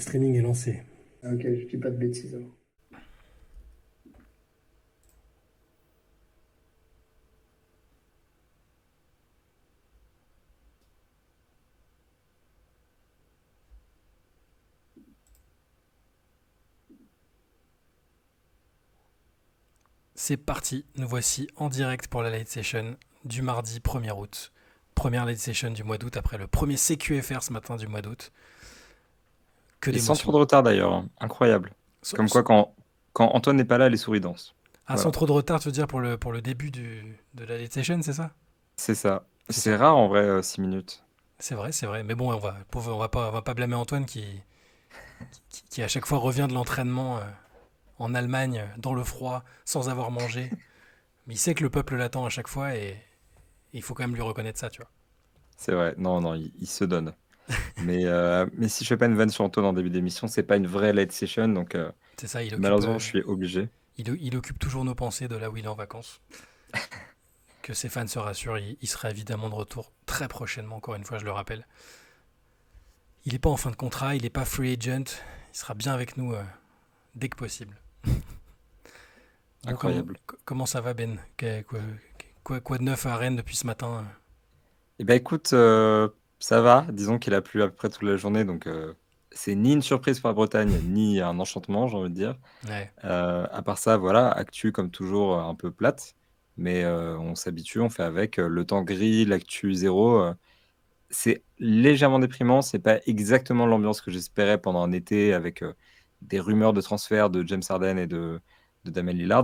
streaming est lancé. Ah, ok, je dis pas de bêtises alors. C'est parti, nous voici en direct pour la late session du mardi 1er août. Première late session du mois d'août après le premier CQFR ce matin du mois d'août. Que Et sans trop d'émotions. de retard d'ailleurs, hein. Incroyable. Comme quoi, quand Antoine n'est pas là, les souris dansent. Ah, Voilà. sans trop de retard, tu veux dire pour le début de la late session, c'est ça? C'est ça. C'est C'est ça. rare en vrai, 6 minutes. C'est vrai, c'est vrai. Mais bon, on va pas blâmer Antoine qui à chaque fois revient de l'entraînement en Allemagne, dans le froid, sans avoir mangé. Mais il sait que le peuple l'attend à chaque fois et il faut quand même lui reconnaître ça, tu vois. C'est vrai. Non, non, il se donne. Mais si je fais pas une vanne sur Antoine en début d'émission, c'est pas une vraie late session, donc C'est ça, malheureusement, je suis obligé. il occupe toujours nos pensées de là où il est en vacances. Que ses fans se rassurent, il sera évidemment de retour très prochainement, encore une fois, je le rappelle. Il n'est pas en fin de contrat, il n'est pas free agent, il sera bien avec nous dès que possible. Bon, Incroyable. comment ça va, Ben? Quoi de neuf à Rennes depuis ce matin? Eh ben écoute, ça va. Disons qu'il a plu à peu près toute la journée, donc c'est ni une surprise pour la Bretagne, ni un enchantement, j'ai envie de dire. Ouais, À part ça, voilà, actu comme toujours un peu plate, mais on s'habitue, on fait avec. Le temps gris, l'actu zéro, c'est légèrement déprimant. C'est pas exactement l'ambiance que j'espérais pendant un été avec des rumeurs de transfert de James Harden et de Damian Lillard,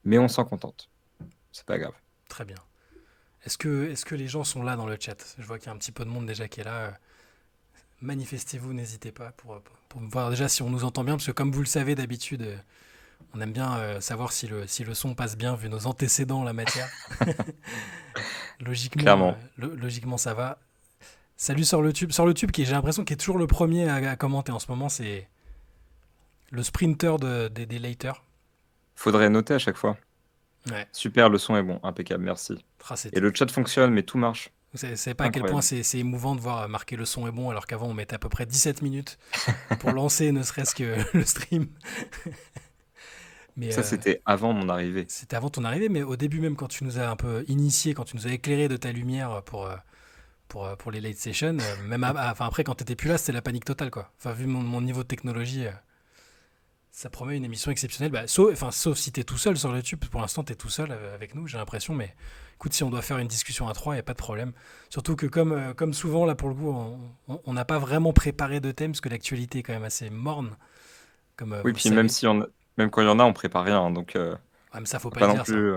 mais on s'en contente. C'est pas grave. très bien. Est-ce que les gens sont là dans le chat? Je vois qu'il y a un petit peu de monde déjà qui est là. Manifestez-vous, n'hésitez pas pour voir déjà si on nous entend bien, parce que comme vous le savez d'habitude, on aime bien savoir si le son passe bien vu nos antécédents en la matière. Clairement. Logiquement, ça va. Salut sur le tube. Sur le tube, qui j'ai l'impression qu'il est toujours le premier à commenter en ce moment, c'est le sprinter des laters. Faudrait noter à chaque fois. Ouais. Super, le son est bon, impeccable, merci. Ah, Et le chat fonctionne, mais tout marche. vous savez pas à quel point Incroyable. c'est émouvant de voir marquer le son est bon, alors qu'avant on mettait à peu près 17 minutes pour lancer ne serait-ce que le stream. Mais Ça, c'était avant mon arrivée. c'était avant ton arrivée, mais au début même quand tu nous as un peu initié, quand tu nous as éclairé de ta lumière pour les late sessions, même enfin, après quand t'étais plus là, c'était la panique totale quoi. Enfin, vu mon niveau de technologie, ça promet une émission exceptionnelle. Bah, sauf si t'es tout seul sur le tube. Pour l'instant, t'es tout seul avec nous, j'ai l'impression. Mais écoute, si on doit faire une discussion à trois, il n'y a pas de problème. Surtout que comme souvent, là pour le coup, on n'a pas vraiment préparé de thème parce que l'actualité est quand même assez morne, comme Oui, vous le puis même savez. si même quand il y en a, on prépare rien, hein, donc Ah, mais ça, faut faut pas le pas non dire ça. plus.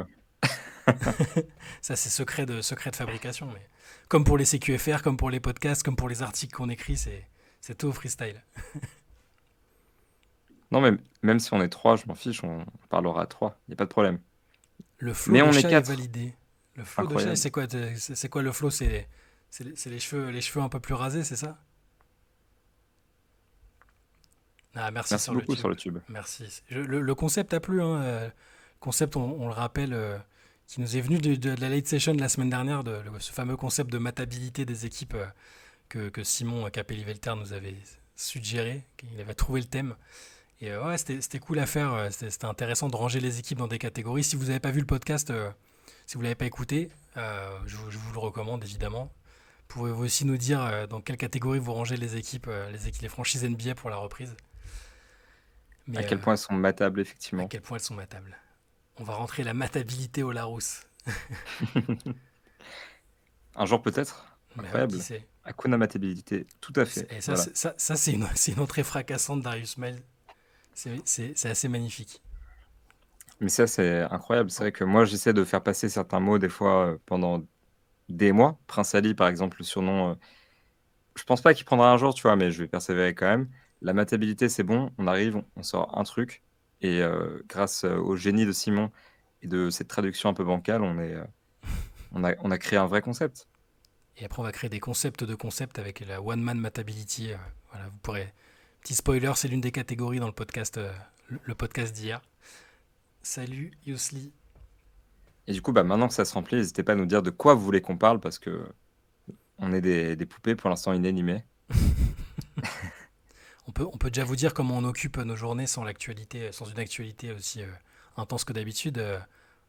Ça, c'est secret de fabrication. Mais comme pour les CQFR, comme pour les podcasts, comme pour les articles qu'on écrit, c'est tout au freestyle. Non, mais même si on est trois, je m'en fiche, on parlera à trois, il n'y a pas de problème. Le flow Mais de on est chat est quatre. validé. Le flow de chat, Incroyable. c'est quoi le flow? C'est les cheveux un peu plus rasés, c'est ça? Ah, merci Merci sur le beaucoup tube. sur le tube. Merci. Le concept a plu. Hein, concept, on le rappelle, qui nous est venu de la late session de la semaine dernière, ce fameux concept de matabilité des équipes que Simon Capelli-Velter nous avait suggéré. Il avait trouvé le thème. Et ouais, c'était cool à faire. C'était intéressant de ranger les équipes dans des catégories. Si vous n'avez pas vu le podcast, si vous ne l'avez pas écouté, je vous le recommande évidemment. Pouvez-vous aussi nous dire dans quelle catégorie vous rangez les équipes, les franchises NBA pour la reprise? À Mais quel point elles sont matables, à effectivement. quel point elles sont matables. On va rentrer la matabilité au Larousse. Un jour peut-être. Mais ouais, qui Incroyable. sait? Hakuna Matabilité, tout à fait. Et ça, Voilà. c'est une entrée fracassante d'Arius Miles. C'est assez magnifique. Mais ça, c'est incroyable. C'est vrai que moi, j'essaie de faire passer certains mots des fois pendant des mois. Prince Ali, par exemple, le surnom, je pense pas qu'il prendra un jour, tu vois, mais je vais persévérer quand même. La matabilité, c'est bon. On arrive, on sort un truc. Et grâce au génie de Simon et de cette traduction un peu bancale, on a créé un vrai concept. Et après, on va créer des concepts de concepts avec la One Man Matability. Voilà, vous pourrez. Petit spoiler, c'est l'une des catégories dans le podcast d'hier. Salut Yousli. Et du coup, bah, maintenant que ça se remplit, n'hésitez pas à nous dire de quoi vous voulez qu'on parle parce que on est des poupées pour l'instant inanimées. on peut déjà vous dire comment on occupe nos journées sans l'actualité, sans une actualité aussi intense que d'habitude.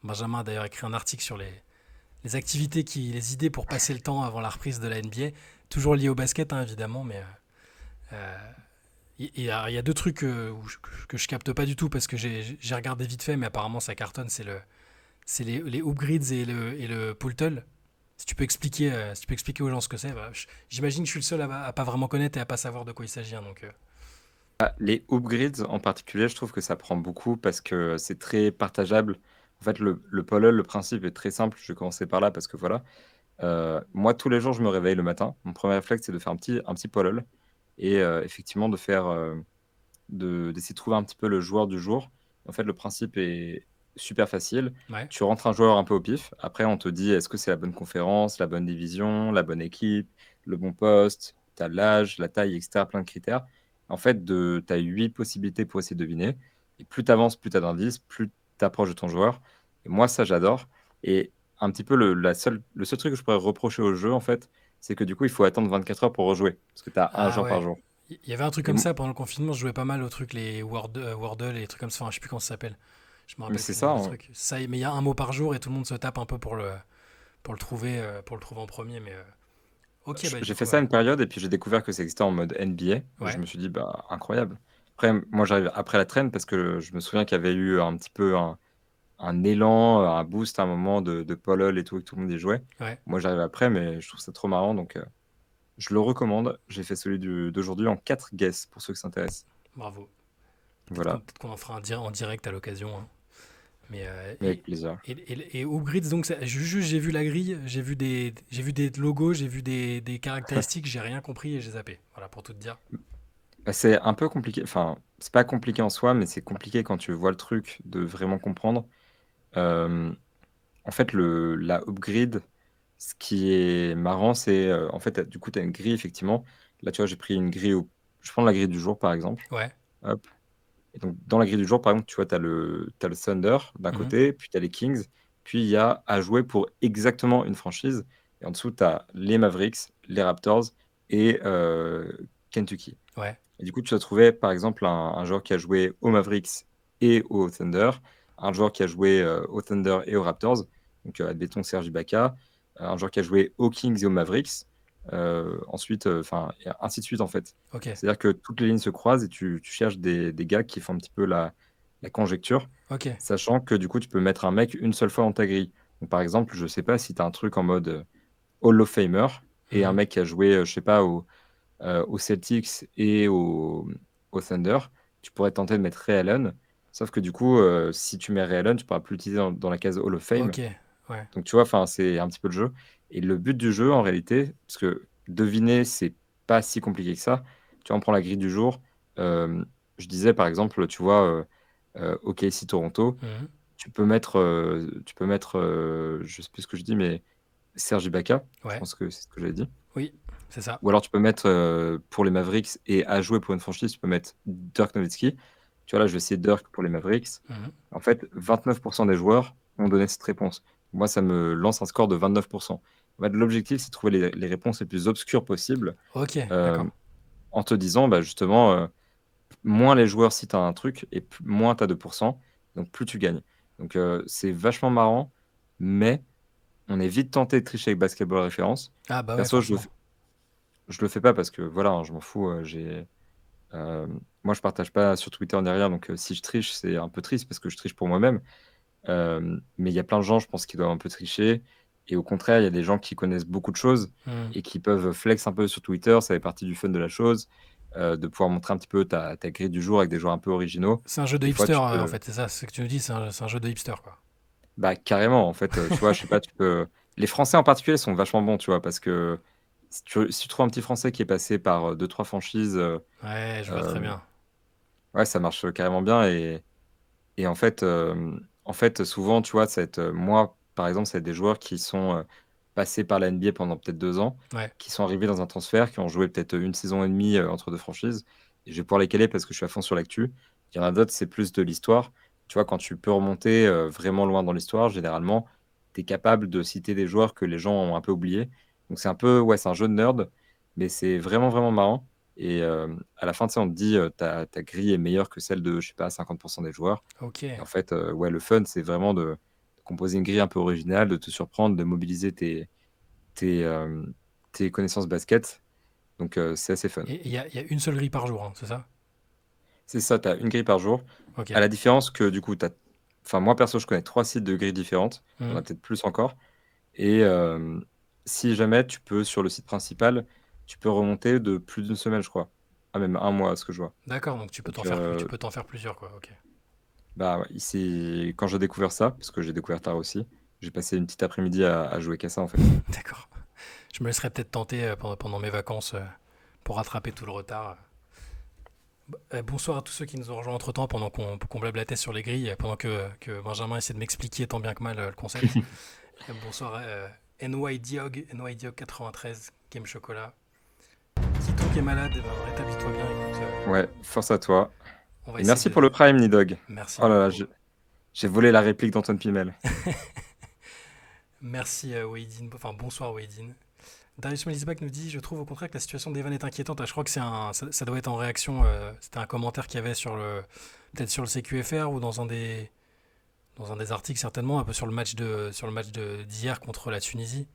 Benjamin a d'ailleurs écrit un article sur les activités, les idées pour passer le temps avant la reprise de la NBA, toujours lié au basket hein, évidemment, mais euh, il y a deux trucs que je capte pas du tout parce que j'ai regardé vite fait, mais apparemment ça cartonne, c'est les hoop grids et le pull. Si tu peux expliquer aux gens ce que c'est, bah, j'imagine que je suis le seul à pas vraiment connaître et à pas savoir de quoi il s'agit, hein, donc. Les upgrades en particulier, je trouve que ça prend beaucoup parce que c'est très partageable. En fait, le Polol, le principe est très simple. Je vais commencer par là parce que voilà. Moi, tous les jours, je me réveille le matin. Mon premier réflexe, c'est de faire un petit Polol et effectivement d'essayer de trouver un petit peu le joueur du jour. En fait, le principe est super facile. Ouais. Tu rentres un joueur un peu au pif. Après, on te dit est-ce que c'est la bonne conférence, la bonne division, la bonne équipe, le bon poste, tu as l'âge, la taille, etc. Plein de critères. En fait, tu as 8 possibilités pour essayer de deviner. Et plus tu avances, plus tu as d'indices, plus tu approches de ton joueur. Et moi, ça, j'adore. Et un petit peu le seul truc que je pourrais reprocher au jeu, en fait, c'est que du coup, il faut attendre 24 heures pour rejouer. Parce que tu as un Ah joueur par ouais. jour. Il y avait un truc Et comme ça pendant le confinement, je jouais pas mal au truc, les Wordle et les trucs comme ça, enfin, je sais plus comment ça s'appelle. Je me mais rappelle c'est plus le ça, nom du hein. truc. Ça, mais il y a un mot par jour et tout le monde se tape un peu pour le trouver en premier, mais ok, bah du J'ai fait coup, ça une période et puis j'ai découvert que ça existait en mode NBA et je ouais, me suis dit, bah, incroyable. Après, moi, j'arrive après la traîne parce que je me souviens qu'il y avait eu un petit peu un élan, un boost à un moment de Paul et tout, et que tout le monde y jouait. ouais, Moi, j'arrive après, mais je trouve ça trop marrant, donc je le recommande. J'ai fait celui d'aujourd'hui en 4 guesses pour ceux qui s'intéressent. bravo. Voilà, Peut-être qu'on en fera un en direct à l'occasion, hein. Mais mais avec plaisir. et Upgrades, donc juste j'ai vu la grille, j'ai vu des logos, j'ai vu des caractéristiques, j'ai rien compris et j'ai zappé. Voilà pour tout te dire. Bah, c'est un peu compliqué, enfin, c'est pas compliqué en soi, mais c'est compliqué quand tu vois le truc de vraiment comprendre. Euh, En fait, la upgrade, ce qui est marrant, c'est en fait, du coup, tu as une grille, effectivement. Là, tu vois, j'ai pris une grille. Je prends la grille du jour, par exemple. Ouais. Hop. Et donc, dans la grille du jour, par exemple, tu vois, t'as le Thunder d'un Mhm. côté, puis tu as les Kings, puis il y a à jouer pour exactement une franchise. Et en dessous, tu as les Mavericks, les Raptors et Kentucky. Ouais. Et du coup, tu as trouvé, par exemple, un joueur qui a joué aux Mavericks et au Thunder, un joueur qui a joué au Thunder et aux Raptors, donc admettons Serge Ibaka, un joueur qui a joué aux Kings et aux Mavericks, ensuite, enfin, et ainsi de suite, en fait. Ok. C'est-à-dire que toutes les lignes se croisent et tu cherches des gars qui font un petit peu la conjecture, Ok. sachant que du coup, tu peux mettre un mec une seule fois dans ta grille. Donc, par exemple, je sais pas si tu as un truc en mode Hall of Famer et un Mhm. mec qui a joué, je sais pas, aux Celtics et au Thunder, tu pourrais tenter de mettre Ray Allen. Sauf que du coup, si tu mets Ray Allen, tu pourras plus l'utiliser dans la case Hall of Fame. Ok. Ouais. Donc tu vois, enfin, c'est un petit peu le jeu. Et le but du jeu, en réalité, parce que deviner, c'est pas si compliqué que ça. Tu vois, on prend la grille du jour. Euh, je disais, par exemple, tu vois, OKC Toronto, Mhm. je sais plus ce que je dis, mais Serge Ibaka, je Ouais. pense que c'est ce que j'avais dit. Oui. C'est ça. Ou alors tu peux mettre pour les Mavericks et à jouer pour une franchise, tu peux mettre Dirk Nowitzki. Tu vois, là, je vais essayer Dirk pour les Mavericks. Mhm. En fait, 29% des joueurs ont donné cette réponse. Moi, ça me lance un score de 29%. En fait, l'objectif, c'est de trouver les réponses les plus obscures possibles Ok. euh, D'accord. en te disant, bah, justement, moins les joueurs citent un truc et moins tu as de pourcents, donc plus tu gagnes. Donc, c'est vachement marrant, mais on est vite tenté de tricher avec Basketball Référence. Ah bah ouais, Perso, forcément. je le fais pas parce que voilà, hein, je m'en fous. Euh, Moi, je partage pas sur Twitter ni rien, donc si je triche, c'est un peu triste parce que je triche pour moi-même. Mais il y a plein de gens, je pense, qui doivent un peu tricher. Et au contraire, il y a des gens qui connaissent beaucoup de choses Mhm. et qui peuvent flex un peu sur Twitter. Ça fait partie du fun de la chose, de pouvoir montrer un petit peu ta grille du jour avec des joueurs un peu originaux. C'est un jeu de Des fois, hipster tu en peux. fait. C'est ça. C'est ce que tu nous dis. C'est un jeu de hipster quoi. Bah, carrément, en fait, tu vois, je sais pas, tu peux. Les Français en particulier sont vachement bons, tu vois, parce que si tu trouves un petit Français qui est passé par deux, trois franchises. Ouais, je vois très euh, bien. Ouais, ça marche carrément bien et en fait, souvent, tu vois, moi, par exemple, c'est des joueurs qui sont passés par la NBA pendant peut-être 2 ans, Ouais. qui sont arrivés dans un transfert, qui ont joué peut-être une saison et demie entre deux franchises. Et je vais pouvoir les caler parce que je suis à fond sur l'actu. Il y en a d'autres, c'est plus de l'histoire. Tu vois, quand tu peux remonter vraiment loin dans l'histoire, généralement, tu es capable de citer des joueurs que les gens ont un peu oubliés. Donc c'est un peu, ouais, c'est un jeu de nerd, mais c'est vraiment, vraiment marrant. Et à la fin, tu sais, on te dit ta grille est meilleure que celle de, je sais pas, 50% des joueurs. Ok. Et en fait, ouais, le fun, c'est vraiment de composer une grille un peu originale, de te surprendre, de mobiliser tes, euh, tes connaissances basket. Donc, c'est assez fun. Et il y a une seule grille par jour, hein, c'est ça? C'est ça, tu as une grille par jour. Ok. À la différence que, du coup, enfin, moi, perso, je connais 3 sites de grilles différentes. Il y en a Mhm. peut-être plus encore. Et si jamais tu peux, sur le site principal, tu peux remonter de plus d'une semaine, je crois. Ah, même un mois, à ce que je vois. D'accord, donc tu peux Donc, t'en faire plus, tu peux t'en faire plusieurs, quoi. Ok. bah, ouais, quand j'ai découvert ça, parce que j'ai découvert tard aussi, j'ai passé une petite après-midi à jouer qu'à ça, en fait. D'accord. Je me laisserai peut-être tenter pendant mes vacances pour rattraper tout le retard. Bonsoir à tous ceux qui nous ont rejoints entre-temps pendant qu'on blablatait sur les grilles, pendant que Benjamin essaie de m'expliquer tant bien que mal le concept. Bonsoir NY Diog, NY Diog 93, Game Chocolat. Quito qui est malade, eh ben, rétablis-toi bien, écoute. Ouais, force à toi. On va Et essayer merci de. pour le Prime, Nidog. Merci Oh là là, beaucoup. j'ai volé la réplique d'Antoine Pimel. Merci Weidin, enfin bonsoir Weidin. Darius Melisbach nous dit: Je trouve au contraire que la situation d'Evan est inquiétante. Ah, je crois que ça doit être en réaction. C'était un commentaire qu'il y avait peut-être sur le CQFR ou dans un des articles certainement, un peu d'hier contre la Tunisie.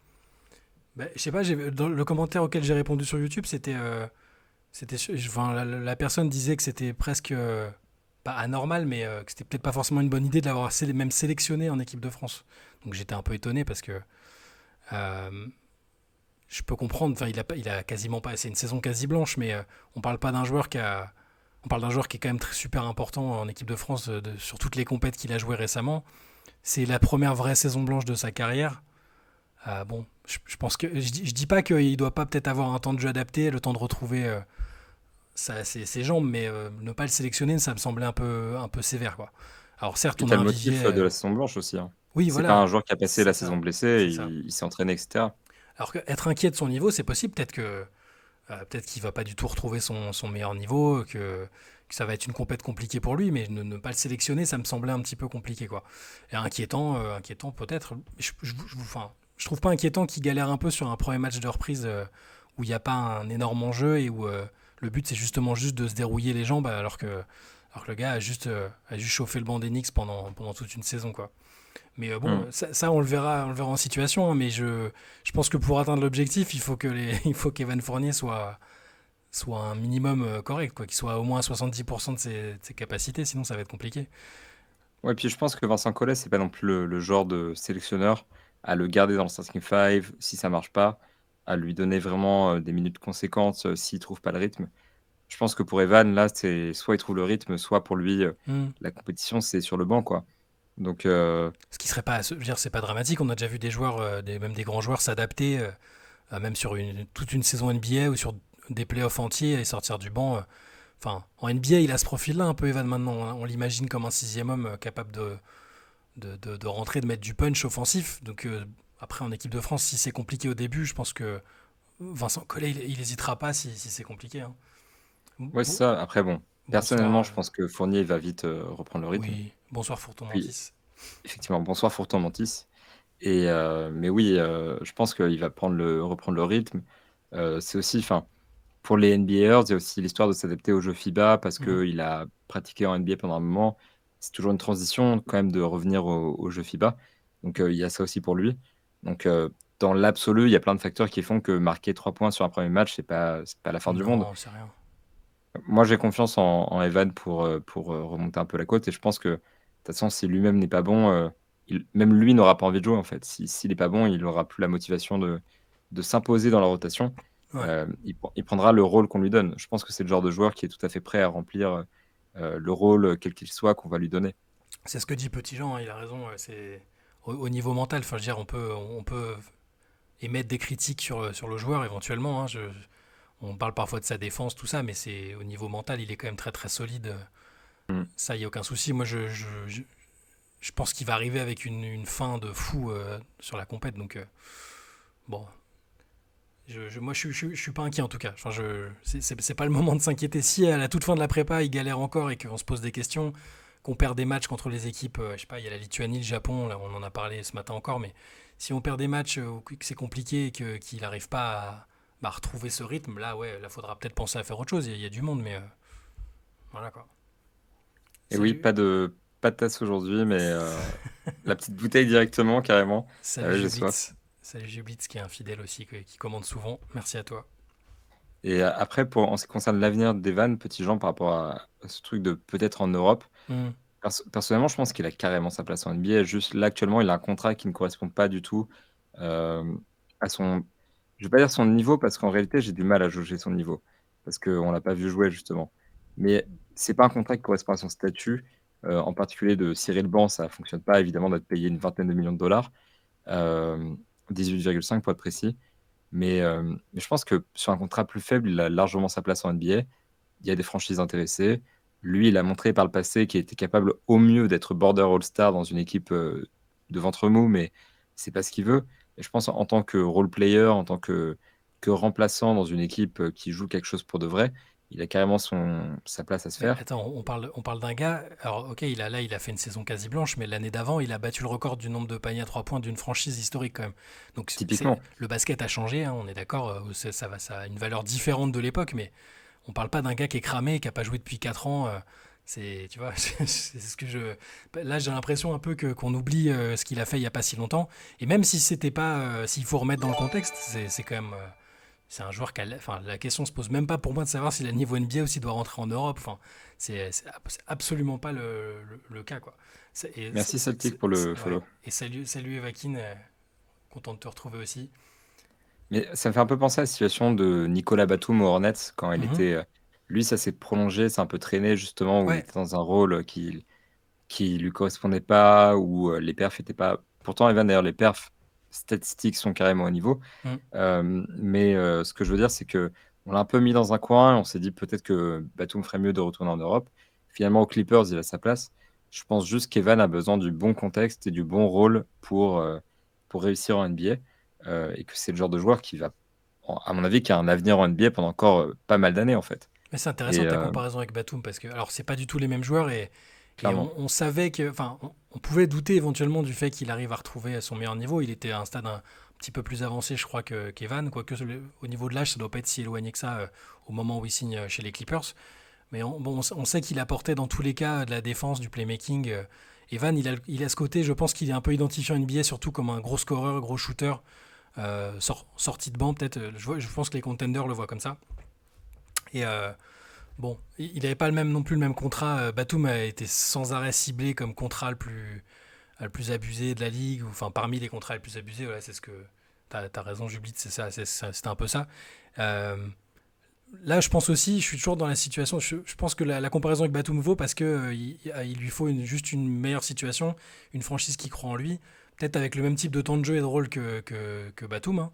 Ben, je sais pas, dans le commentaire auquel j'ai répondu sur YouTube, enfin, la personne disait que c'était presque pas anormal, mais que c'était peut-être pas forcément une bonne idée de l'avoir même sélectionné en équipe de France. Donc j'étais un peu étonné parce que euh, je peux comprendre. Enfin, il a quasiment pas. C'est une saison quasi blanche, mais on parle pas d'un joueur on parle d'un joueur qui est quand même super important en équipe de France sur toutes les compètes qu'il a joué récemment. C'est la première vraie saison blanche de sa carrière. Bon, je pense que je dis pas qu'il doit pas peut-être avoir un temps de jeu adapté, le temps de retrouver ses jambes, mais ne pas le sélectionner, ça me semblait un peu sévère, quoi. Alors certes, Puis on a t'as le un motif vivier. de la saison blanche aussi, hein. Oui, C'est pas voilà, un joueur qui a passé c'est la saison ça, blessé, c'est ça. il s'est entraîné, etc. Alors que être inquiet de son niveau, c'est possible. Peut-être qu'il va pas du tout retrouver son meilleur niveau, que ça va être une compète compliquée pour lui, mais ne pas le sélectionner, ça me semblait un petit peu compliqué, quoi. Et inquiétant peut-être. Enfin, je trouve pas inquiétant qu'il galère un peu sur un premier match de reprise où il n'y a pas un énorme enjeu et où le but c'est justement juste de se dérouiller les jambes alors que le gars a juste chauffé le banc d'Enix pendant toute une saison, quoi. Mais bon, Hmm. ça, on le verra en situation, hein, mais je pense que pour atteindre l'objectif, il faut il faut qu'Evan Fournier soit un minimum correct, quoi, qu'il soit au moins à 70% de ses capacités, sinon ça va être compliqué. Ouais, puis je pense que Vincent Collet, c'est pas non plus le genre de sélectionneur à le garder dans le starting five si ça marche pas, à lui donner vraiment des minutes conséquentes s'il trouve pas le rythme. Je pense que pour Evan, là, c'est soit il trouve le rythme, soit pour lui, Hmm. la compétition, c'est sur le banc, quoi. Donc, Ce qui serait pas, je veux dire, c'est pas dramatique. On a déjà vu des joueurs, même des grands joueurs, s'adapter, même sur toute une saison NBA ou sur des playoffs entiers et sortir du banc. Enfin, en NBA, il a ce profil-là un peu, Evan, maintenant. On l'imagine comme un sixième homme capable de rentrer, de mettre du punch offensif. Donc après, en équipe de France, si c'est compliqué au début, je pense que Vincent Collet, il n'hésitera pas si c'est compliqué, hein. ouais, c'est ça. Après, bon, Bonsoir. personnellement, je pense que Fournier va vite reprendre le rythme. Oui, bonsoir Fourton Puis, Mantis. effectivement, bonsoir Fourton Mantis. Mais oui, je pense qu'il va reprendre le rythme. C'est aussi, enfin, pour les NBAers, il y a aussi l'histoire de s'adapter au jeu FIBA parce Mhm. qu'il a pratiqué en NBA pendant un moment. C'est toujours une transition quand même de revenir au jeu FIBA. Donc il y a ça aussi pour lui. Donc dans l'absolu, il y a plein de facteurs qui font que marquer 3 points sur un premier match, c'est pas la fin du monde. Non, c'est rien. Moi, j'ai confiance en Evan pour remonter un peu la côte et je pense que de toute façon, si lui-même n'est pas bon, même lui n'aura pas envie de jouer en fait. S'il n'est pas bon, il n'aura plus la motivation de s'imposer dans la rotation. Ouais. Il prendra le rôle qu'on lui donne. Je pense que c'est le genre de joueur qui est tout à fait prêt à remplir le rôle, quel qu'il soit, qu'on va lui donner. C'est ce que dit Petit Jean, hein, il a raison. C'est au niveau mental. Enfin, je veux dire, on peut émettre des critiques sur le joueur éventuellement, hein. On parle parfois de sa défense, tout ça, mais c'est au niveau mental, il est quand même très très solide. Mm. Ça, il n'y a aucun souci. Moi, je pense qu'il va arriver avec une fin de fou sur la compète. Donc, bon, moi, je suis pas inquiet en tout cas. Enfin, c'est pas le moment de s'inquiéter. Si à la toute fin de la prépa, il galère encore et qu'on se pose des questions, qu'on perd des matchs contre les équipes, je sais pas, il y a la Lituanie, le Japon, là, on en a parlé ce matin encore, mais si on perd des matchs ou que c'est compliqué et qu'il n'arrive pas bah, retrouver ce rythme, là, ouais, là, faudra peut-être penser à faire autre chose. Il y a du monde, mais voilà quoi. Et oui, Salut, pas de tasse aujourd'hui, mais la petite bouteille directement, carrément. Ah salut ouais, j'ai soif. Jublitz. Salut Jublitz qui est un fidèle aussi, qui commande souvent. Merci à toi. Et après, en ce qui concerne l'avenir d'Evan, petit Jean, par rapport à ce truc de peut-être en Europe, Hmm. personnellement, je pense qu'il a carrément sa place en NBA. Juste là, actuellement, il a un contrat qui ne correspond pas du tout euh, à son. Je vais pas dire son niveau, parce qu'en réalité, j'ai du mal à jauger son niveau. Parce qu'on l'a pas vu jouer, justement. Mais c'est pas un contrat qui correspond à son statut. En particulier de Cyril Ban, ça fonctionne pas, évidemment, d'être payé une vingtaine de millions de dollars. Euh, 18,5 pour être précis. Mais je pense que sur un contrat plus faible, il a largement sa place en NBA. Il y a des franchises intéressées. Lui, il a montré par le passé qu'il était capable au mieux d'être border All-Star dans une équipe de ventre mou, mais c'est pas ce qu'il veut. Et je pense en tant que role player, en tant que remplaçant dans une équipe qui joue quelque chose pour de vrai, il a carrément sa place à se Mais faire. attends, on parle d'un gars. Alors, ok, il a fait une saison quasi blanche, mais l'année d'avant, il a battu le record du nombre de paniers à 3 points d'une franchise historique quand même. Donc, Typiquement. le basket a changé, hein, on est d'accord. Ça a une valeur différente de l'époque, mais on parle pas d'un gars qui est cramé, qui a pas joué depuis 4 ans. Tu vois, c'est ce que je. Là, j'ai l'impression un peu qu'on oublie ce qu'il a fait il y a pas si longtemps. Et même si c'était pas, s'il faut remettre dans le contexte, c'est quand même. C'est un joueur qui a. Enfin, la question se pose même pas pour moi de savoir si le niveau NBA aussi doit rentrer en Europe. Enfin, c'est absolument pas le cas, quoi. Merci Celtic pour le Ouais. follow. Et salut Evakin, content de te retrouver aussi. Mais ça me fait un peu penser à la situation de Nicolas Batum aux Hornets quand il Mhm. était. Lui, ça s'est prolongé, c'est un peu traîné justement, où il Ouais, était dans un rôle qui lui correspondait pas, où les perfs étaient pas. Pourtant, Evan, d'ailleurs, les perfs statistiques sont carrément au niveau. mm. Mais ce que je veux dire, c'est que on l'a un peu mis dans un coin, on s'est dit peut-être que Batum ferait mieux de retourner en Europe. Finalement, aux Clippers, il a sa place. Je pense juste qu'Evan a besoin du bon contexte et du bon rôle pour réussir en NBA. Et que c'est le genre de joueur qui va, à mon avis, qui a un avenir en NBA pendant encore pas mal d'années, en fait. Mais c'est intéressant Et ta comparaison avec Batum parce que, alors, c'est pas du tout les mêmes joueurs et clairement. on savait que. Enfin, on pouvait douter éventuellement du fait qu'il arrive à retrouver son meilleur niveau. Il était à un stade un petit peu plus avancé, je crois, qu'Evan, quoique au niveau de l'âge, ça doit pas être si éloigné que ça au moment où il signe chez les Clippers. Mais on sait qu'il apportait dans tous les cas de la défense, du playmaking. Evan, il a ce côté, je pense qu'il est un peu identifié en NBA, surtout comme un gros scoreur, gros shooter, sorti de banc peut-être. Je pense que les contenders le voient comme ça. Et bon, il n'avait pas non plus le même contrat. Batum a été sans arrêt ciblé comme contrat le plus abusé de la ligue, ou enfin parmi les contrats les plus abusés. Voilà, c'est ce que. T'as raison, Jublit, c'est ça, c'était un peu ça. Euh, Là, je pense aussi, je suis toujours dans la situation. Je pense que la comparaison avec Batum vaut parce que il lui faut juste une meilleure situation, une franchise qui croit en lui, peut-être avec le même type de temps de jeu et de rôle que Batum, hein.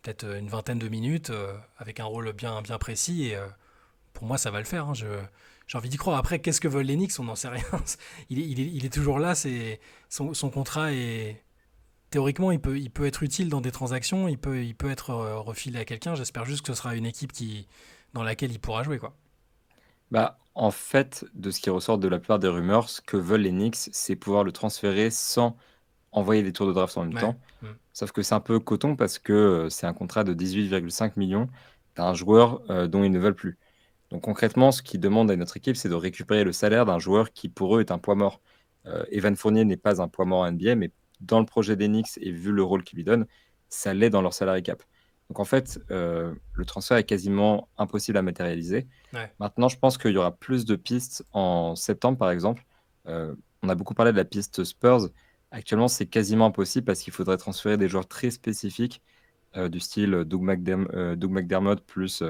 Peut-être une vingtaine de minutes avec un rôle bien, bien précis. Et pour moi, ça va le faire, hein. J'ai envie d'y croire. Après, qu'est-ce que veulent les Knicks? On n'en sait rien. Il est toujours là. Son contrat est. Théoriquement, il peut être utile dans des transactions, il peut être refilé à quelqu'un. J'espère juste que ce sera une équipe dans laquelle il pourra jouer, quoi. Bah, en fait, de ce qui ressort de la plupart des rumeurs, ce que veulent les Knicks, c'est pouvoir le transférer sans envoyer des tours de draft en même Ouais. temps. Mm. Sauf que c'est un peu coton parce que c'est un contrat de 18,5 millions d'un joueur dont ils ne veulent plus. Donc concrètement, ce qu'ils demandent à notre équipe, c'est de récupérer le salaire d'un joueur qui pour eux est un poids mort. Evan Fournier n'est pas un poids mort en NBA, mais dans le projet d'Enix et vu le rôle qu'il lui donne, ça l'est dans leur salary cap. Donc en fait, le transfert est quasiment impossible à matérialiser. Ouais. Maintenant, je pense qu'il y aura plus de pistes en septembre, par exemple. On a beaucoup parlé de la piste Spurs. Actuellement, c'est quasiment impossible parce qu'il faudrait transférer des joueurs très spécifiques du style Doug McDermott plus,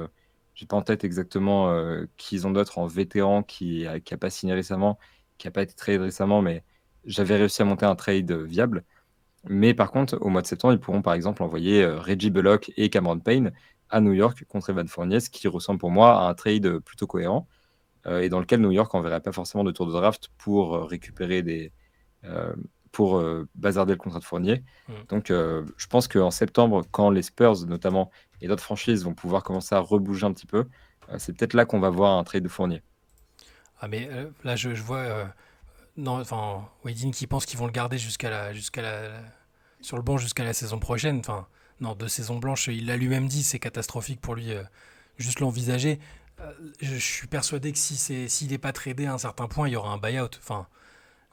j'ai pas en tête exactement qui ils ont d'autres en vétéran qui a pas signé récemment, qui a pas été trade récemment, mais j'avais réussi à monter un trade viable. Mais par contre, au mois de septembre, ils pourront par exemple envoyer Reggie Bullock et Cameron Payne à New York contre Evan Fournier, ce qui ressemble pour moi à un trade plutôt cohérent et dans lequel New York n'enverrait pas forcément de tour de draft pour récupérer euh, pour bazarder le contrat de Fournier. Mm. Donc, je pense qu'en septembre, quand les Spurs, notamment, et d'autres franchises vont pouvoir commencer à rebouger un petit peu, c'est peut-être là qu'on va voir un trade de Fournier. Ah, mais là, je vois. Non, enfin, Wedin qui pense qu'ils vont le garder sur le banc jusqu'à la saison prochaine. Enfin, Non, 2 saisons blanches, il l'a lui-même dit, c'est catastrophique pour lui, juste l'envisager. Je suis persuadé que s'il n'est pas tradé à un certain point, il y aura un buyout. Enfin,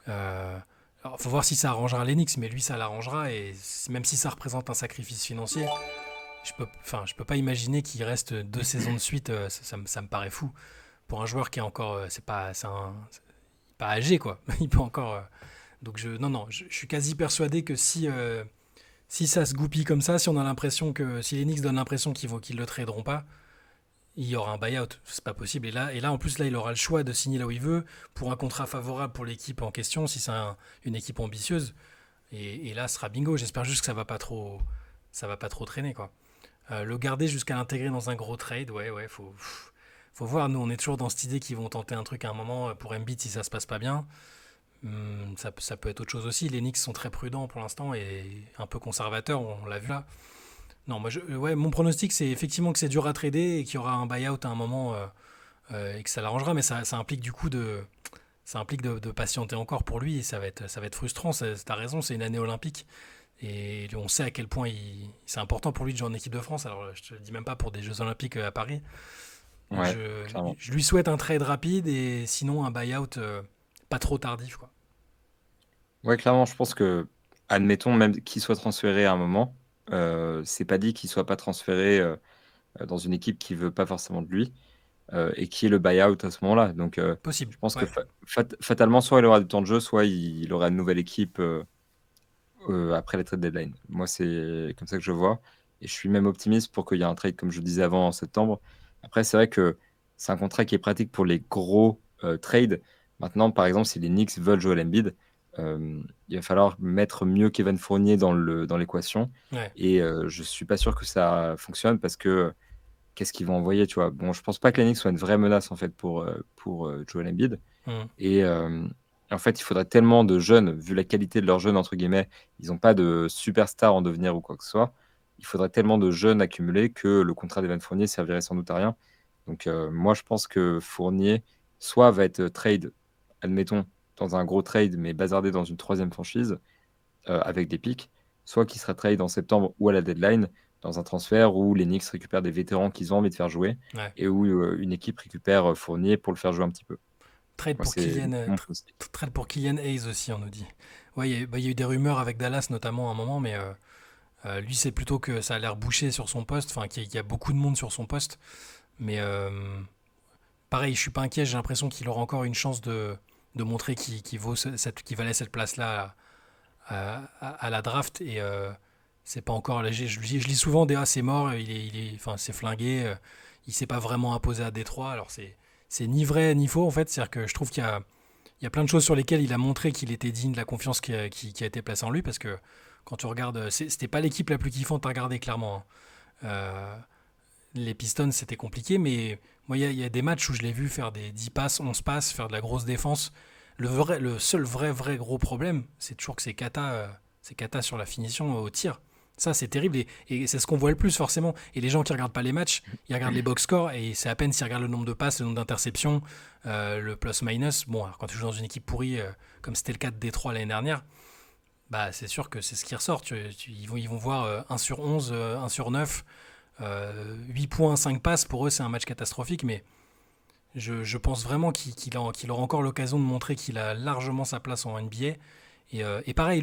alors, faut voir si ça arrangera l'Enix, mais lui, ça l'arrangera. Et même si ça représente un sacrifice financier, je peux pas imaginer qu'il reste 2 saisons de suite. Ça me paraît fou pour un joueur qui est encore, c'est pas âgé quoi. Il peut encore. Donc non, non, je suis quasi persuadé que si ça se goupille comme ça, si on a l'impression que si les Knicks donnent l'impression qu'ils le traderont pas, il y aura un buyout. C'est pas possible. Et là, en plus, là, il aura le choix de signer là où il veut pour un contrat favorable pour l'équipe en question, si c'est une équipe ambitieuse. Et là, ce sera bingo. J'espère juste que ça va pas trop traîner quoi. Le garder jusqu'à l'intégrer dans un gros trade, ouais, ouais, faut voir. Nous, on est toujours dans cette idée qu'ils vont tenter un truc à un moment pour Embiid si ça se passe pas bien. Ça peut être autre chose aussi. Les Knicks sont très prudents pour l'instant et un peu conservateurs, on l'a vu là. Non, ouais, mon pronostic, c'est effectivement que c'est dur à trader et qu'il y aura un buyout à un moment et que ça l'arrangera, mais ça implique du coup ça implique de patienter encore pour lui et ça va être frustrant. T'as raison, c'est une année olympique et on sait à quel point c'est important pour lui de jouer en équipe de France. Alors, je te le dis même pas pour des Jeux Olympiques à Paris. Donc, Ouais, clairement. je lui souhaite un trade rapide et sinon un buyout pas trop tardif, quoi. Ouais, clairement, je pense que, admettons même qu'il soit transféré à un moment, c'est pas dit qu'il soit pas transféré dans une équipe qui veut pas forcément de lui et qui est le buy-out à ce moment-là. Donc, Possible, je pense que ouais. fatalement, soit il aura du temps de jeu, soit il aura une nouvelle équipe après la trade deadline. Moi, c'est comme ça que je vois. Et je suis même optimiste pour qu'il y ait un trade, comme je disais avant, en septembre. Après, c'est vrai que c'est un contrat qui est pratique pour les gros trades. Maintenant, par exemple, si les Knicks veulent Joel Embiid, il va falloir mettre mieux Kevin Fournier dans l'équation. Ouais. Et je suis pas sûr que ça fonctionne parce que qu'est-ce qu'ils vont envoyer, tu vois. Bon, je pense pas que les Knicks soient une vraie menace en fait pour Joel Embiid. Hmm. Et en fait, il faudrait tellement de jeunes, vu la qualité de leurs jeunes, entre guillemets, ils n'ont pas de superstar en devenir ou quoi que ce soit. Il faudrait tellement de jeunes accumulés que le contrat d'Evan Fournier servirait sans doute à rien. Donc, moi, je pense que Fournier, soit va être trade, admettons, dans un gros trade, mais bazardé dans une troisième franchise avec des pics, soit qui sera trade en septembre ou à la deadline, dans un transfert où les Knicks récupèrent des vétérans qu'ils ont envie de faire jouer Ouais. et où une équipe récupère Fournier pour le faire jouer un petit peu. Trade Moi, pour c'est Kylian, mon pronostic. trade pour Kylian Hayes aussi, on nous dit. Ouais, il y a eu des rumeurs avec Dallas notamment à un moment, mais lui, c'est plutôt que ça a l'air bouché sur son poste, enfin qu'il y a beaucoup de monde sur son poste. Mais pareil, je suis pas inquiet, j'ai l'impression qu'il aura encore une chance de montrer qu'il valait cette place-là à la draft. Et c'est pas encore. Je lis souvent des c'est mort, enfin, c'est flingué, il s'est pas vraiment imposé à Détroit. Alors c'est ni vrai ni faux en fait, c'est-à-dire que je trouve il y a plein de choses sur lesquelles il a montré qu'il était digne de la confiance qui a été placée en lui parce que quand tu regardes, c'était pas l'équipe la plus kiffante à regarder clairement, hein. Les Pistons, c'était compliqué, mais moi, il y a des matchs où je l'ai vu faire des 10 passes, 11 passes, faire de la grosse défense. Le seul vrai gros problème, c'est toujours que c'est cata sur la finition au tir. Ça, c'est terrible et c'est ce qu'on voit le plus forcément. Et les gens qui regardent pas les matchs, ils regardent les box scores et c'est à peine s'ils regardent le nombre de passes, le nombre d'interceptions, le plus-minus. Bon, alors quand tu joues dans une équipe pourrie, comme c'était le cas de Détroit l'année dernière, bah c'est sûr que c'est ce qui ressort. Ils vont voir 1 sur 11, 1 sur 9. 8 points, 5 passes, pour eux c'est un match catastrophique, mais je pense vraiment qu'il aura encore l'occasion de montrer qu'il a largement sa place en NBA. Et pareil,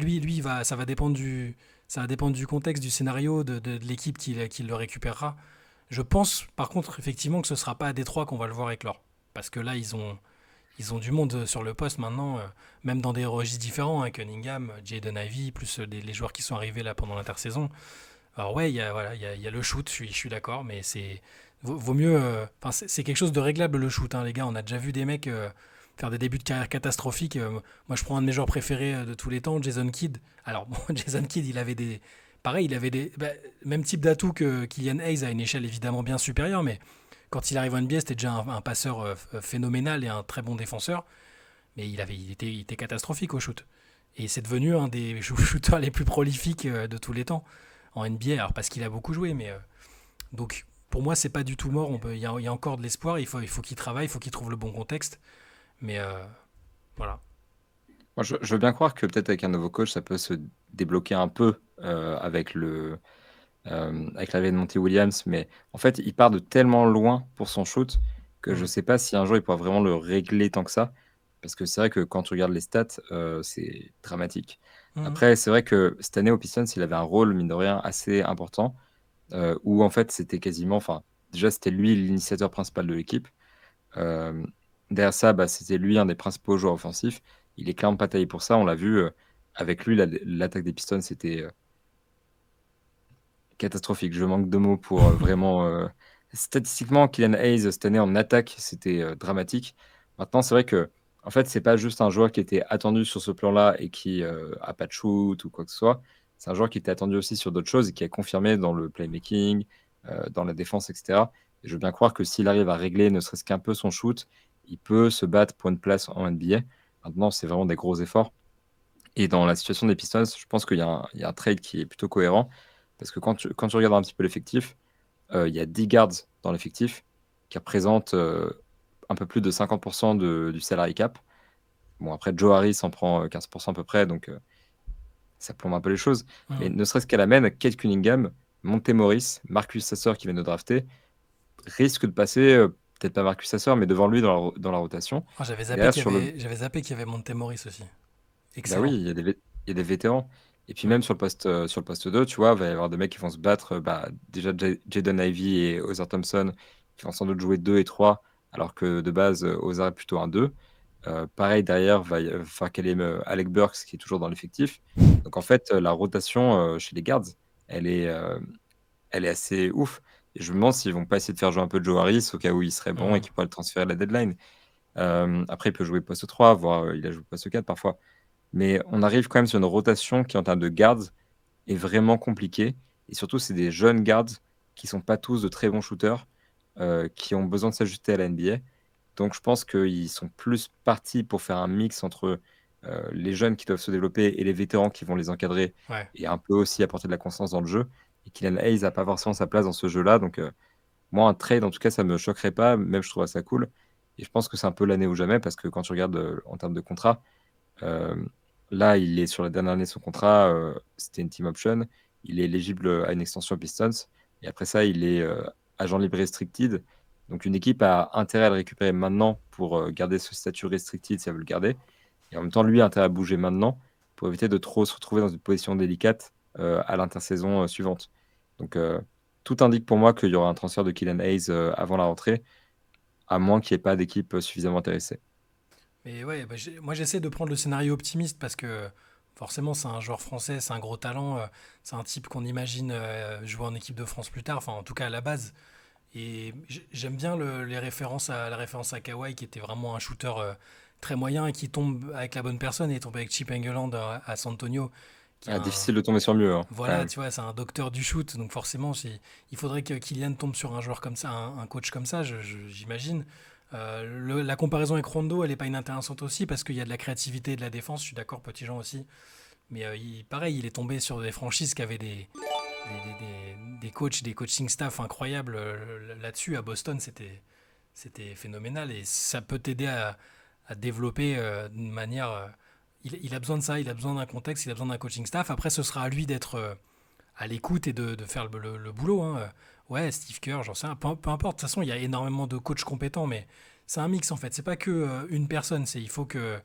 ça va dépendre du contexte, du scénario, de l'équipe qui le récupérera. Je pense par contre effectivement que ce ne sera pas à Détroit qu'on va le voir éclore. Parce que là, ils ont du monde sur le poste maintenant, même dans des registres différents, hein, Cunningham, Jaden Ivey, plus les joueurs qui sont arrivés là pendant l'intersaison. Alors ouais, il y a le shoot, je suis d'accord, mais vaut mieux. Enfin, c'est quelque chose de réglable le shoot, hein, les gars. On a déjà vu des mecs faire des débuts de carrière catastrophiques. Moi, je prends un de mes joueurs préférés de tous les temps, Jason Kidd. Alors bon, Jason Kidd, pareil, il avait même type d'atout que Kylian Hayes à une échelle évidemment bien supérieure, mais quand il arrive en NBA, c'était déjà un passeur phénoménal et un très bon défenseur, mais il était catastrophique au shoot. Et c'est devenu un des shooters les plus prolifiques de tous les temps en NBA, alors parce qu'il a beaucoup joué, mais donc pour moi c'est pas du tout mort. Il y a encore de l'espoir. Il faut qu'il travaille, il faut qu'il trouve le bon contexte. Mais voilà. Moi, je veux bien croire que peut-être avec un nouveau coach, ça peut se débloquer un peu avec avec l'arrivée de Monty Williams. Mais en fait, il part de tellement loin pour son shoot que je Mm. sais pas si un jour il pourra vraiment le régler tant que ça. Parce que c'est vrai que quand tu regardes les stats, c'est dramatique. Mhm. Après, c'est vrai que cette année au Pistons, il avait un rôle, mine de rien, assez important, où en fait, c'était quasiment, enfin, déjà, c'était lui l'initiateur principal de l'équipe. Euh, Derrière ça, bah, c'était lui un des principaux joueurs offensifs. Il est clairement pas taillé pour ça. On l'a vu avec lui, l'attaque des Pistons, c'était catastrophique. Je manque de mots pour vraiment. Statistiquement, Kylian Hayes cette année en attaque, c'était dramatique. Maintenant, c'est vrai que en fait, c'est pas juste un joueur qui était attendu sur ce plan-là et qui a pas de shoot ou quoi que ce soit. C'est un joueur qui était attendu aussi sur d'autres choses et qui a confirmé dans le playmaking, dans la défense, etc. Et je veux bien croire que s'il arrive à régler ne serait-ce qu'un peu son shoot, il peut se battre pour une place en NBA. Maintenant, c'est vraiment des gros efforts. Et dans la situation des Pistons, je pense qu'il y a un trade qui est plutôt cohérent. Parce que quand tu regardes un petit peu l'effectif, il y a 10 guards dans l'effectif qui représentent un peu plus de 50% du salary cap. Bon, après, Joe Harris en prend 15% à peu près, donc ça plombe un peu les choses. Mais Mhm. ne serait-ce qu'à la main, Kate Cunningham, Monte Morris, Marcus Sasser qui vient de drafter, risque de passer, peut-être pas Marcus Sasser, mais devant lui dans la rotation. Ah, Et derrière, sur le, j'avais zappé qu'il y avait Montemoris aussi. bah oui, Excellent. il y a des vétérans. Et puis Mm. même sur le poste 2, tu vois, il va y avoir des mecs qui vont se battre. Bah, déjà, Jaden Ivey et Other Thompson qui vont sans doute jouer 2 et 3, alors que de base, Other est plutôt un 2. Pareil, derrière, va falloir qu'elle ait Alec Burks qui est toujours dans l'effectif. Donc en fait, la rotation chez les guards, elle est, euh, elle est assez ouf. Et je me demande s'ils vont pas essayer de faire jouer un peu Joe Harris au cas où il serait bon et Mhm. qu'il pourrait le transférer à la deadline. Après, il peut jouer poste 3, voire il a joué poste 4 parfois. Mais on arrive quand même sur une rotation qui, en termes de guards, est vraiment compliquée. Et surtout, c'est des jeunes guards qui sont pas tous de très bons shooters, qui ont besoin de s'ajuster à la NBA. Donc, je pense qu'ils sont plus partis pour faire un mix entre les jeunes qui doivent se développer et les vétérans qui vont les encadrer Ouais. et un peu aussi apporter de la constance dans le jeu. Et Kylian Hayes n'a pas forcément sa place dans ce jeu-là. Donc, moi, un trade, en tout cas, ça me choquerait pas. Même, je trouverais ça cool. Et je pense que c'est un peu l'année ou jamais parce que quand tu regardes en termes de contrat, euh, là, il est sur la dernière année de son contrat. C'était une team option. Il est éligible à une extension Pistons. Et après ça, il est agent libre restricted. Donc, une équipe a intérêt à le récupérer maintenant pour garder ce statut restricted si elle veut le garder. Et en même temps, lui a intérêt à bouger maintenant pour éviter de trop se retrouver dans une position délicate à l'intersaison suivante. Donc, tout indique pour moi qu'il y aura un transfert de Kylian Hayes avant la rentrée, à moins qu'il n'y ait pas d'équipe suffisamment intéressée. Mais ouais, bah, moi j'essaie de prendre le scénario optimiste parce que forcément c'est un joueur français, c'est un gros talent, c'est un type qu'on imagine jouer en équipe de France plus tard, enfin en tout cas à la base. Et j'aime bien la référence à Kawhi qui était vraiment un shooter très moyen et qui tombe avec la bonne personne et tombe avec Chip Engeland à San Antonio, qui est Ah, un, difficile de tomber sur mieux, hein, quand voilà, même. tu vois, c'est un docteur du shoot, donc forcément, il faudrait que Kylian tombe sur un joueur comme ça, un coach comme ça, j'imagine. La comparaison avec Rondo, elle n'est pas inintéressante aussi parce qu'il y a de la créativité et de la défense. Je suis d'accord, Petit Jean aussi. Mais pareil, il est tombé sur des franchises qui avaient des coachs, des coaching staff incroyables là-dessus. À Boston, c'était phénoménal et ça peut t'aider à développer d'une manière. Il a besoin de ça, il a besoin d'un contexte, il a besoin d'un coaching staff. Après, ce sera à lui d'être à l'écoute et de faire le boulot. Hein. Ouais, Steve Kerr, j'en sais rien. Peu importe, de toute façon, il y a énormément de coachs compétents, mais c'est un mix en fait. C'est pas que une personne, il faut qu'il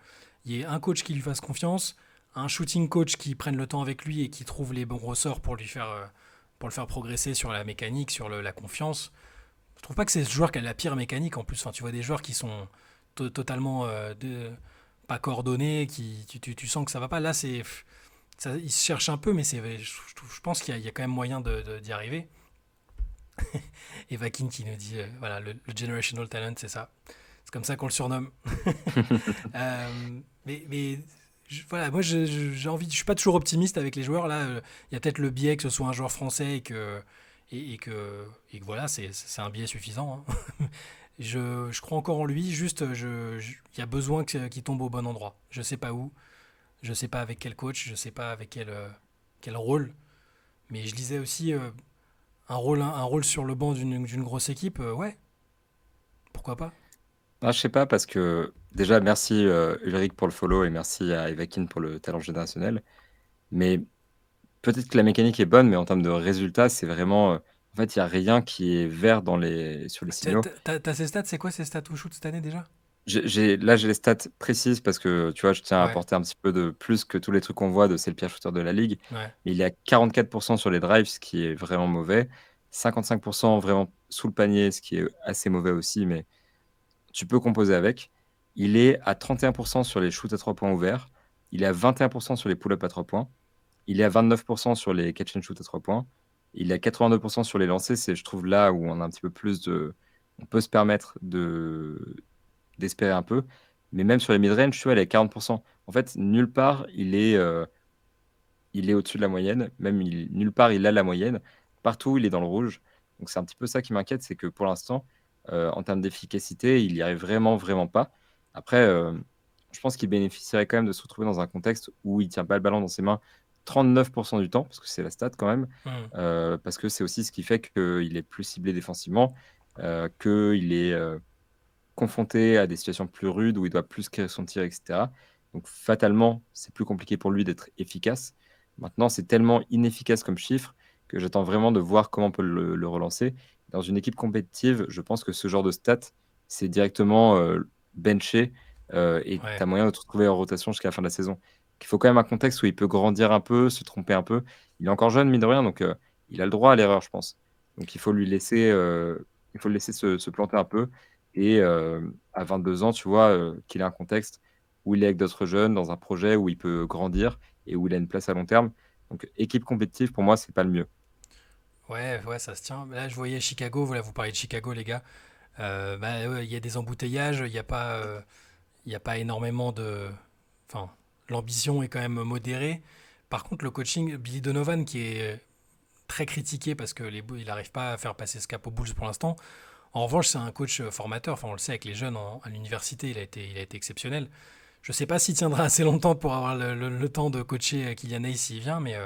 y ait un coach qui lui fasse confiance, un shooting coach qui prenne le temps avec lui et qui trouve les bons ressorts pour le faire progresser sur la mécanique, sur la confiance. Je trouve pas que c'est ce joueur qui a la pire mécanique en plus. Enfin, tu vois des joueurs qui sont totalement pas coordonnés, tu sens que ça va pas. Là, il se cherche un peu, mais je pense qu'il y a quand même moyen d'y arriver. Et Vakin qui nous dit, voilà, le generational talent, c'est ça. C'est comme ça qu'on le surnomme. Mais voilà, moi j'ai envie, je suis pas toujours optimiste avec les joueurs. Là, il y a peut-être le biais que ce soit un joueur français et que voilà, c'est un biais suffisant. Hein. Je crois encore en lui, juste il y a besoin qu'il tombe au bon endroit. Je sais pas où, je sais pas avec quel coach, je sais pas avec quel rôle. Mais je lisais aussi un rôle sur le banc d'une grosse équipe, ouais, pourquoi pas. Ah, je sais pas, parce que déjà, merci Ulrich pour le follow et merci à Evakin pour le talent générationnel. Mais peut-être que la mécanique est bonne, mais en termes de résultats, c'est vraiment, en fait, il y a rien qui est vert sur les signaux. T'as ces stats, c'est quoi ces stats au shoot cette année déjà? Là, j'ai les stats précises parce que, tu vois, je tiens à Ouais, apporter un petit peu de plus que tous les trucs qu'on voit de c'est le pire shooter de la ligue. ouais. Mais il est à 44% sur les drives, ce qui est vraiment mauvais. 55% vraiment sous le panier, ce qui est assez mauvais aussi, mais tu peux composer avec. Il est à 31% sur les shoots à 3 points ouverts. Il est à 21% sur les pull-ups à 3 points. Il est à 29% sur les catch and shoot à 3 points. Il est à 82% sur les lancers. C'est, je trouve, là où on a un petit peu plus de. On peut se permettre d'espérer un peu. Mais même sur les mid-range, tu vois, il est à 40%. En fait, nulle part, il est au-dessus de la moyenne. Même nulle part, il a la moyenne. Partout, il est dans le rouge. Donc, c'est un petit peu ça qui m'inquiète, c'est que pour l'instant, en termes d'efficacité, il y arrive vraiment, vraiment pas. Après, je pense qu'il bénéficierait quand même de se retrouver dans un contexte où il tient pas le ballon dans ses mains 39% du temps, parce que c'est la stat quand même. Hmm. Parce que c'est aussi ce qui fait qu'il est plus ciblé défensivement, qu'il est confronté à des situations plus rudes où il doit plus créer son tir, etc. Donc fatalement, c'est plus compliqué pour lui d'être efficace. Maintenant, c'est tellement inefficace comme chiffre que j'attends vraiment de voir comment on peut le relancer. Dans une équipe compétitive, je pense que ce genre de stats, c'est directement benché et tu Ouais. as moyen de te retrouver en rotation jusqu'à la fin de la saison. Il faut quand même un contexte où il peut grandir un peu, se tromper un peu. Il est encore jeune, mine de rien, donc il a le droit à l'erreur, je pense. Donc il faut le laisser se planter un peu et à 22 ans, tu vois, qu'il ait un contexte où il est avec d'autres jeunes, dans un projet où il peut grandir et où il a une place à long terme. Donc équipe compétitive, pour moi, c'est pas le mieux. Ouais, ouais, ça se tient. Là, je voyais Chicago, voilà, vous parlez de Chicago, les gars. Bah, ouais, il y a des embouteillages, il y a pas énormément de. Enfin, l'ambition est quand même modérée. Par contre, le coaching, Billy Donovan, qui est très critiqué parce que il n'arrive pas à faire passer ce cap aux Bulls pour l'instant. En revanche, c'est un coach formateur. Enfin, on le sait avec les jeunes à l'université, il a été exceptionnel. Je ne sais pas s'il tiendra assez longtemps pour avoir le temps de coacher Kylian Hayes s'il vient, mais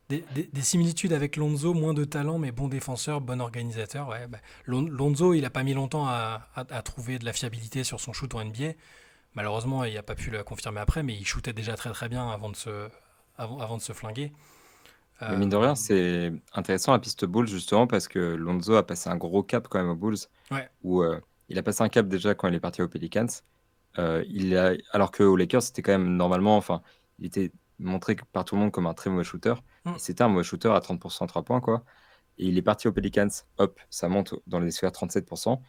des similitudes avec Lonzo, moins de talent, mais bon défenseur, bon organisateur. Ouais, bah, Lonzo, il n'a pas mis longtemps à trouver de la fiabilité sur son shoot en NBA. Malheureusement, il n'a pas pu le confirmer après, mais il shootait déjà très très bien avant de se flinguer. Mais mine Euh, de rien, c'est intéressant la piste Bulls justement parce que Lonzo a passé un gros cap quand même aux Bulls ouais, où il a passé un cap déjà quand il est parti aux Pelicans. Alors qu'aux Lakers, c'était quand même normalement, enfin, il était montré par tout le monde comme un très mauvais shooter. mm, Et c'était un mauvais shooter à 30% à 3 points, quoi. Et il est parti aux Pelicans, hop, ça monte dans les sphères 37%.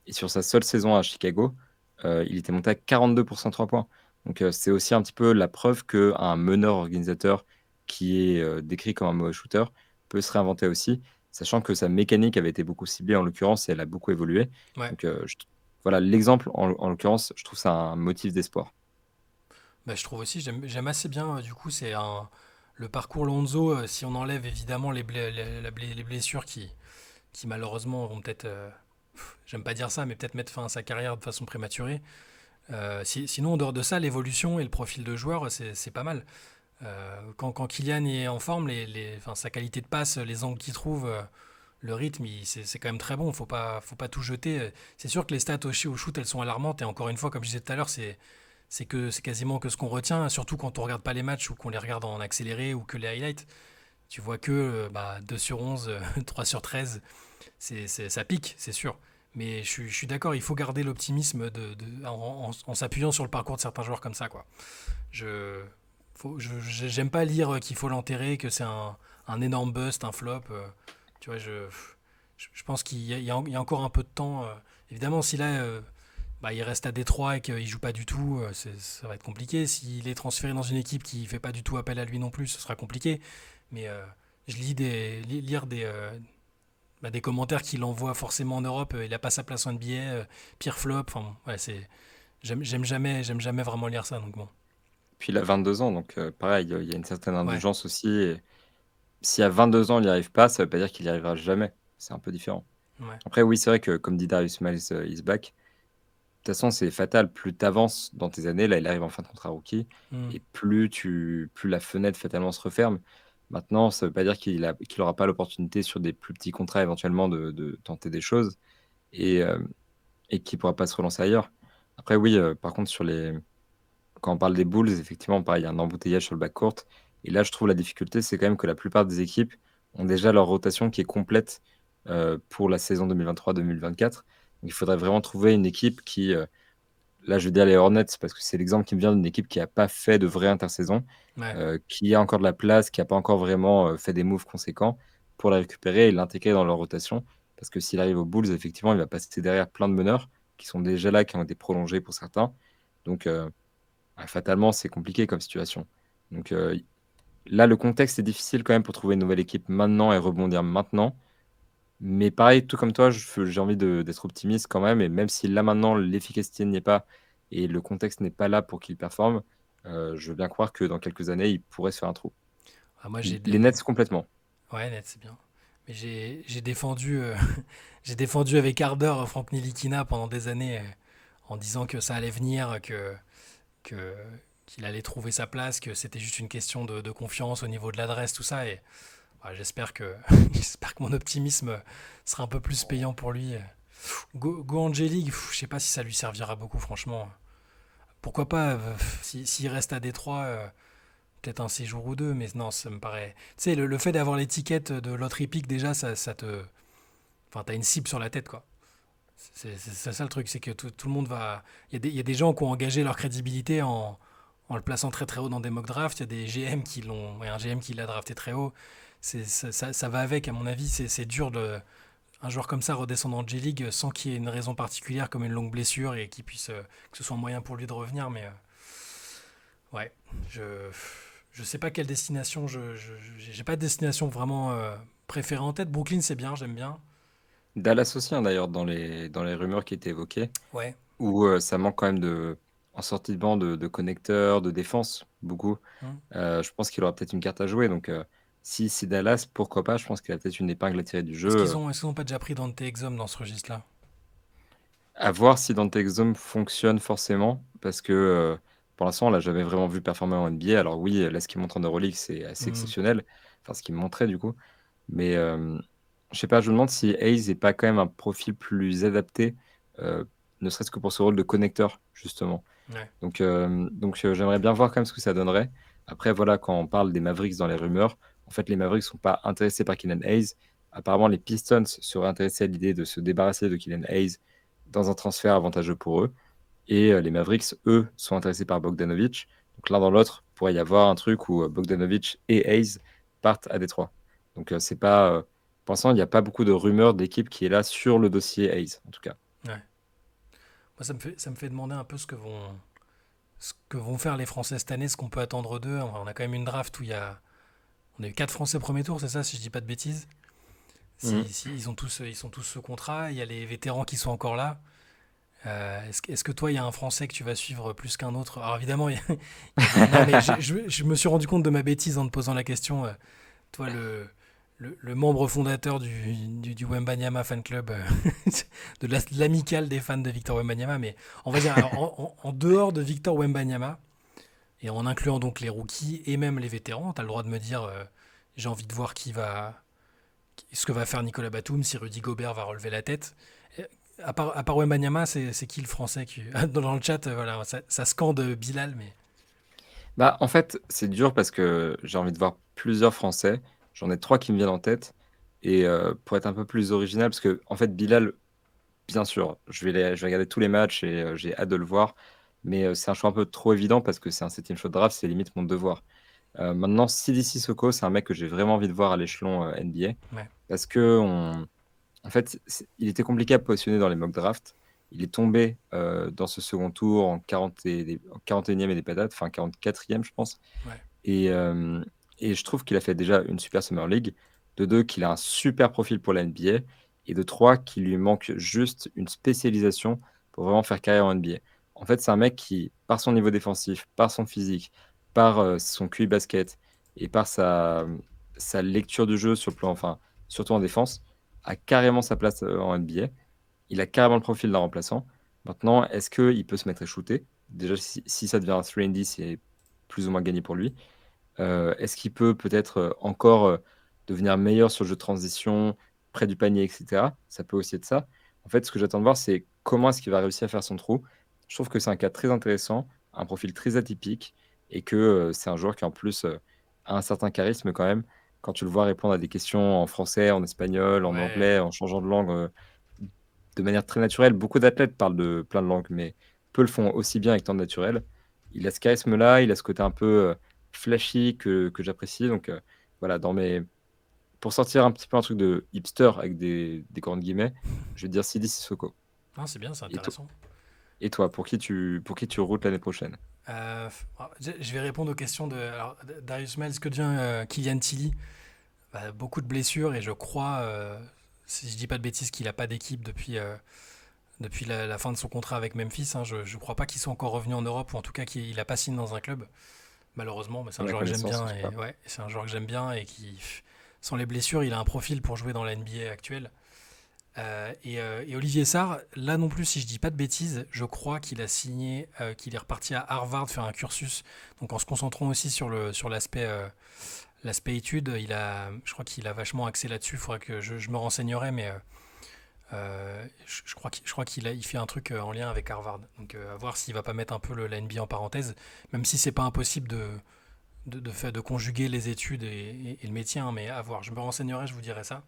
Et sur sa seule saison à Chicago, il était monté à 42% 3 points. Donc c'est aussi un petit peu la preuve qu'un meneur organisateur qui est décrit comme un mauvais shooter peut se réinventer aussi, sachant que sa mécanique avait été beaucoup ciblée en l'occurrence et elle a beaucoup évolué. ouais. Donc voilà, l'exemple en l'occurrence, je trouve ça un motif d'espoir. Bah, je trouve aussi, j'aime assez bien, du coup, le parcours Lonzo, si on enlève évidemment les blessures qui malheureusement vont peut-être, j'aime pas dire ça, mais peut-être mettre fin à sa carrière de façon prématurée. Sinon, en dehors de ça, l'évolution et le profil de joueur, c'est pas mal. Quand Kylian est en forme, enfin, sa qualité de passe, les angles qu'il trouve, le rythme, c'est quand même très bon. Faut pas tout jeter. C'est sûr que les stats au shoot, elles sont alarmantes. Et encore une fois, comme je disais tout à l'heure, c'est quasiment que ce qu'on retient, surtout quand on regarde pas les matchs ou qu'on les regarde en accéléré ou que les highlights. Tu vois que 2 sur 11, 3 sur 13, ça pique, c'est sûr. Mais je suis d'accord, il faut garder l'optimisme en s'appuyant sur le parcours de certains joueurs comme ça, quoi. Je, j'aime pas lire qu'il faut l'enterrer, que c'est un énorme bust, un flop. Tu vois, je pense qu'il y a encore un peu de temps. Évidemment, si là, il reste à Détroit et qu'il joue pas du tout, ça va être compliqué. S'il est transféré dans une équipe qui fait pas du tout appel à lui non plus, ce sera compliqué. Mais je lire des commentaires qu'il envoie forcément en Europe. Il a pas sa place en NBA, pire flop. Enfin, bon, ouais, j'aime jamais vraiment lire ça. Donc bon, Puis il a 22 ans, donc pareil, il y a une certaine ouais, indulgence aussi. Et si à 22 ans, il n'y arrive pas, ça ne veut pas dire qu'il n'y arrivera jamais. C'est un peu différent. ouais. Après, oui, c'est vrai que, comme dit Darius Miles is back, de toute façon, c'est fatal. Plus tu avances dans tes années, là, il arrive en fin de contrat rookie, Hmm. et plus la fenêtre fatalement se referme. Maintenant, ça ne veut pas dire qu'il n'aura pas l'opportunité sur des plus petits contrats éventuellement de tenter des choses et, euh, et qu'il ne pourra pas se relancer ailleurs. Après, oui, par contre, quand on parle des Bulls, effectivement, pareil, il y a un embouteillage sur le backcourt. Et là, je trouve la difficulté, c'est quand même que la plupart des équipes ont déjà leur rotation qui est complète pour la saison 2023-2024. Donc, il faudrait vraiment trouver une équipe qui, là, je vais dire les Hornets parce que c'est l'exemple qui me vient d'une équipe qui n'a pas fait de vraie intersaison, Ouais. qui a encore de la place, qui n'a pas encore vraiment fait des moves conséquents pour la récupérer et l'intégrer dans leur rotation. Parce que s'il arrive aux Bulls, effectivement, il va passer derrière plein de meneurs qui sont déjà là, qui ont été prolongés pour certains. Donc, fatalement, c'est compliqué comme situation. Donc, là, le contexte est difficile quand même pour trouver une nouvelle équipe maintenant et rebondir maintenant. Mais pareil, tout comme toi, j'ai envie d'être optimiste quand même. Et même si là maintenant, l'efficacité n'y est pas et le contexte n'est pas là pour qu'il performe, je veux bien croire que dans quelques années, il pourrait se faire un trou. Ah, moi, Les Nets complètement. Ouais, net, c'est bien. Mais j'ai défendu, j'ai défendu avec ardeur Franck Nilikina pendant des années en disant que ça allait venir, que, qu'il allait trouver sa place, que c'était juste une question de confiance au niveau de l'adresse, tout ça. Et ouais, j'espère que, j'espère que mon optimisme sera un peu plus payant pour lui. Go Angelique, je sais pas si ça lui servira beaucoup, franchement. Pourquoi pas, s'il reste à Détroit, peut-être un séjour ou deux, mais non, ça me paraît. Tu sais, le fait d'avoir l'étiquette de l'autre épique, déjà, ça te. Enfin, t'as une cible sur la tête, quoi. C'est ça le truc, c'est que tout le monde va. Il y a des gens qui ont engagé leur crédibilité en le plaçant très très haut dans des mock drafts. Il y a des GM qui l'ont. Ouais, un GM qui l'a drafté très haut. Ça va avec, à mon avis. C'est dur de. Un joueur comme ça redescendre en G-League sans qu'il y ait une raison particulière comme une longue blessure et qu'il puisse. Que ce soit un moyen pour lui de revenir, mais. Ouais, je. Je sais pas quelle destination. J'ai pas de destination vraiment préférée en tête. Brooklyn, c'est bien, j'aime bien. Dallas aussi, hein, d'ailleurs, dans les rumeurs qui étaient évoquées, Ouais. où ça manque quand même en sortie de banc de connecteurs, de défense, beaucoup. Hmm. Je pense qu'il aura peut-être une carte à jouer. Donc, si c'est Dallas, pourquoi pas? Je pense qu'il a peut-être une épingle à tirer du jeu. Est-ce qu'ils ont pas déjà pris Dante Exum dans ce registre-là? À voir si Dante Exum fonctionne forcément, parce que pour l'instant, on l'a jamais vraiment vu performer en NBA. Alors oui, là, ce qu'il montre en Euroleague, c'est assez Hmm. exceptionnel. Enfin, ce qu'il montrait du coup. Mais je sais pas, je me demande si Hayes n'est pas quand même un profil plus adapté, euh, ne serait-ce que pour ce rôle de connecteur, justement. Ouais. Donc, j'aimerais bien voir quand même ce que ça donnerait. Après, voilà, quand on parle des Mavericks dans les rumeurs, en fait, les Mavericks sont pas intéressés par Killian Hayes. Apparemment, les Pistons seraient intéressés à l'idée de se débarrasser de Killian Hayes dans un transfert avantageux pour eux. Et les Mavericks, eux, sont intéressés par Bogdanovic. Donc l'un dans l'autre, pourrait y avoir un truc où Bogdanovic et Hayes partent à Détroit. Donc c'est pas, pour l'instant, il n'y a pas beaucoup de rumeurs d'équipe qui est là sur le dossier Hayes, en tout cas. Ouais. Moi, ça me fait demander un peu ce que vont faire les Français cette année, ce qu'on peut attendre d'eux. On a quand même une draft où on a eu 4 Français premier tour, c'est ça, si je dis pas de bêtises. Mhm. Si ils sont tous ce contrat, il y a les vétérans qui sont encore là. Est-ce que toi, il y a un Français que tu vas suivre plus qu'un autre? Alors évidemment, non, mais je me suis rendu compte de ma bêtise en te posant la question. Toi, le membre fondateur du Wembanyama Fan Club, de l'amicale des fans de Victor Wembanyama, mais on va dire, alors, en dehors de Victor Wembanyama, et en incluant donc les rookies et même les vétérans, tu as le droit de me dire, j'ai envie de voir ce que va faire Nicolas Batum, si Rudy Gobert va relever la tête. À part Wembanyama, c'est qui le français qui... Dans le chat, voilà, ça scande Bilal, mais... Bah, en fait, c'est dur parce que j'ai envie de voir plusieurs Français. J'en ai trois qui me viennent en tête. Et pour être un peu plus original, parce que en fait, Bilal, bien sûr, je vais regarder tous les matchs et j'ai hâte de le voir. Mais c'est un choix un peu trop évident parce que c'est un septième choix de draft, c'est limite mon devoir. Maintenant, Sidi Sissoko, c'est un mec que j'ai vraiment envie de voir à l'échelon NBA Ouais, parce que en fait, il était compliqué à positionner dans les mock drafts. Il est tombé dans ce second tour en 41e et des patates, enfin 44e, je pense. ouais, Et, euh, et je trouve qu'il a fait déjà une super Summer League. De deux, qu'il a un super profil pour la NBA. Et de trois, qu'il lui manque juste une spécialisation pour vraiment faire carrière en NBA. En fait, c'est un mec qui, par son niveau défensif, par son physique, par son QI basket et par sa lecture du jeu sur le plan, enfin, surtout en défense, a carrément sa place en NBA. Il a carrément le profil d'un remplaçant. Maintenant, est-ce qu'il peut se mettre à shooter? Déjà, si ça devient un 3&D, c'est plus ou moins gagné pour lui. Est-ce qu'il peut peut-être encore devenir meilleur sur le jeu de transition, près du panier, etc. Ça peut aussi être ça. En fait, ce que j'attends de voir, c'est comment est-ce qu'il va réussir à faire son trou. Je trouve que c'est un cas très intéressant, un profil très atypique, et que c'est un joueur qui en plus a un certain charisme quand même. Quand tu le vois répondre à des questions en français, en espagnol, en Ouais. anglais, en changeant de langue, de manière très naturelle. Beaucoup d'athlètes parlent de plein de langues, mais peu le font aussi bien avec tant de naturel. Il a ce charisme-là, il a ce côté un peu, flashy que j'apprécie donc voilà, pour sortir un petit peu un truc de hipster avec des grandes guillemets, je vais dire Sidi Sissoko. Ah, c'est bien, c'est Et to intéressant. et toi, pour qui tu routes l'année prochaine? Je vais répondre aux questions de alors, Darius Miles, que devient Kylian Tilly. Bah, beaucoup de blessures et je crois, si je dis pas de bêtises, qu'il a pas d'équipe depuis la fin de son contrat avec Memphis, hein. Je ne crois pas qu'il soit encore revenu en Europe ou en tout cas qu'il n'a pas signé dans un club, malheureusement. Mais c'est À un ma joueur que j'aime connaissance, bien je sais pas. et ouais, c'est un joueur que j'aime bien et qui, sans les blessures, il a un profil pour jouer dans la NBA actuelle. Et Olivier Sarr, là non plus, si je dis pas de bêtises, je crois qu'il a signé, qu'il est reparti à Harvard faire un cursus. Donc en se concentrant aussi sur l'aspect études, je crois qu'il a vachement axé là-dessus. Il faudrait que je me renseignerai, mais je crois qu'il fait un truc en lien avec Harvard. Donc à voir s'il va pas mettre un peu la NBA en parenthèse, même si c'est pas impossible de conjuguer les études et le métier, hein, mais à voir. Je me renseignerai, je vous dirai ça.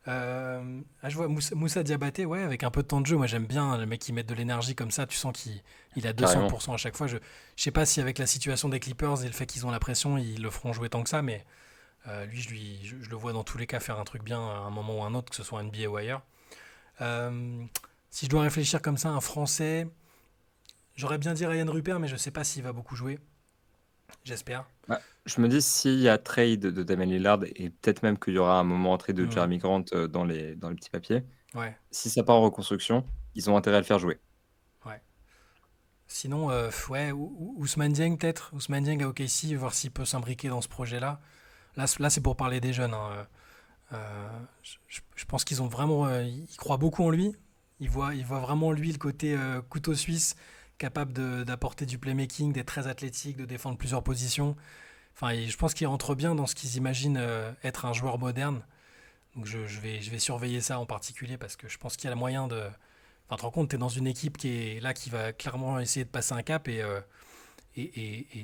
Je vois Moussa Diabaté, ouais, avec un peu de temps de jeu. Moi, j'aime bien le mec qui met de l'énergie comme ça. Tu sens qu'il a Carrément. 200% à chaque fois. Je sais pas si avec la situation des Clippers et le fait qu'ils ont la pression, ils le feront jouer tant que ça, mais je le vois dans tous les cas faire un truc bien à un moment ou un autre, que ce soit NBA ou ailleurs. Euh, Si je dois réfléchir comme ça, un Français, j'aurais bien dit Ryan Rupert, mais je sais pas s'il va beaucoup jouer. J'espère. Bah, je me dis s'il y a trade de Damian Lillard et peut-être même qu'il y aura un moment trade de Hmm, Jeremy Grant, dans les petits papiers, ouais, si ça part en reconstruction, ils ont intérêt à le faire jouer. ouais. Sinon, ouais, Ousmane Dieng peut-être. Ousmane Dieng à OKC, voir s'il peut s'imbriquer dans ce projet-là. Là c'est pour parler des jeunes, hein. Je pense qu'ils ont vraiment, ils croient beaucoup en lui. Ils voient vraiment en lui le côté couteau suisse, capable d'apporter du playmaking, d'être très athlétique, de défendre plusieurs positions. Enfin, je pense qu'il rentre bien dans ce qu'ils imaginent être un joueur moderne. Donc je vais surveiller ça en particulier parce que je pense qu'il y a le moyen de. Enfin, tu te rends compte, tu es dans une équipe qui est là, qui va clairement essayer de passer un cap et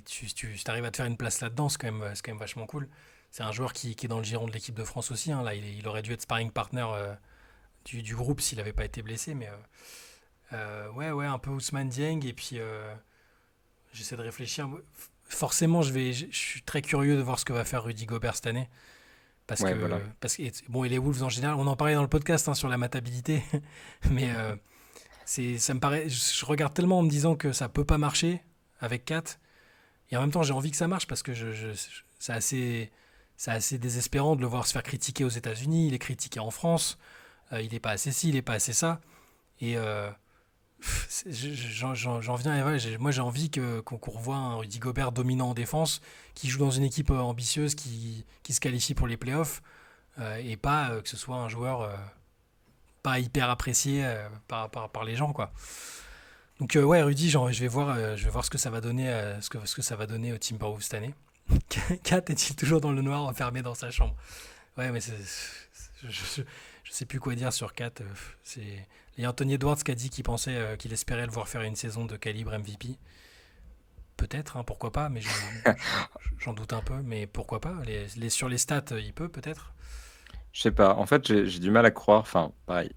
tu arrives à te faire une place là-dedans, c'est quand même vachement cool. C'est un joueur qui est dans le giron de l'équipe de France aussi, hein. Là, il aurait dû être sparring partner du groupe s'il n'avait pas été blessé. Mais ouais, ouais, un peu Ousmane Dieng. Et puis, j'essaie de réfléchir. Forcément, je suis très curieux de voir ce que va faire Rudy Gobert cette année. Ouais, voilà. Bon, et les Wolves en général, on en parlait dans le podcast, hein, sur la matabilité. Mais ça me paraît. Je regarde tellement en me disant que ça peut pas marcher avec 4. Et en même temps, j'ai envie que ça marche parce que c'est assez désespérant de le voir se faire critiquer aux États-Unis. Il est critiqué en France. Il n'est pas assez ci, il n'est pas assez ça. Et j'en viens. Et ouais, moi, j'ai envie qu'on revoie un Rudy Gobert dominant en défense, qui joue dans une équipe ambitieuse, qui se qualifie pour les playoffs, et pas que ce soit un joueur pas hyper apprécié par les gens, quoi. Donc ouais, Rudy, je vais voir ce que ça va donner, ce que ça va donner au Timberwolves cette année. Kat est-il toujours dans le noir, enfermé dans sa chambre? Ouais, mais je sais plus quoi dire sur Kat. Il y a Anthony Edwards qui a dit qu'il pensait, qu'il espérait le voir faire une saison de calibre MVP. Peut-être, hein, pourquoi pas, mais j'en doute un peu. Mais pourquoi pas? Sur les stats, il peut peut-être. Je sais pas, en fait, j'ai du mal à croire, enfin, pareil.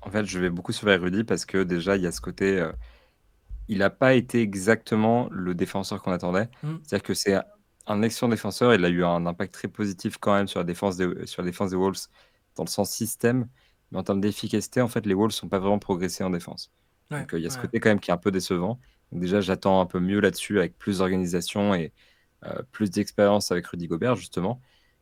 En fait, je vais beaucoup surveiller Rudy parce que déjà, il y a ce côté, il a pas été exactement le défenseur qu'on attendait. Hmm, C'est-à-dire que c'est un excellent défenseur, il a eu un impact très positif quand même sur la défense des Wolves dans le sens système, mais en termes d'efficacité, en fait, les Wolves sont pas vraiment progressé en défense. ouais, Donc, il y a ce ouais. côté quand même qui est un peu décevant. Donc déjà, j'attends un peu mieux là-dessus avec plus d'organisation et plus d'expérience avec Rudy Gobert justement.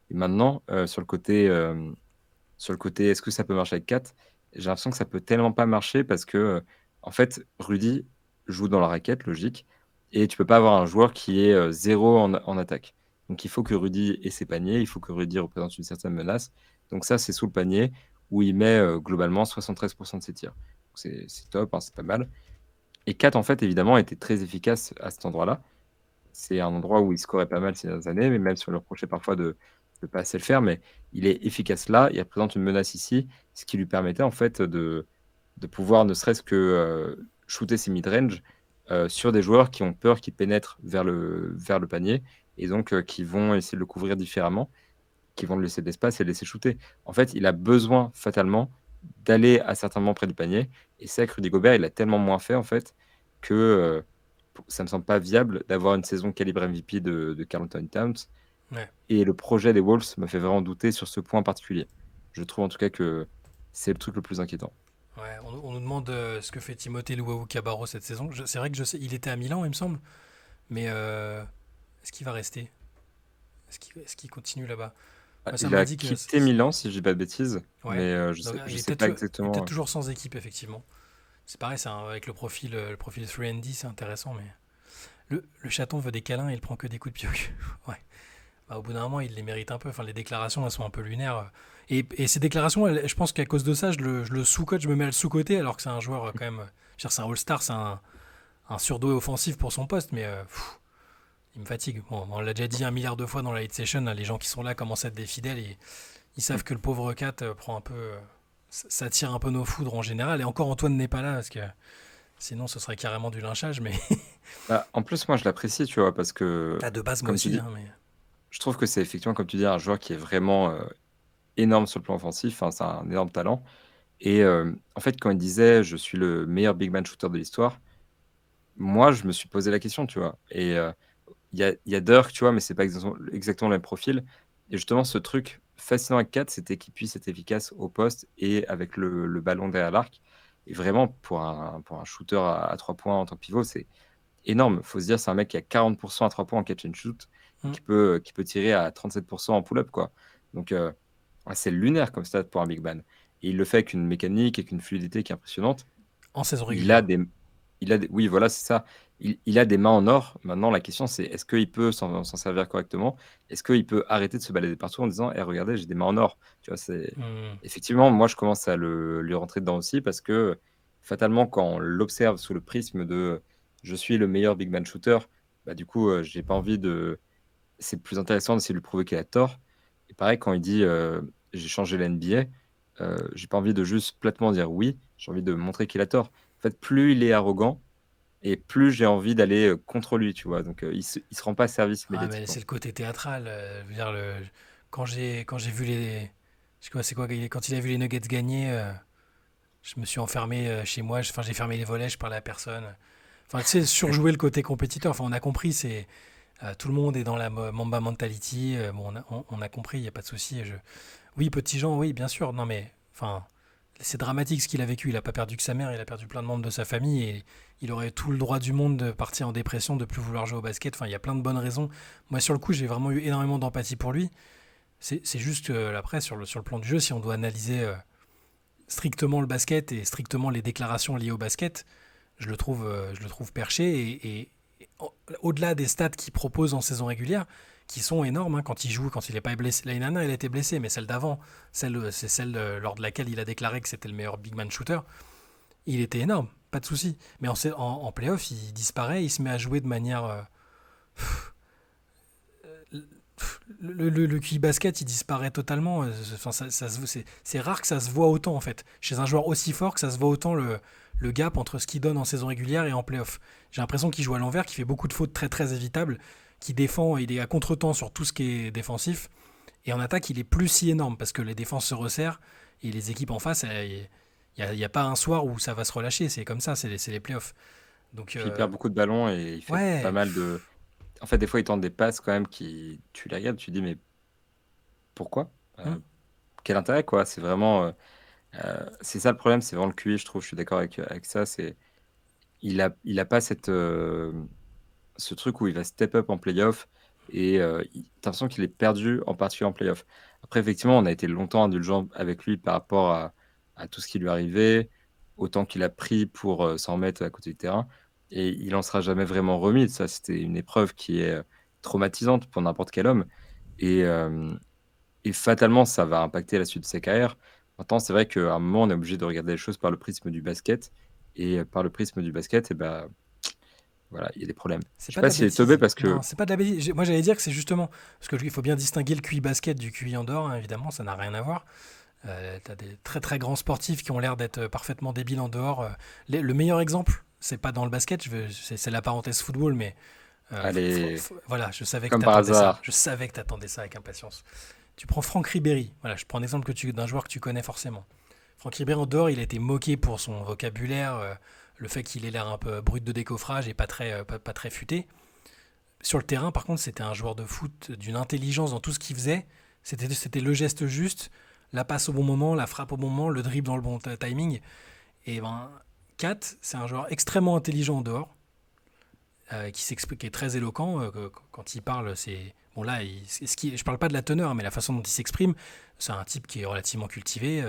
Et maintenant, sur le côté, est-ce que ça peut marcher avec 4? J'ai l'impression que ça peut tellement pas marcher parce que, en fait, Rudy joue dans la raquette, logique, et tu peux pas avoir un joueur qui est 0 en attaque. Donc il faut que Rudy ait ses paniers, il faut que Rudy représente une certaine menace. Donc ça, c'est sous le panier où il met globalement 73% de ses tirs. Donc c'est top, hein, c'est pas mal. Et 4, en fait, évidemment, était très efficace à cet endroit-là. C'est un endroit où il scorait pas mal ces dernières années, mais même si on lui reprochait parfois de ne pas assez le faire, mais il est efficace là, il représente une menace ici, ce qui lui permettait en fait de pouvoir ne serait-ce que shooter ses mid-range sur des joueurs qui ont peur qu'il pénètre vers le panier et donc qui vont essayer de le couvrir différemment, qui vont lui laisser de l'espace et le laisser shooter. En fait, il a besoin fatalement d'aller à certains moments près du panier, et c'est vrai que Rudy Gobert, il a tellement moins fait en fait que ça me semble pas viable d'avoir une saison calibre MVP de Karl Anthony Towns. Ouais. Et le projet des Wolves me fait vraiment douter sur ce point particulier. Je trouve en tout cas que c'est le truc le plus inquiétant. Ouais, on nous demande ce que fait Timothée Luwawu-Cabarrot cette saison. C'est vrai que je sais, il était à Milan, il me semble, mais est-ce qu'il va rester? Est-ce qu'il continue là-bas? Ah, Moi, ça il a m'indique. quitté Milan, si je dis pas de bêtises, Ouais. mais Donc, je sais pas il est peut-être exactement. toujours sans équipe, effectivement. C'est pareil, avec le profil 3D, c'est intéressant, mais le chaton veut des câlins et il prend que des coups de pied. Ouais. Bah, au bout d'un moment, il les mérite un peu. Enfin, les déclarations, elles sont un peu lunaires. Et ces déclarations, je pense qu'à cause de ça, je le sous-cote, je me mets à le sous-côté, alors que c'est un joueur quand même. Je veux dire, c'est un All-Star, c'est un surdoué offensif pour son poste, mais il me fatigue. Bon, on l'a déjà dit un milliard de fois dans la late session, là, les gens qui sont là commencent à être des fidèles et ils savent que le pauvre Cat prend un peu. Ça tire un peu nos foudres en général. Et encore, Antoine n'est pas là, parce que sinon, ce serait carrément du lynchage, mais. Bah, en plus, moi, je l'apprécie, tu vois, parce que, Ah, de base, moi comme tu aussi, dis, hein, mais. je trouve que c'est effectivement, comme tu dis, un joueur qui est vraiment énorme sur le plan offensif. Enfin, c'est un énorme talent. Et en fait, quand il disait je suis le meilleur big man shooter de l'histoire, moi, je me suis posé la question, tu vois. Et il y a Dirk, tu vois, mais c'est pas exactement le même profil. Et justement, ce truc fascinant avec Kat, c'était qu'il puisse être efficace au poste et avec le ballon derrière l'arc. Et vraiment, pour un shooter à 3 points en tant que pivot, c'est énorme. Faut se dire, c'est un mec qui a 40% à 3 points en catch and shoot et Hmm. qui peut tirer à 37% en pull-up, quoi. Donc, ouais, c'est lunaire comme stat pour un big man. Et il le fait avec une mécanique, avec une fluidité qui est impressionnante. En saison Il a régulière. des, oui, voilà, c'est ça. Il a des mains en or. Maintenant, la question, c'est est-ce qu'il peut s'en servir correctement? Est-ce qu'il peut arrêter de se balader partout en disant, regardez, j'ai des mains en or. Tu vois, c'est Hmm. effectivement, moi, je commence à lui rentrer dedans aussi parce que fatalement, quand on l'observe sous le prisme de je suis le meilleur big man shooter, bah, du coup, j'ai pas envie de. C'est plus intéressant d'essayer de lui prouver qu'il a tort. Et pareil, quand il dit j'ai changé la NBA, j'ai pas envie de juste platement dire oui, j'ai envie de montrer qu'il a tort. En fait, plus il est arrogant et plus j'ai envie d'aller contre lui, tu vois. Donc, il se rend pas service Ah, mais médiatiquement. c'est le côté théâtral. Je veux dire, quand j'ai vu les. Je sais quoi, c'est quoi, quand il a vu les Nuggets gagner, je me suis enfermé chez moi. Enfin, j'ai fermé les volets, je parlais à personne. Enfin, tu sais, surjouer le côté compétiteur. Enfin, on a compris, tout le monde est dans la Mamba mentality. Bon, on a compris, il n'y a pas de souci. Oui, petit Jean, oui, bien sûr. Non, mais enfin, c'est dramatique ce qu'il a vécu. Il n'a pas perdu que sa mère, il a perdu plein de membres de sa famille et il aurait tout le droit du monde de partir en dépression, de plus vouloir jouer au basket. Enfin, il y a plein de bonnes raisons. Moi, sur le coup, j'ai vraiment eu énormément d'empathie pour lui. C'est juste après, sur le plan du jeu, si on doit analyser strictement le basket et strictement les déclarations liées au basket, je le trouve perché au-delà des stats qu'il propose en saison régulière, qui sont énormes quand il joue, quand il n'est pas blessé. L'année dernière, il a été blessé, mais celle d'avant, c'est celle lors de laquelle il a déclaré que c'était le meilleur big man shooter. Il était énorme, pas de souci. Mais en playoff, il disparaît, il se met à jouer de manière. Le QI basket, il disparaît totalement. Enfin, c'est rare que ça se voit autant, en fait. Chez un joueur aussi fort, que ça se voit autant le gap entre ce qu'il donne en saison régulière et en playoff. J'ai l'impression qu'il joue à l'envers, qu'il fait beaucoup de fautes très très évitables, qu'il défend, il est à contre-temps sur tout ce qui est défensif. Et en attaque, il est plus si énorme parce que les défenses se resserrent et les équipes en face, il n'y a pas un soir où ça va se relâcher. C'est comme ça, c'est les playoffs. Donc, Puis il perd beaucoup de ballons et il fait pas ouais. mal de. En fait, des fois, il tente des passes quand même qui. Tu les regardes, tu te dis, mais pourquoi? Hmm. Quel intérêt, quoi? C'est vraiment. C'est ça le problème, c'est vraiment le QI, je trouve. Je suis d'accord avec ça. Il a pas ce truc où il va step up en playoff et t'as l'impression qu'il est perdu, en particulier en playoff. Après, effectivement, on a été longtemps indulgent avec lui par rapport à tout ce qui lui arrivait, autant qu'il a pris pour s'en remettre à côté du terrain. Et il en sera jamais vraiment remis. Ça, c'était une épreuve qui est traumatisante pour n'importe quel homme. Et, euh, et fatalement, ça va impacter la suite de sa carrière. Maintenant, c'est vrai qu'à un moment, on est obligé de regarder les choses par le prisme du basket. Et par le prisme du basket, et ben, voilà, il y a des problèmes. C'est Je sais pas de pas la s'il est teubé bêtise. parce que Non, c'est pas de la bêtise. Moi, j'allais dire que c'est justement. Parce qu'il faut bien distinguer le QI basket du QI en dehors, hein, évidemment, ça n'a rien à voir. T'as des très très grands sportifs qui ont l'air d'être parfaitement débiles en dehors. Le meilleur exemple, c'est pas dans le basket, c'est la parenthèse football, mais Allez, Voilà, je savais que comme tu par attendais ça. hasard. Je savais que tu attendais ça avec impatience. Tu prends Franck Ribéry. Voilà, je prends l'exemple d'un joueur que tu connais forcément. Franck Ribéry en dehors, il a été moqué pour son vocabulaire, le fait qu'il ait l'air un peu brut de décoffrage et pas très futé. Sur le terrain, par contre, c'était un joueur de foot d'une intelligence dans tout ce qu'il faisait. C'était le geste juste, la passe au bon moment, la frappe au bon moment, le dribble dans le bon timing. Et ben, Kat, c'est un joueur extrêmement intelligent en dehors, qui est très éloquent. Quand il parle, c'est. Bon, là, je parle pas de la teneur, mais la façon dont il s'exprime, c'est un type qui est relativement cultivé.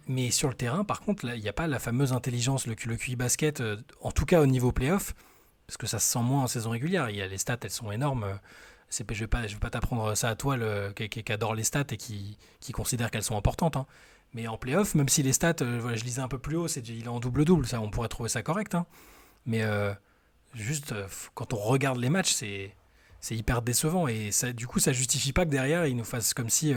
Mais sur le terrain, par contre, il n'y a pas la fameuse intelligence, le QI basket, en tout cas au niveau playoff, parce que ça se sent moins en saison régulière. Les stats, elles sont énormes. Je vais pas t'apprendre ça à toi, qui adore les stats et qui considère qu'elles sont importantes, hein. Mais en playoff, même si les stats, voilà, je lisais un peu plus haut, il est en double-double, ça, on pourrait trouver ça correct, hein. Mais juste, quand on regarde les matchs, c'est hyper décevant. Et ça, du coup, ça justifie pas que derrière, ils nous fassent comme si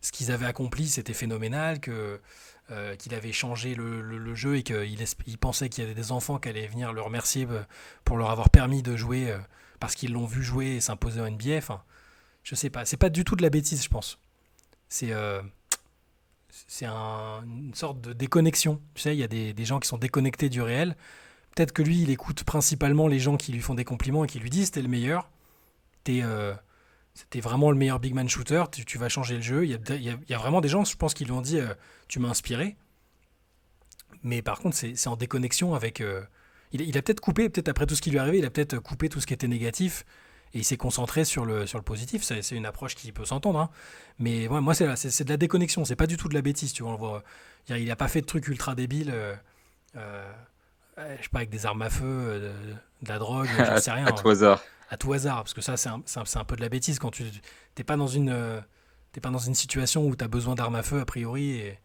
ce qu'ils avaient accompli, c'était phénoménal, qu'il avait changé le jeu et qu'il pensait qu'il y avait des enfants qui allaient venir le remercier pour leur avoir permis de jouer parce qu'ils l'ont vu jouer et s'imposer en NBA. Enfin, je sais pas. C'est pas du tout de la bêtise, je pense. C'est une sorte de déconnexion. Tu sais, il y a des gens qui sont déconnectés du réel. Peut-être que lui, il écoute principalement les gens qui lui font des compliments et qui lui disent t'es le meilleur, c'était vraiment le meilleur big man shooter, tu vas changer le jeu. Il y a vraiment des gens, je pense, qui lui ont dit tu m'as inspiré. Mais par contre, c'est en déconnexion avec. Il a peut-être coupé, peut-être après tout ce qui lui est arrivé, il a peut-être coupé tout ce qui était négatif et il s'est concentré sur le positif. C'est une approche qui peut s'entendre, hein. Mais ouais, moi, c'est de la déconnexion, c'est pas du tout de la bêtise. Tu vois, on voit, il a pas fait de trucs ultra débiles. Je sais pas, avec des armes à feu, de la drogue, j'en À, sais rien, à tout hasard. à tout hasard, parce que ça, c'est un peu de la bêtise quand tu t'es pas dans t'es pas dans une situation où tu as besoin d'armes à feu, a priori. Et...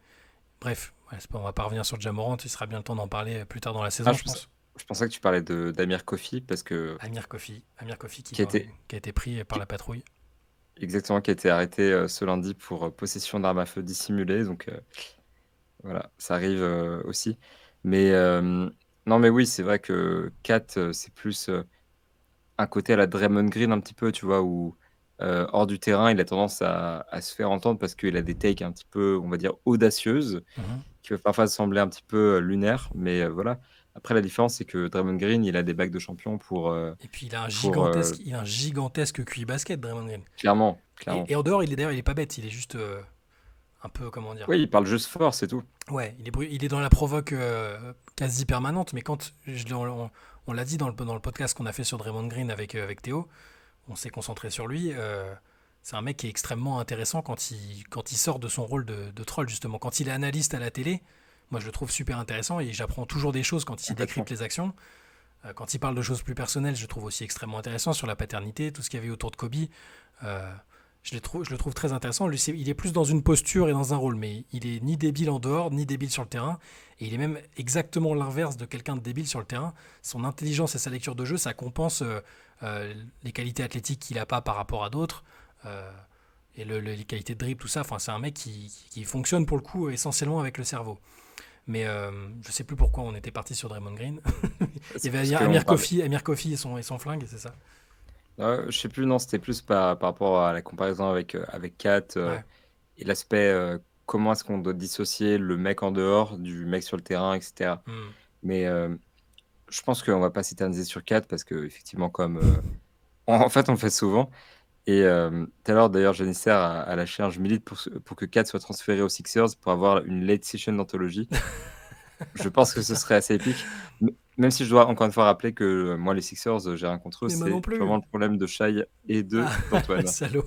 Bref, ouais, on va pas revenir sur Ja Morant, il sera bien le temps d'en parler plus tard dans la Ah, saison, je pense. je pensais que tu parlais d'Amir Kofi parce que Amir Kofi qui était qui a été pris par qui- la patrouille. exactement qui a été arrêté ce lundi pour possession d'armes à feu dissimulées. Donc voilà, ça arrive aussi. Mais non, mais oui, c'est vrai que Kat, c'est plus un côté à la Draymond Green un petit peu, tu vois, où hors du terrain, il a tendance à se faire entendre parce qu'il a des takes un petit peu, on va dire, audacieuses, Mhm. qui peuvent parfois sembler un petit peu lunaires, mais voilà. Après, la différence, c'est que Draymond Green, il a des bagues de champion Et puis pour il a un gigantesque QI basket, Draymond Green. clairement, clairement. Et en dehors, il est pas bête, il est juste un peu, comment dire. Oui, il parle juste fort, c'est tout. Ouais, il est dans la provoque quasi permanente, mais on l'a dit dans le podcast qu'on a fait sur Draymond Green avec Théo, on s'est concentré sur lui. C'est un mec qui est extrêmement intéressant quand il sort de son rôle de troll, justement. Quand il est analyste à la télé, moi je le trouve super intéressant et j'apprends toujours des choses quand il Complètement. décrypte les actions. Quand il parle de choses plus personnelles, je le trouve aussi extrêmement intéressant sur la paternité, tout ce qu'il y avait autour de Kobe. Euh, je le trouve très intéressant. Lui, il est plus dans une posture et dans un rôle, mais il est ni débile en dehors, ni débile sur le terrain. Et il est même exactement l'inverse de quelqu'un de débile sur le terrain. Son intelligence et sa lecture de jeu, ça compense les qualités athlétiques qu'il n'a pas par rapport à d'autres. euh, et les qualités de dribble, tout ça. Enfin, c'est un mec qui fonctionne pour le coup essentiellement avec le cerveau. Mais je sais plus pourquoi on était parti sur Draymond Green. Il C'est y parce avait qu'on parle. Amir Kofi et son flingue, c'est ça. Je sais plus, non, c'était plus par rapport à la comparaison avec Kat Ouais. et l'aspect comment est-ce qu'on doit dissocier le mec en dehors du mec sur le terrain, etc. Hmm. Mais je pense qu'on va pas s'éterniser sur Kat parce que effectivement, comme en fait, on le fait souvent. Et tout à l'heure, d'ailleurs, Janisser a lâché un je milite pour que Kat soit transféré aux Sixers pour avoir une late session d'anthologie. Je pense que ce Putain. serait assez épique. Même si je dois encore une fois rappeler que moi, les Sixers, j'ai rien contre eux, Mais moi non c'est plus. purement le problème de Shai et Ah, d'Antoine. salaud.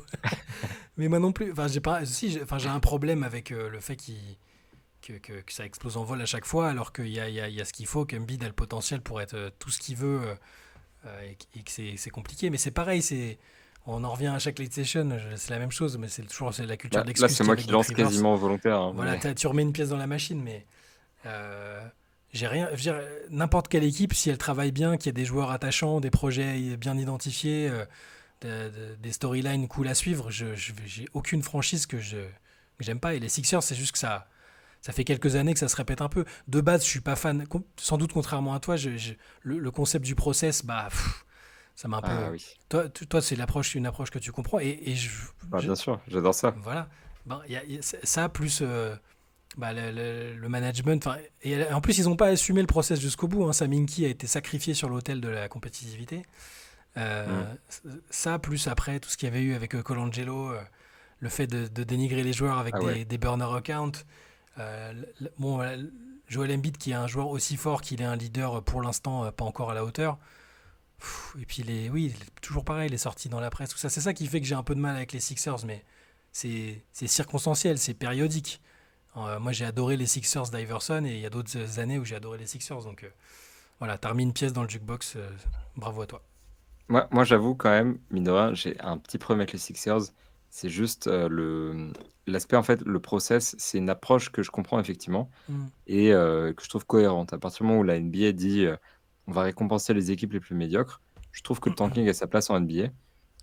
Mais moi non plus. Enfin, j'ai pas. Si, j'ai un problème avec le fait que ça explose en vol à chaque fois, alors qu'il y a ce qu'il faut, qu'Embiid a le potentiel pour être tout ce qu'il veut et que c'est compliqué. Mais c'est pareil, on en revient à chaque late session, c'est la même chose, mais c'est la culture de Là, l'excuse c'est qu'il y a moi avec qui Doc lance Rivers. quasiment volontaire, hein, Voilà, tu remets une pièce dans la machine, mais euh, j'ai rien. Je veux dire, n'importe quelle équipe, si elle travaille bien, qu'il y a des joueurs attachants, des projets bien identifiés, des storylines cool à suivre, j'ai aucune franchise que j'aime pas. Et les Sixers, c'est juste que ça fait quelques années que ça se répète un peu. De base, je suis pas fan. Sans doute, contrairement à toi, le concept du process, bah, Ça m'a un peu. Ah oui. Toi, c'est une approche que tu comprends. Et Bah, je- bien sûr, j'adore ça. voilà. Ben, ça, plus bah, le management. En plus, ils n'ont pas assumé le process jusqu'au bout, hein. Sam Hinkie a été sacrifié sur l'autel de la compétitivité. Mm. Euh, Ça, plus après, tout ce qu'il y avait eu avec Colangelo, le fait de dénigrer les joueurs avec Ah ouais. des burner accounts. Bon, Joel Embiid, qui est un joueur aussi fort qu'il est un leader pour l'instant, pas encore à la hauteur. Et puis, oui, toujours pareil, les sorties dans la presse, tout ça. C'est ça qui fait que j'ai un peu de mal avec les Sixers, mais c'est circonstanciel, c'est périodique. Moi, j'ai adoré les Sixers d'Iverson et il y a d'autres années où j'ai adoré les Sixers. Donc, voilà, t'as remis une pièce dans le jukebox. Bravo à toi. Moi, j'avoue quand même, mine de rien, j'ai un petit problème avec les Sixers. C'est juste l'aspect, en fait, le process, c'est une approche que je comprends effectivement Hmm. et que je trouve cohérente. À partir du moment où la NBA dit on va récompenser les équipes les plus médiocres, je trouve que le tanking a sa place en NBA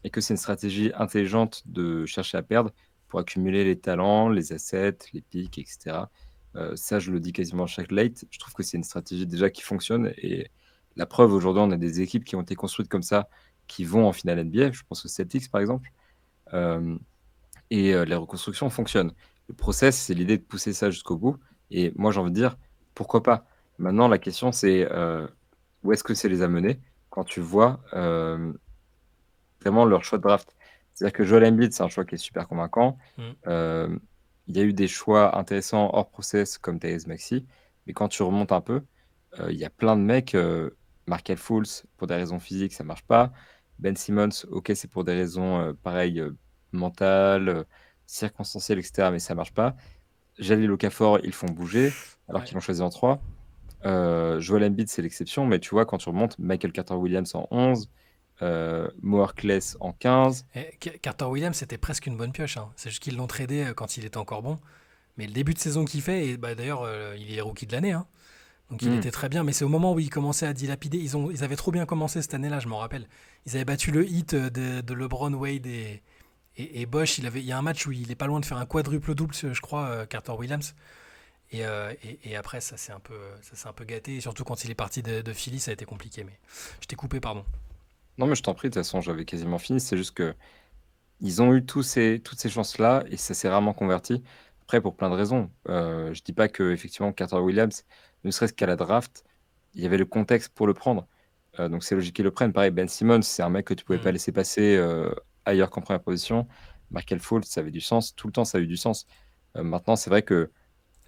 et que c'est une stratégie intelligente de chercher à perdre pour accumuler les talents, les assets, les picks, etc. Ça, je le dis quasiment à chaque late. Je trouve que c'est une stratégie déjà qui fonctionne et la preuve, aujourd'hui, on a des équipes qui ont été construites comme ça, qui vont en finale NBA. Je pense aux Celtics, par exemple. Euh, les reconstructions fonctionnent. Le process, c'est l'idée de pousser ça jusqu'au bout. Et moi, j'ai envie de dire, pourquoi pas? Maintenant, la question, c'est où est-ce que c'est les amener quand tu vois vraiment leur choix de draft. C'est-à-dire que Joel Embiid, c'est un choix qui est super convaincant. Hmm. Euh, il y a eu des choix intéressants hors process comme Tyrese Maxey, mais quand tu remontes un peu, il y a plein de mecs, Markel Fultz, pour des raisons physiques, ça marche pas. Ben Simmons, ok, c'est pour des raisons pareilles, mentales, circonstancielles, etc., mais ça marche pas. Jalil Okafor, ils font bouger, alors Ouais. qu'ils l'ont choisi en 3. Joel Embiid, c'est l'exception, mais tu vois, quand tu remontes, Michael Carter-Williams en 11, Mo Harkless en 15. Et Carter Williams, c'était presque une bonne pioche, hein. C'est juste qu'ils l'ont tradé quand il était encore bon. Mais le début de saison qu'il fait, et bah, d'ailleurs, il est rookie de l'année, hein. Donc il Hmm. était très bien, mais c'est au moment où ils commençaient à dilapider. Ils avaient trop bien commencé cette année-là, je m'en rappelle. Ils avaient battu le hit de LeBron, Wade et Bosch. Il y a un match où il est pas loin de faire un quadruple-double, je crois, Carter Williams. Et après, ça s'est un peu gâté. Et surtout quand il est parti de Philly, ça a été compliqué. Mais je t'ai coupé, pardon. Non, mais je t'en prie, de toute façon, j'avais quasiment fini. C'est juste que ils ont eu toutes ces chances-là et ça s'est rarement converti. Après, pour plein de raisons. Je dis pas que effectivement Carter Williams, ne serait-ce qu'à la draft, il y avait le contexte pour le prendre. Donc c'est logique qu'ils le prennent. Pareil, Ben Simmons, c'est un mec que tu pouvais pas Hmm. laisser passer ailleurs qu'en première position. Markel Fultz, ça avait du sens. Tout le temps, ça a eu du sens. Maintenant, c'est vrai que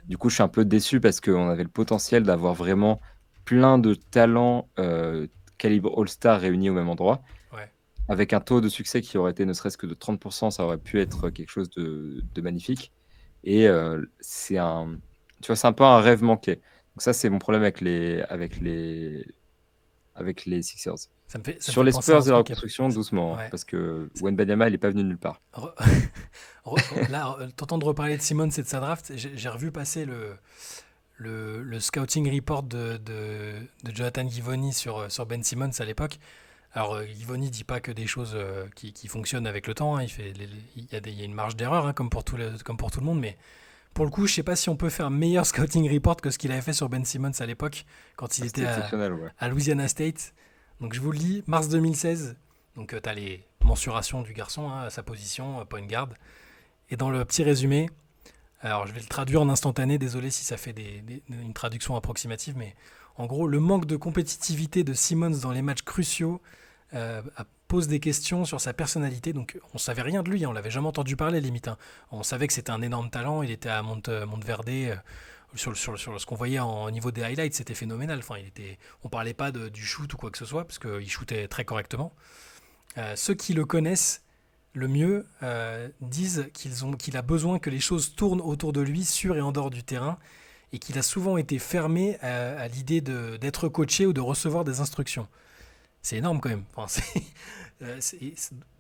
du coup, je suis un peu déçu parce qu'on avait le potentiel d'avoir vraiment plein de talents calibre All-Star réunis au même endroit. Ouais. Avec un taux de succès qui aurait été ne serait-ce que de 30%, ça aurait pu être quelque chose de magnifique. Et tu vois, c'est un peu un rêve manqué. Donc ça, c'est mon problème avec les Sixers. Ça me Sur fait les penser à un Spurs et la truc. reconstruction, doucement, hein, Ouais. parce que Wembanyama, il n'est pas venu nulle part. Re- Là, t'entendre reparler de Simmons et de sa draft, j'ai revu passer le scouting report de Jonathan Givony sur Ben Simmons à l'époque. Alors, Givony dit pas que des choses qui fonctionnent avec le temps, hein. Il y a une marge d'erreur, hein, comme pour tout le monde, mais pour le coup, je sais pas si on peut faire un meilleur scouting report que ce qu'il avait fait sur Ben Simmons à l'époque, quand il Ah, était c'était exceptionnel, ouais. à Louisiana State. Donc, je vous le lis, mars 2016. Donc, tu as les mensurations du garçon, hein, à sa position, point guard. Et dans le petit résumé, alors je vais le traduire en instantané, désolé si ça fait une traduction approximative, mais en gros, le manque de compétitivité de Simmons dans les matchs cruciaux pose des questions sur sa personnalité. Donc on savait rien de lui, hein, on l'avait jamais entendu parler limite, hein. On savait que c'était un énorme talent, il était à Monteverde. Sur ce qu'on voyait au niveau des highlights, c'était phénoménal. Enfin, on parlait pas du shoot ou quoi que ce soit, parce qu'il shootait très correctement. Ceux qui le connaissent le mieux disent qu'il a besoin que les choses tournent autour de lui, sur et en dehors du terrain, et qu'il a souvent été fermé à l'idée d'être coaché ou de recevoir des instructions. C'est énorme quand même. Enfin,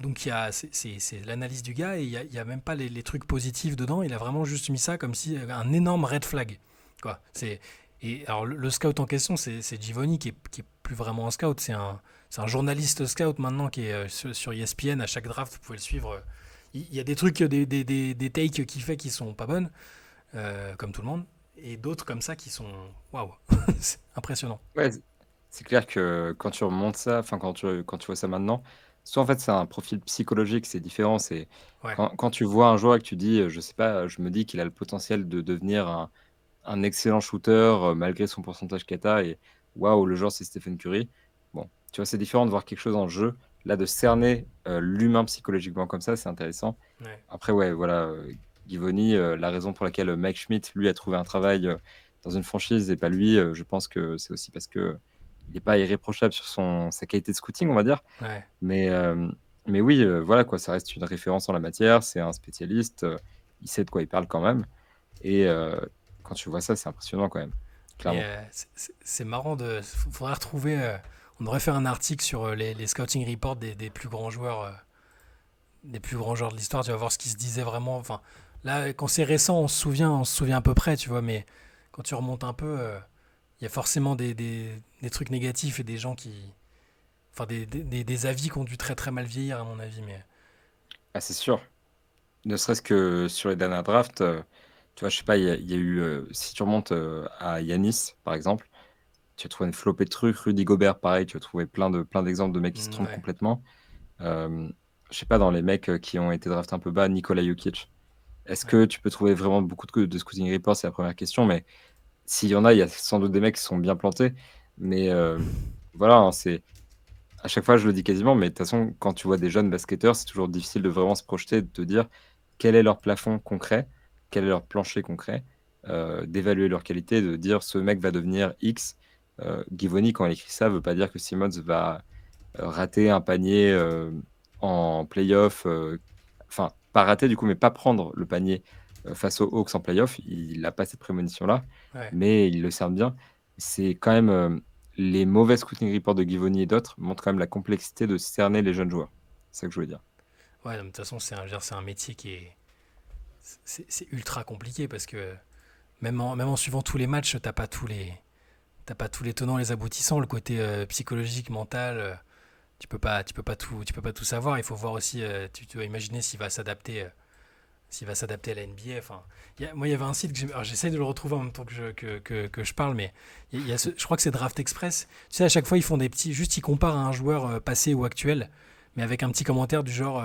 donc c'est l'analyse du gars et il y a même pas les trucs positifs dedans. Il a vraiment juste mis ça comme si un énorme red flag. Quoi. Et alors le scout en question, c'est Givony qui est plus vraiment un scout. C'est un journaliste scout maintenant qui est sur ESPN à chaque draft. Vous pouvez le suivre. Il y a des trucs, des takes qu'il fait qui sont pas bonnes, comme tout le monde, et d'autres comme ça qui sont waouh, c'est impressionnant. Ouais, c'est clair que quand tu remontes ça, enfin quand tu vois ça maintenant, soit en fait c'est un profil psychologique, c'est différent. C'est Ouais. quand tu vois un joueur et que tu dis, je sais pas, je me dis qu'il a le potentiel de devenir un excellent shooter, malgré son pourcentage kata et waouh, le joueur c'est Stephen Curry. Bon, tu vois, c'est différent de voir quelque chose en jeu. Là, de cerner, l'humain psychologiquement comme ça, c'est intéressant. Ouais. Après ouais, voilà, Givony, la raison pour laquelle, Mike Schmidt, lui, a trouvé un travail, dans une franchise et pas lui, je pense que c'est aussi parce qu'il est pas irréprochable sur sa qualité de scouting, on va dire. Ouais. Mais, mais oui, voilà quoi, ça reste une référence en la matière, c'est un spécialiste, il sait de quoi il parle quand même et quand tu vois ça, c'est impressionnant quand même, Mais clairement. c'est marrant de. Faudrait retrouver. On devrait faire un article sur les scouting reports des plus grands joueurs, des plus grands joueurs de l'histoire. Tu vas voir ce qui se disait vraiment. Enfin, là, quand c'est récent, on se souvient à peu près, tu vois. Mais quand tu remontes un peu, il y a forcément des trucs négatifs et des gens qui. Enfin, des avis qui ont dû très très mal vieillir, à mon avis. Mais Ah, c'est sûr. Ne serait-ce que sur les dernières drafts, tu vois, je sais pas, il y a eu, si tu remontes, à Yanis, par exemple, tu as trouvé une flopée de trucs. Rudy Gobert, pareil, tu as trouvé plein d'exemples de mecs qui se trompent ouais, complètement. Je sais pas, dans les mecs, qui ont été draftés un peu bas, Nikola Jokic. Est-ce ouais, que tu peux trouver vraiment beaucoup de scouting reports? C'est la première question, mais s'il y en a, il y a sans doute des mecs qui sont bien plantés. Mais voilà, hein, c'est à chaque fois, je le dis quasiment, mais de toute façon, quand tu vois des jeunes basketteurs, c'est toujours difficile de vraiment se projeter, de te dire quel est leur plafond concret, quel est leur plancher concret, d'évaluer leur qualité, de dire ce mec va devenir X. Givony, quand il écrit ça, veut pas dire que Simmons va rater un panier en playoff, enfin, pas rater du coup, mais pas prendre le panier face aux Hawks en playoff. Il n'a pas cette prémonition-là, ouais. mais il le cerne bien. C'est quand même les mauvais scouting reports de Givony et d'autres montrent quand même la complexité de cerner les jeunes joueurs. C'est ça que je voulais dire. Ouais, non, mais de toute façon, c'est un métier qui est. C'est ultra compliqué parce que même en suivant tous les matchs, t'as pas tous les tenants, les aboutissants, le côté psychologique, mental. Tu peux pas tout savoir. Il faut voir aussi, tu dois imaginer s'il va s'adapter à la NBA. Enfin, moi, il y avait un site alors, j'essaie de le retrouver en même temps que je parle, mais je crois que c'est Draft Express. Tu sais, à chaque fois, ils font des petits, juste ils comparent un joueur passé ou actuel, mais avec un petit commentaire du genre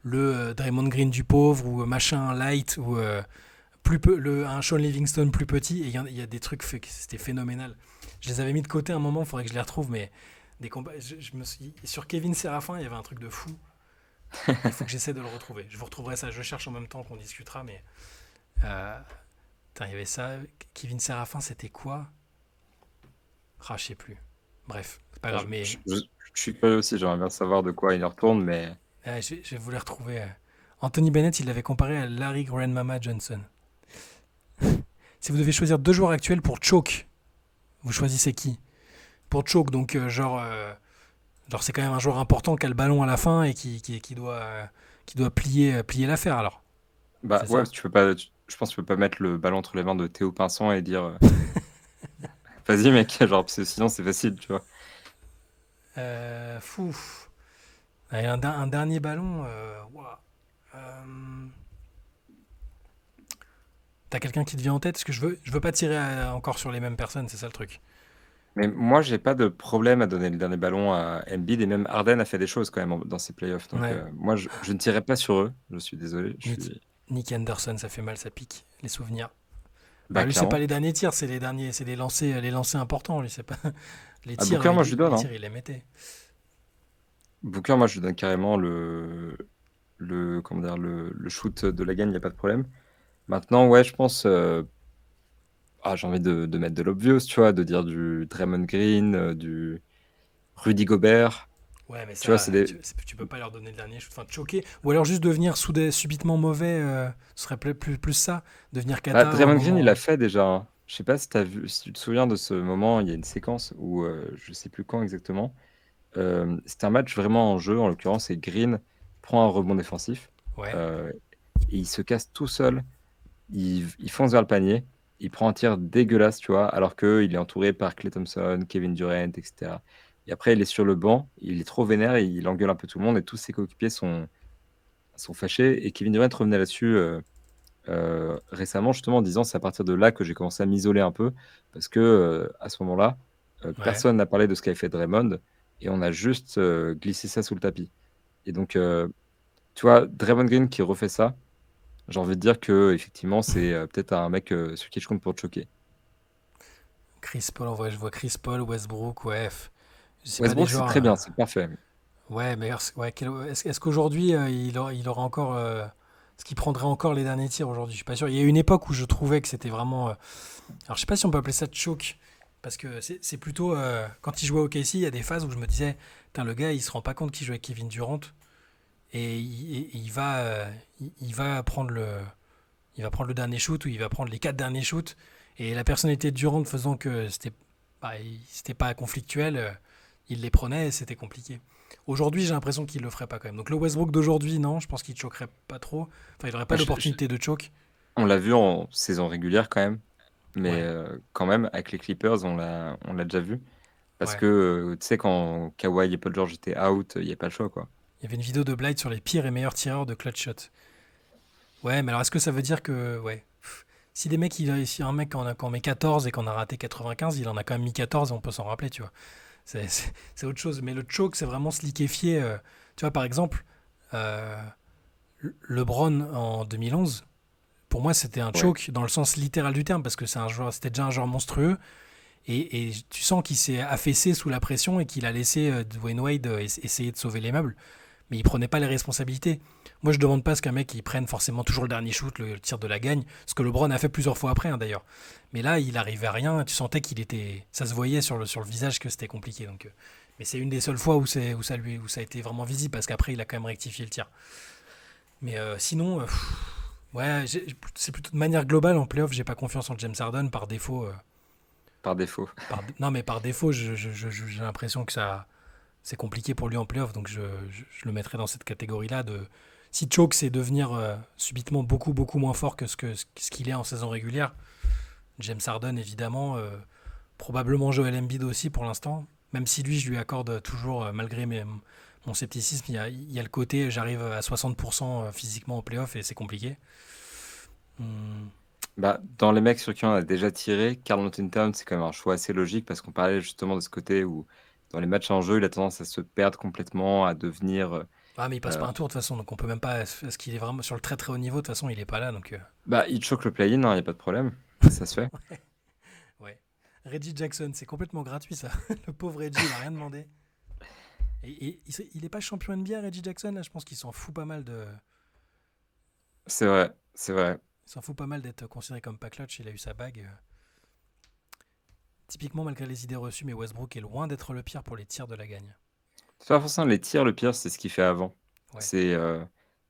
Draymond Green du pauvre ou machin light ou un Sean Livingston plus petit. Et il y a des trucs c'était phénoménal. Je les avais mis de côté un moment, il faudrait que je les retrouve, mais des combats, sur Kevin Serafin, il y avait un truc de fou. Il faut que j'essaie de le retrouver. Je vous retrouverai ça. Je cherche en même temps qu'on discutera, mais euh, il y avait ça. Kevin Serafin, c'était quoi? Ah, je sais plus. Bref, c'est pas Enfin, grave, mais je suis curieux aussi, j'aimerais bien savoir de quoi il retourne, mais je vais vous les retrouver. Anthony Bennett, il l'avait comparé à Larry Grandmama Johnson. Si vous devez choisir deux joueurs actuels pour choke, vous choisissez qui? Pour choke, donc genre c'est quand même un joueur important qui a le ballon à la fin et qui doit plier l'affaire alors. bah C'est ouais, ça? tu peux pas, je pense que tu peux pas mettre le ballon entre les mains de Théo Pinson et dire vas-y mec, genre, parce que sinon c'est facile, tu vois. Fou. Allez, un dernier ballon. Ouah. Euh, T'as quelqu'un qui te vient en tête? Parce que je veux pas tirer encore sur les mêmes personnes, c'est ça le truc. Mais moi, j'ai pas de problème à donner le dernier ballon à Embiid et même Harden a fait des choses quand même dans ses playoffs. Donc Ouais. moi, je ne tirerai pas sur eux. Je suis désolé. Je Nick, suis Nick Anderson, ça fait mal, ça pique. Les souvenirs. Bah bah lui, c'est pas clairement. les derniers tirs, c'est les lancers importants. Lui, c'est pas les À tirs. Booker, moi je lui donne. Les Hein. tirs, il les mettait. Booker, moi je lui donne carrément le comment dire le shoot de la gagne, il y a pas de problème. Maintenant, ouais, je pense. J'ai envie de mettre de l'obvious, tu vois, de dire du Draymond Green, du Rudy Gobert. Ouais, mais Tu vois, ça, c'est des. tu peux pas leur donner le dernier shoot. Enfin, te choquer. Ou alors juste devenir subitement mauvais, ce serait plus ça. Devenir Bah, cata à un Draymond Green, il l'a moment. fait déjà. Hein. Je sais pas si si tu te souviens de ce moment, il y a une séquence où je sais plus quand exactement. C'était un match vraiment en jeu, en l'occurrence, et Green prend un rebond défensif Ouais. euh, et il se casse tout seul. Il fonce vers le panier. Il prend un tir dégueulasse, tu vois, alors qu'il est entouré par Klay Thompson, Kevin Durant, etc. Et après, il est sur le banc, il est trop vénère, et il engueule un peu tout le monde et tous ses coéquipiers sont fâchés. Et Kevin Durant revenait là-dessus récemment, justement, en disant c'est à partir de là que j'ai commencé à m'isoler un peu parce que à ce moment-là, Ouais. Personne n'a parlé de ce qu'avait fait Draymond et on a juste glissé ça sous le tapis. Et donc, tu vois, Draymond Green qui refait ça, j'ai envie de dire que effectivement, c'est peut-être un mec sur qui je compte pour choquer. Chris Paul, je vois Chris Paul, Westbrook, ouais. C'est pas des Westbrook, c'est joueurs. très bien, c'est parfait. Ouais, mais ouais, est-ce qu'aujourd'hui, il aura encore. Est-ce qu'il prendrait encore les derniers tirs aujourd'hui? Je suis pas sûr. Il y a eu une époque où je trouvais que c'était vraiment. Alors, je sais pas si on peut appeler ça choke. Parce que c'est plutôt. Quand il jouait au KC, il y a des phases où je me disais, putain, le gars, il se rend pas compte qu'il joue avec Kevin Durant. Et il va prendre le dernier shoot ou il va prendre les quatre derniers shoots. Et la personnalité de Durant faisant que c'était pas conflictuel, il les prenait et c'était compliqué. Aujourd'hui, j'ai l'impression qu'il le ferait pas quand même. Donc le Westbrook d'aujourd'hui, non, je pense qu'il choquerait pas trop. Enfin, il aurait pas Bah, l'opportunité de choke. on l'a vu en saison régulière quand même, mais Ouais, quand même, avec les Clippers, on l'a déjà vu. Parce ouais. que, tu sais, quand Kawhi et Paul George étaient out, il n'y a pas le choix, quoi. Il y avait une vidéo de Blight sur les pires et meilleurs tireurs de clutch shot. Ouais, mais alors est-ce que ça veut dire que, ouais, si des mecs, si un mec en met 14 et qu'on a raté 95, il en a quand même mis 14 et on peut s'en rappeler, tu vois. C'est autre chose. Mais le choke, c'est vraiment se liquéfier. Tu vois, par exemple, euh, LeBron en 2011, pour moi, c'était un Ouais. choke dans le sens littéral du terme, parce que c'était déjà un joueur monstrueux. Et tu sens qu'il s'est affaissé sous la pression et qu'il a laissé Dwayne Wade essayer de sauver les meubles. Mais il prenait pas les responsabilités. Moi, je demande pas ce qu'un mec il prenne forcément toujours le dernier shoot, le tir de la gagne, ce que LeBron a fait plusieurs fois après, hein, d'ailleurs. Mais là, il arrivait à rien. Tu sentais qu'il était, ça se voyait sur le visage que c'était compliqué. Donc, mais c'est une des seules fois où ça a été vraiment visible parce qu'après, il a quand même rectifié le tir. Mais sinon, ouais, c'est plutôt de manière globale en playoff, j'ai pas confiance en James Harden par défaut. Par défaut. Non, mais par défaut, j'ai l'impression que ça, c'est compliqué pour lui en playoff, donc je le mettrais dans cette catégorie-là. Si Choke, c'est devenir subitement beaucoup, beaucoup moins fort que ce qu'il est en saison régulière, James Harden, évidemment, probablement Joel Embiid aussi pour l'instant, même si lui, je lui accorde toujours, malgré mon scepticisme, il y a le côté, j'arrive à 60% physiquement en playoff et c'est compliqué. Hmm, Bah, dans les mecs sur qui on a déjà tiré, Karl Anthony Towns, c'est quand même un choix assez logique parce qu'on parlait justement de ce côté où, dans les matchs en jeu, il a tendance à se perdre complètement, à devenir. Ah, mais il passe euh, pas un tour de toute façon, donc on peut même pas. Est-ce qu'il est vraiment sur le très très haut niveau? De toute façon, il est pas là, donc. Bah, il choque le play-in, il n'y a pas de problème. Ça se fait. Ouais. Reggie Jackson, c'est complètement gratuit ça. Le pauvre Reggie, il a rien demandé. Et il est pas champion NBA, Reggie Jackson, là. Je pense qu'il s'en fout pas mal de. C'est vrai, c'est vrai. Il s'en fout pas mal d'être considéré comme pas clutch. Il a eu sa bague. Typiquement, malgré les idées reçues, mais Westbrook est loin d'être le pire pour les tirs de la gagne. C'est pas forcément les tirs, le pire, c'est ce qu'il fait avant. Ouais. C'est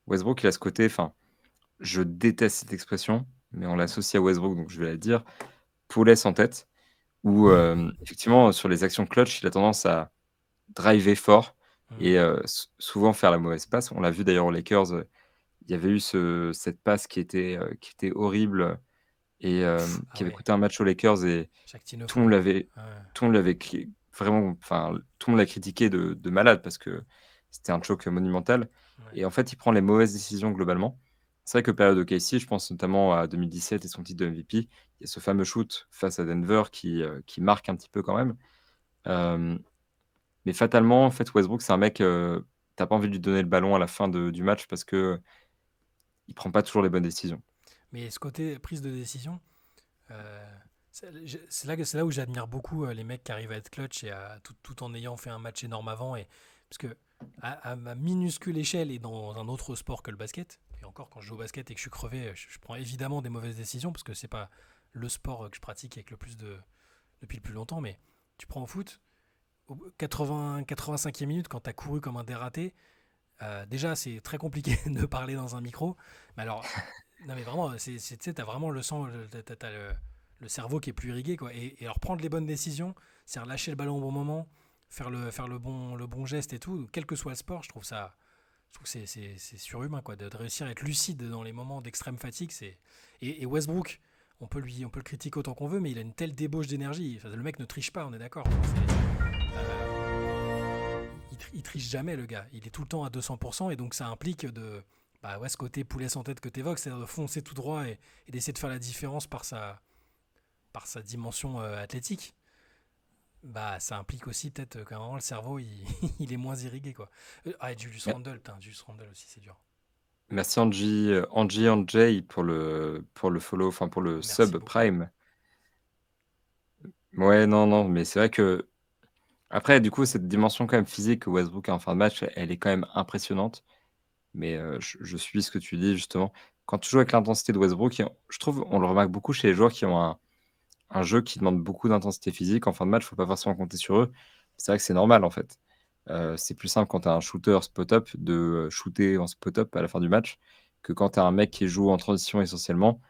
Westbrook, il a ce côté, enfin, je déteste cette expression, mais on l'associe à Westbrook, donc je vais la dire. Paulès en tête, où effectivement, sur les actions clutch, il a tendance à driver fort Mhm. et souvent faire la mauvaise passe. On l'a vu d'ailleurs aux Lakers, il y avait eu cette passe qui était horrible et Ah qui avait ouais, coûté un match aux Lakers et Shaq tout le monde Tino-Fall. l'avait Ouais, tout le monde l'avait vraiment, enfin, tout le monde l'a critiqué de malade parce que c'était un choc monumental ouais. et en fait, il prend les mauvaises décisions globalement. C'est vrai que période OKC, je pense notamment à 2017 et son titre de MVP, il y a ce fameux shoot face à Denver qui marque un petit peu quand même. Hem, mais fatalement, en fait, Westbrook, c'est un mec, tu pas envie de lui donner le ballon à la fin du match parce que il prend pas toujours les bonnes décisions. Mais ce côté prise de décision, euh, c'est là où j'admire beaucoup les mecs qui arrivent à être clutch et tout en ayant fait un match énorme avant. Parce que à ma minuscule échelle et dans un autre sport que le basket, et encore quand je joue au basket et que je suis crevé, je prends évidemment des mauvaises décisions parce que c'est pas le sport que je pratique avec le plus depuis le plus longtemps. Mais tu prends au foot, au 85e minute, quand tu as couru comme un dératé, déjà c'est très compliqué de parler dans un micro. Mais alors, non mais vraiment, tu sais, t'as vraiment le sang, t'as le cerveau qui est plus irrigué, quoi. Et alors prendre les bonnes décisions, c'est relâcher le ballon au bon moment, faire le bon geste et tout, quel que soit le sport, je trouve que c'est surhumain, quoi, de réussir à être lucide dans les moments d'extrême fatigue. Et Westbrook, on peut le critiquer autant qu'on veut, mais il a une telle débauche d'énergie. Enfin, le mec ne triche pas, on est d'accord. Il triche jamais, le gars. Il est tout le temps à 200%, et donc ça implique bah ouais, ce côté poulet sans tête que tu évoques, c'est-à-dire de foncer tout droit et d'essayer de faire la différence par sa dimension athlétique. Bah, ça implique aussi peut-être qu'à un moment, le cerveau, il est moins irrigué, quoi. Et Julius Me- Randle, putain, Julius Randle aussi, c'est dur. Merci Angie pour le follow, enfin pour le Merci sub beaucoup. Prime. Ouais, non, non, mais c'est vrai que après, du coup, cette dimension quand même physique que Westbrook a en fin de match, elle est quand même impressionnante. Mais je suis ce que tu dis justement. Quand tu joues avec l'intensité de Westbrook, je trouve, on le remarque beaucoup chez les joueurs qui ont un jeu qui demande beaucoup d'intensité physique. En fin de match, faut pas forcément compter sur eux. C'est vrai que c'est normal en fait. C'est plus simple quand tu as un shooter spot-up de shooter en spot-up à la fin du match que quand tu as un mec qui joue en transition essentiellement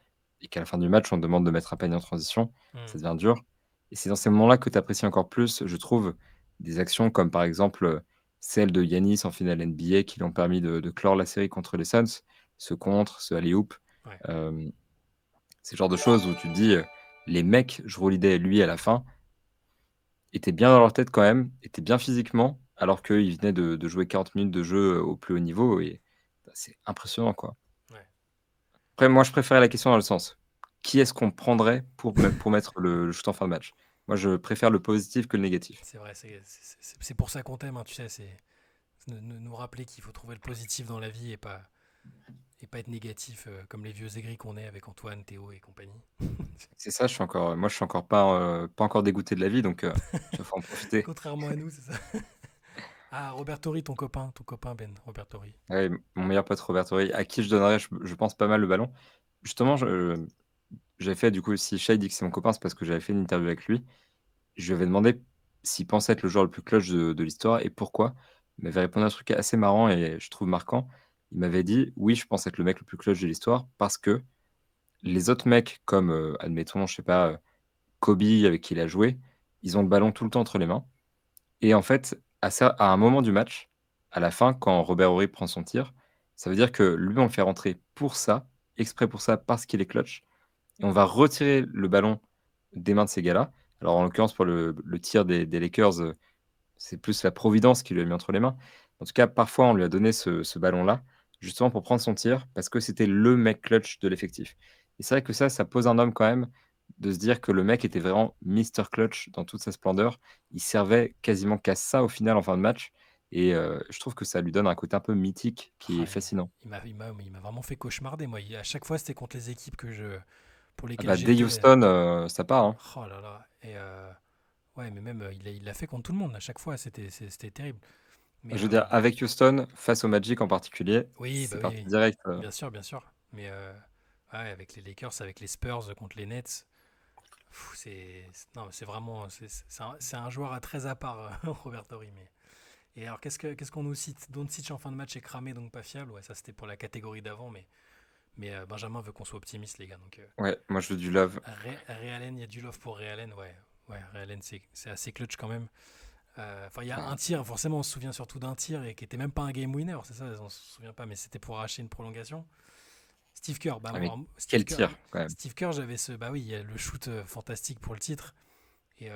et qu'à la fin du match, on te demande de mettre un panier en transition. Hmm. Ça devient dur. Et c'est dans ces moments-là que tu apprécies encore plus, je trouve, des actions comme par exemple celle de Yanis en finale NBA qui l'ont permis de clore la série contre les Suns, ce contre, ce alley-oop. Ouais, Euh, c'est le genre de choses où tu te dis, les mecs, je Holiday et lui à la fin, étaient bien dans leur tête quand même, étaient bien physiquement, alors qu'ils venaient de jouer 40 minutes de jeu au plus haut niveau. Et bah, c'est impressionnant, quoi. ouais. Après, moi, je préférais la question dans le sens, qui est-ce qu'on prendrait pour mettre le shoot en fin de match? Moi, je préfère le positif que le négatif. C'est vrai, c'est pour ça qu'on t'aime, hein, tu sais, c'est nous rappeler qu'il faut trouver le positif dans la vie et pas être négatif comme les vieux aigris qu'on est avec Antoine, Théo et compagnie. C'est ça, moi, je suis encore pas encore dégoûté de la vie, donc il faut en profiter. Contrairement à nous, c'est ça. Ah, Robert Torri, ton copain Ben, Robert Torri. Ouais, mon meilleur pote Robert Horry, à qui je donnerais, je pense, pas mal le ballon. Justement, j'avais fait, du coup, si Shai dit que c'est mon copain, c'est parce que j'avais fait une interview avec lui. Je lui avais demandé s'il pensait être le joueur le plus clutch de l'histoire et pourquoi. Il m'avait répondu un truc assez marrant et je trouve marquant. Il m'avait dit, oui, je pense être le mec le plus clutch de l'histoire parce que les autres mecs, comme, admettons, je sais pas, Kobe avec qui il a joué, ils ont le ballon tout le temps entre les mains. Et en fait, à un moment du match, à la fin, quand Robert Horry prend son tir, ça veut dire que lui, on le fait rentrer pour ça, exprès pour ça, parce qu'il est clutch. Et on va retirer le ballon des mains de ces gars-là. Alors, en l'occurrence, pour le tir des Lakers, c'est plus la providence qui lui a mis entre les mains. En tout cas, parfois, on lui a donné ce ballon-là, justement pour prendre son tir, parce que c'était le mec clutch de l'effectif. Et c'est vrai que ça pose un homme quand même de se dire que le mec était vraiment Mister Clutch dans toute sa splendeur. Il servait quasiment qu'à ça au final en fin de match. Et je trouve que ça lui donne un côté un peu mythique qui est Ah, fascinant. il m'a vraiment fait cauchemarder, moi. À chaque fois, c'était contre les équipes pour Ah lesquelles bah, dès j'étais. Houston, ça part, hein. Oh là là. Ouais, mais même, il l'a fait contre tout le monde à chaque fois, c'était terrible. Mais Je veux dire, avec Houston, face au Magic en particulier, oui, bah c'est oui, parti oui. direct. Bien sûr, bien sûr. Mais ouais, avec les Lakers, avec les Spurs contre les Nets, non, c'est vraiment, c'est un joueur à très à part, Robert Torrey. Et alors, qu'est-ce qu'on nous cite? Doncic en fin de match est cramé, donc pas fiable. Ouais, ça c'était pour la catégorie d'avant, mais Benjamin veut qu'on soit optimiste, les gars. Donc, Ouais, moi je veux du love. Ray Allen, il y a du love pour Ray Allen, ouais. Ouais, Ray Allen, c'est assez clutch quand même. Enfin, il y a un Ah, tir, forcément, on se souvient surtout d'un tir et qui était même pas un game winner, c'est ça, on se souvient pas, mais c'était pour arracher une prolongation. Steve Kerr, bah ah, mais moi, quel tir quand même. Steve Kerr, bah oui, il y a le shoot fantastique pour le titre et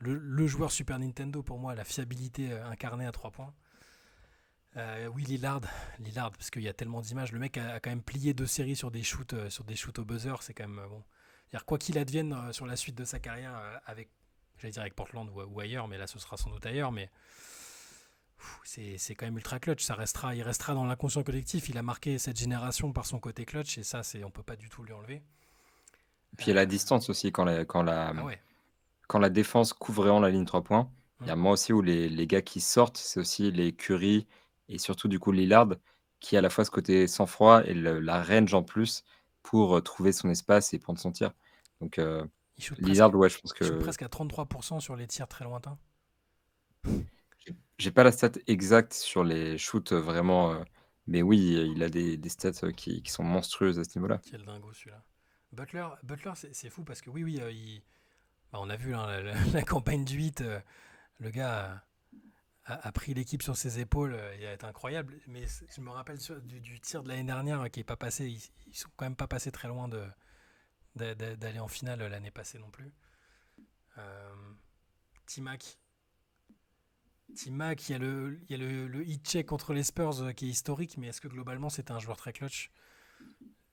le joueur Super Nintendo pour moi, la fiabilité incarnée à 3 points. Oui, Lillard, parce qu'il y a tellement d'images. Le mec a quand même plié 2 séries sur des shoots au buzzer. C'est quand même bon. C'est-à-dire, quoi qu'il advienne sur la suite de sa carrière j'allais dire avec Portland ou ailleurs, mais là ce sera sans doute ailleurs. Mais c'est quand même ultra clutch. Il restera dans l'inconscient collectif. Il a marqué cette génération par son côté clutch et ça, on peut pas du tout lui enlever. Puis il y a la Euh, distance aussi ah ouais. quand la défense couvre vraiment la ligne 3 points. Il y a Hum. un moment aussi où les gars qui sortent, c'est aussi les Curry et surtout du coup Lillard qui a à la fois ce côté sang-froid et la range en plus pour trouver son espace et prendre son tir. Donc Il shoot Lillard, presque, ouais, je pense il shoot que presque à 33% sur les tirs très lointains. j'ai pas la stat exacte sur les shoots vraiment, mais oui, il a des stats qui sont monstrueuses à ce niveau-là. Quel dingo celui-là. Butler c'est fou parce que oui, oui, bah, on a vu hein, la campagne du 8, le gars a pris l'équipe sur ses épaules, il a été incroyable. Mais je me rappelle du tir de l'année dernière qui est pas passé. Ils sont quand même pas passés très loin d'aller en finale l'année passée non plus. Euh, T-Mac, il y a le hit check contre les Spurs qui est historique, mais est-ce que globalement c'était un joueur très clutch?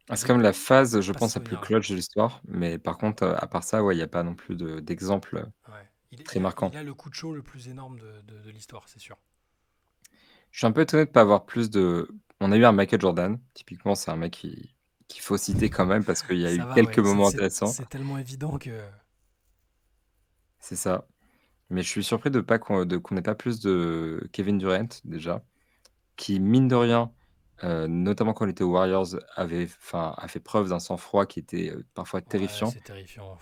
Ah, c'est J'ai comme la phase, je pas ce pense, la plus souvenir là. clutch de l'histoire, mais par contre, à part ça, ouais, il y a pas non plus d'exemple. Ouais. très marquant. il a le coup de chaud le plus énorme de l'histoire, c'est sûr. Je suis un peu étonné de pas avoir plus de on a eu un Michael Jordan, typiquement, c'est un mec qu'il faut citer quand même parce qu'il y a Ça eu va, quelques ouais. moments intéressants. C'est tellement évident que. C'est ça. Mais je suis surpris de pas qu'on ait pas plus de Kevin Durant, déjà, qui mine de rien, notamment quand il était aux Warriors, a fait preuve d'un sang-froid qui était, parfois Ouais, terrifiant. c'est terrifiant.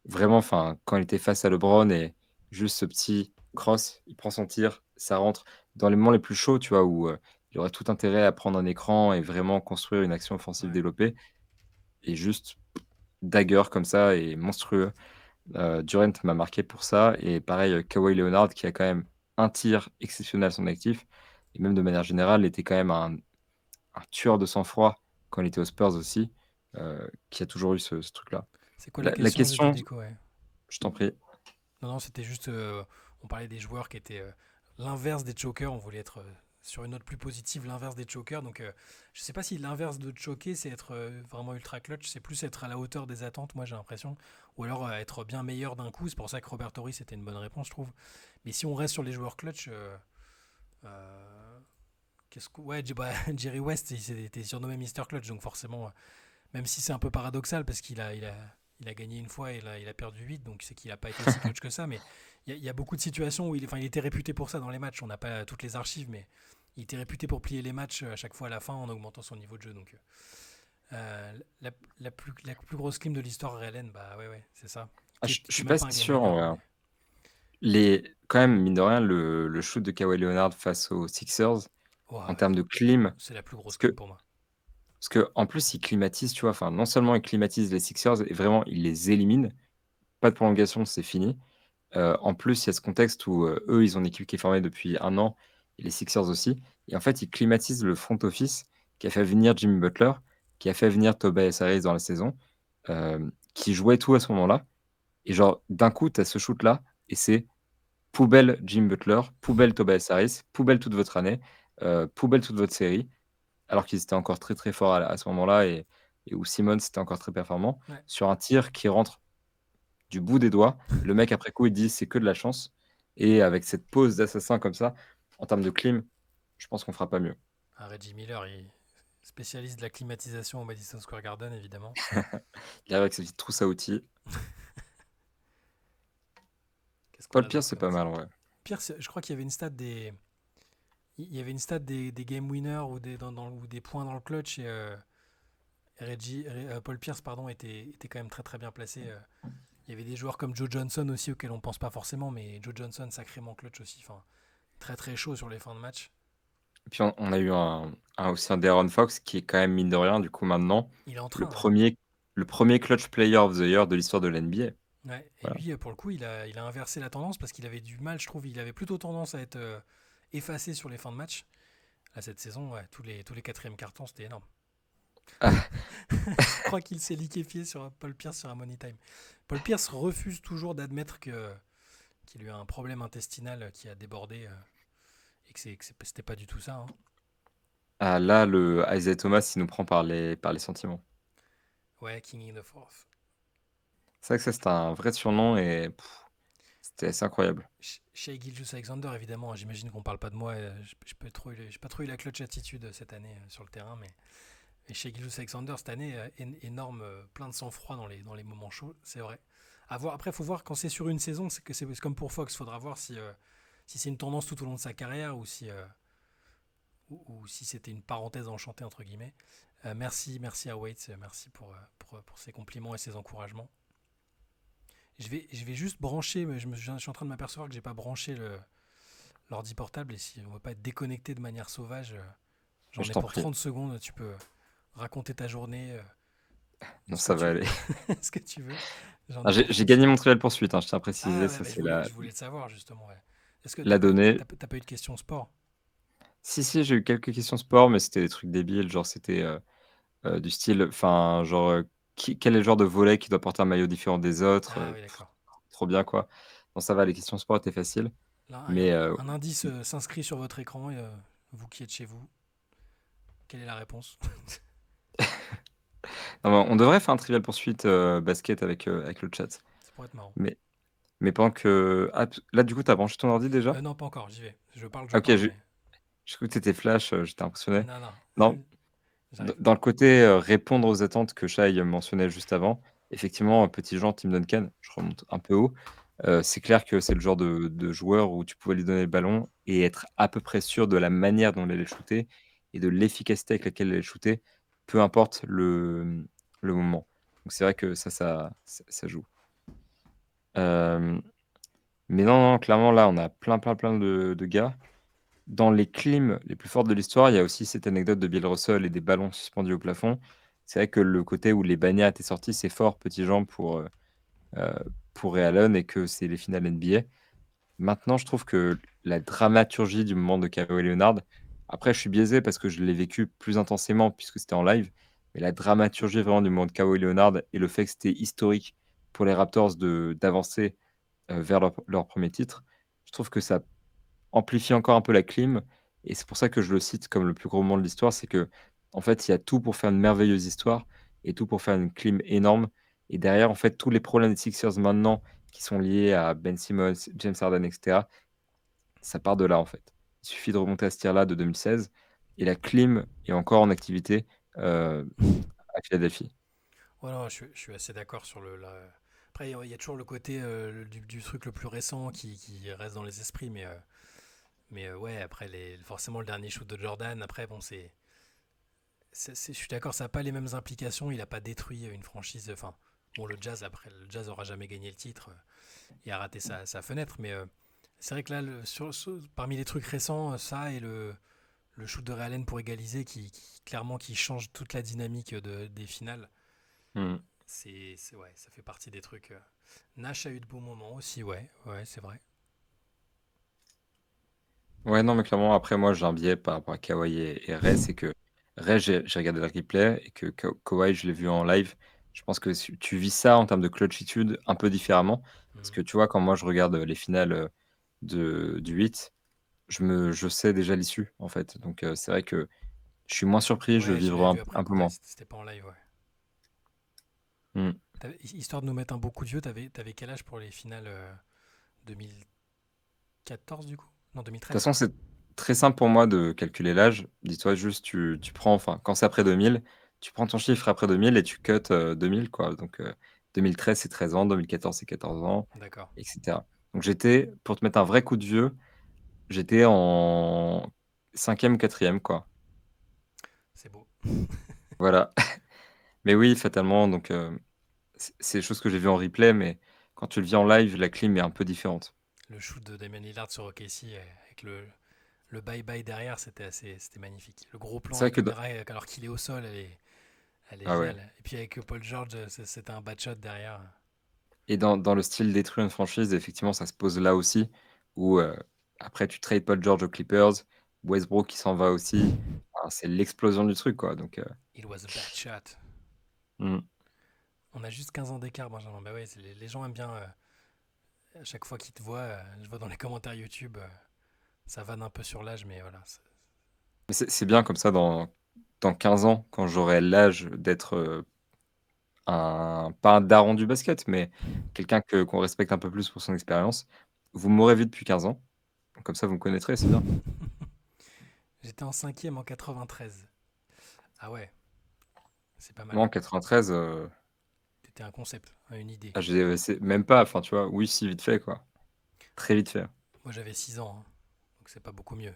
Vraiment, enfin, quand il était face à LeBron et juste ce petit cross, il prend son tir, ça rentre. Dans les moments les plus chauds, tu vois, où, il aurait tout intérêt à prendre un écran et vraiment construire une action offensive Ouais. développée et juste dagger comme ça et monstrueux. Durant m'a marqué pour ça et pareil, Kawhi Leonard qui a quand même un tir exceptionnel à son actif et même de manière générale était quand même un tueur de sang-froid quand il était aux Spurs aussi, qui a toujours eu ce truc-là. C'est quoi la La question juste, question Déco, ouais. je t'en prie. Non, non, c'était juste. On parlait des joueurs qui étaient l'inverse des chokers. On voulait être sur une note plus positive, l'inverse des chokers. Donc, je sais pas si l'inverse de choker, c'est être vraiment ultra clutch. C'est plus être à la hauteur des attentes, moi, j'ai l'impression. Ou alors être bien meilleur d'un coup. C'est pour ça que Robert Torrey, c'était une bonne réponse, je trouve. Mais si on reste sur les joueurs clutch. Euh, ouais, Jerry West, il était surnommé Mister Clutch. Donc, forcément, même si c'est un peu paradoxal parce qu'il a gagné une fois et là, il a perdu 8, donc c'est qu'il n'a pas été aussi clutch que ça. Mais il y a beaucoup de situations où il était réputé pour ça dans les matchs. On n'a pas toutes les archives, mais il était réputé pour plier les matchs à chaque fois à la fin en augmentant son niveau de jeu. Donc la plus grosse clim de l'histoire, Ray bah ouais, ouais, c'est ça. Ah, je Qui est suis même pas pas si un game sûr winner. en vrai, hein. Quand même, mine de rien, le shoot de Kawhi Leonard face aux Sixers, Oh, en termes de clim, c'est la plus grosse parce clim que pour moi. parce qu'en plus, il climatise, tu vois? Enfin, non seulement il climatise les Sixers et vraiment il les élimine, pas de prolongation, c'est fini. En plus, il y a ce contexte où, eux, ils ont une équipe qui est formée depuis 1 an et les Sixers aussi et en fait, ils climatisent le front office qui a fait venir Jimmy Butler, qui a fait venir Tobias Harris dans la saison, qui jouait tout à ce moment-là et genre, d'un coup, tu as ce shoot-là et c'est poubelle Jimmy Butler, poubelle Tobias Harris, poubelle toute votre année, poubelle toute votre série, alors qu'ils étaient encore très, très forts à ce moment-là et où Simmons était encore très performant, Ouais. sur un tir qui rentre du bout des doigts. Le mec, après coup, il dit: «C'est que de la chance» et avec cette pose d'assassin comme ça, en termes de clim, je pense qu'on fera pas mieux. Reggie Miller, il spécialiste de la climatisation au Madison Square Garden, évidemment. Il arrive avec sa petite trousse à outils. Qu'est-ce qu'on Paul a Pierce, d'autre c'est comme pas mal ça? en vrai. Pire, je crois qu'il y avait une stat des. Il y avait une stat des game winners ou ou des points dans le clutch et Paul Pierce pardon, était quand même très très bien placé. Il y avait des joueurs comme Joe Johnson aussi auxquels on pense pas forcément, mais Joe Johnson sacrément clutch aussi. Enfin, très très chaud sur les fins de match. Et puis on a eu aussi un De'Aaron Fox qui est quand même, mine de rien, du coup, maintenant, Il est en le train, ouais. premier le 1er clutch player of the year de l'histoire de l'NBA. Ouais. Et Voilà. lui, pour le coup, il a inversé la tendance parce qu'il avait du mal, je trouve. Il avait plutôt tendance à être effacé sur les fins de match. Là, cette saison, ouais, tous les quatrièmes cartons, c'était énorme. Ah, Je crois qu'il s'est liquéfié sur Paul Pierce sur un Money Time. Paul Pierce refuse toujours d'admettre qu'il lui a un problème intestinal qui a débordé et que c'était pas du tout ça, hein. ah là, le Isaiah Thomas, il nous prend par les sentiments. Ouais, King in the Fourth. C'est vrai que ça, c'était un vrai surnom et c'était assez incroyable. Shea Gilgeous-Alexander, évidemment, hein, j'imagine qu'on parle pas de moi. J'ai pas trop eu la clutch attitude cette année sur le terrain, mais Shea Gilgeous-Alexander, cette année, énorme, plein de sang-froid dans les moments chauds, c'est vrai. Après, il faut voir quand c'est sur une saison, c'est comme pour Fox, il faudra voir si c'est une tendance tout au long de sa carrière ou si c'était une parenthèse enchantée, entre guillemets. Merci à Waits, merci pour ses compliments et ses encouragements. Je vais juste brancher, mais je suis en train de m'apercevoir que j'ai pas branché l'ordi portable et si on veut pas être déconnecté de manière sauvage, Mais j'en je ai t'en pour prie. 30 secondes, tu peux raconter ta journée, Non, ce que ça va tu aller. ce que tu veux. J'en Ah, ai pour j'ai 30 gagné mon secondes. Trivial Poursuite, hein, je tiens à Ah préciser, ouais, ça bah, c'est je voulais le savoir justement. Ouais. Est-ce que la donnée. t'as pas eu de questions sport? Si, si, j'ai eu quelques questions sport, mais c'était des trucs débiles, genre c'était, du style, enfin, genre, quel est le genre de volley qui doit porter un maillot différent des autres? Ah oui, d'accord. Trop bien, quoi. Bon, ça va, les questions sport étaient faciles, Là, mais un indice s'inscrit sur votre écran et vous qui êtes chez vous, quelle est la réponse? non, mais on devrait faire un Trivial Poursuite, basket avec le chat. Ça pourrait être marrant. Mais Mais pendant que. Ah, là, du coup, t'as branché ton ordi déjà? Non, pas encore, j'y vais. Je Ah, ok, parle, mais. j'ai cru que t'étais flash, j'étais impressionné. Non, non, Non, j'arrive. dans le côté répondre aux attentes que Shai mentionnait juste avant, effectivement, petit Jean, Tim Duncan, je remonte un peu haut. C'est clair que c'est le genre de joueur où tu pouvais lui donner le ballon et être à peu près sûr de la manière dont il allait shooter et de l'efficacité avec laquelle il allait shooter, peu importe le moment. Donc c'est vrai que ça joue. Euh, mais non, non, clairement, là, on a plein, plein, plein de gars. Dans les clims les plus fortes de l'histoire, il y a aussi cette anecdote de Bill Russell et des ballons suspendus au plafond. C'est vrai que le côté où les bannières étaient sorties, c'est fort, petit Jean, euh, pour Ray Allen et que c'est les finales NBA. Maintenant, je trouve que la dramaturgie du moment de Kawhi Leonard, après, je suis biaisé parce que je l'ai vécu plus intensément puisque c'était en live, mais la dramaturgie vraiment du moment de Kawhi Leonard et le fait que c'était historique pour les Raptors d'avancer vers leur premier titre, je trouve que ça amplifie encore un peu la clim. Et c'est pour ça que je le cite comme le plus gros moment de l'histoire, c'est que en fait, il y a tout pour faire une merveilleuse histoire et tout pour faire une clim énorme. Et derrière, en fait, tous les problèmes des Sixers maintenant qui sont liés à Ben Simmons, James Harden, etc., ça part de là, en fait. Il suffit de remonter à ce tir-là de 2016 et la clim est encore en activité euh, à Philadelphie. Ouais, non, je suis assez d'accord sur Après, il y a toujours le côté du truc le plus récent qui reste dans les esprits, mais ouais, après, forcément, le dernier shoot de Jordan, après, bon, je suis d'accord, ça n'a pas les mêmes implications, il n'a pas détruit une franchise. Enfin, bon, le Jazz, après, le Jazz aura jamais gagné le titre et a raté sa fenêtre, mais c'est vrai que là, parmi les trucs récents, ça et le shoot de Ray Allen pour égaliser, clairement, qui change toute la dynamique des finales. Hmm. Ouais, ça fait partie des trucs. Nash a eu de bons moments aussi, ouais, ouais, c'est vrai. Ouais, non, mais clairement, après, moi, j'ai un biais par rapport à Kawhi et Ray, c'est que Ray, j'ai regardé le replay et que Kawhi, je l'ai vu en live. Je pense que si tu vis ça en termes de clutchitude un peu différemment. Parce Mhm. que tu vois, quand moi, je regarde les finales du 8, je sais déjà l'issue, en fait. Donc, c'est vrai que je suis moins surpris, je Ouais, je vivrai l'avais un, vu après un peu coup, ouais, moins. c'était pas en live, ouais. Histoire de nous mettre un beau coup de vieux, t'avais quel âge pour les finales 2014 du coup? Non, De toute 2013. façon, c'est très simple pour moi de calculer l'âge. Dis-toi juste, tu prends, enfin, quand c'est après 2000, tu prends ton chiffre après 2000 et tu cut 2000, quoi. Donc, 2013, c'est 13 ans, 2014, c'est 14 ans, D'accord, etc. Donc, pour te mettre un vrai coup de vieux, j'étais en cinquième ou quatrième, quoi. c'est beau. Voilà. Mais oui, fatalement, donc, c'est des choses que j'ai vues en replay, mais quand tu le vis en live, la clim est un peu différente. Le shoot de Damien Lillard sur OKC avec le bye-bye derrière, c'était magnifique. Le gros plan, C'est la vrai que, caméra, alors qu'il est au sol, elle est ah ouais. géniale. Et puis avec Paul George, c'était un bad shot derrière. Et dans le style détruire une franchise, effectivement, ça se pose là aussi, où après tu trades Paul George aux Clippers, Westbrook qui s'en va aussi. Enfin, c'est l'explosion du truc, quoi. Donc, It was a bad shot. hmm. On a juste 15 ans d'écart, Benjamin. Bah ouais, les gens aiment bien, à chaque fois qu'ils te voient, je vois dans les commentaires YouTube, ça vanne un peu sur l'âge, mais voilà. Mais c'est bien comme ça, dans 15 ans, quand j'aurai l'âge d'être pas un daron du basket, mais quelqu'un qu'on respecte un peu plus pour son expérience, vous m'aurez vu depuis 15 ans. Donc, comme ça, vous me connaîtrez, c'est bien. J'étais en cinquième en 93. Ah ouais, c'est pas Moi, mal. en 93, T'étais un concept, une idée. c'est même pas, enfin, tu vois, oui, si, vite fait, quoi. Très vite fait. Moi j'avais 6 ans, hein, donc c'est pas beaucoup mieux.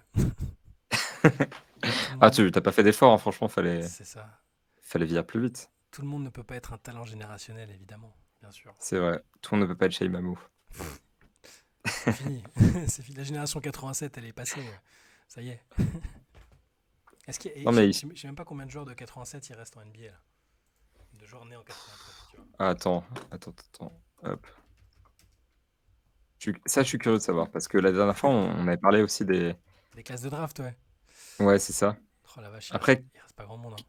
Tout le Ah, monde, tu t'as pas fait d'effort, hein, franchement, c'est ça. fallait vivre plus vite. Tout le monde ne peut pas être un talent générationnel, évidemment, bien sûr. C'est vrai, tout le monde ne peut pas être Shai Mamou. C'est fini. C'est fini. La génération 87, elle est passée. Ça y est. Non Je mais sais même pas combien de joueurs de 87 il reste en NBA là. De joueurs nés en 93, tu vois. ah, attends. Hop. Ça, je suis curieux de savoir parce que la dernière fois, on avait parlé aussi des. Des classes de draft, ouais. Ouais, c'est ça. Oh la vache, Après, il reste pas grand monde, hein.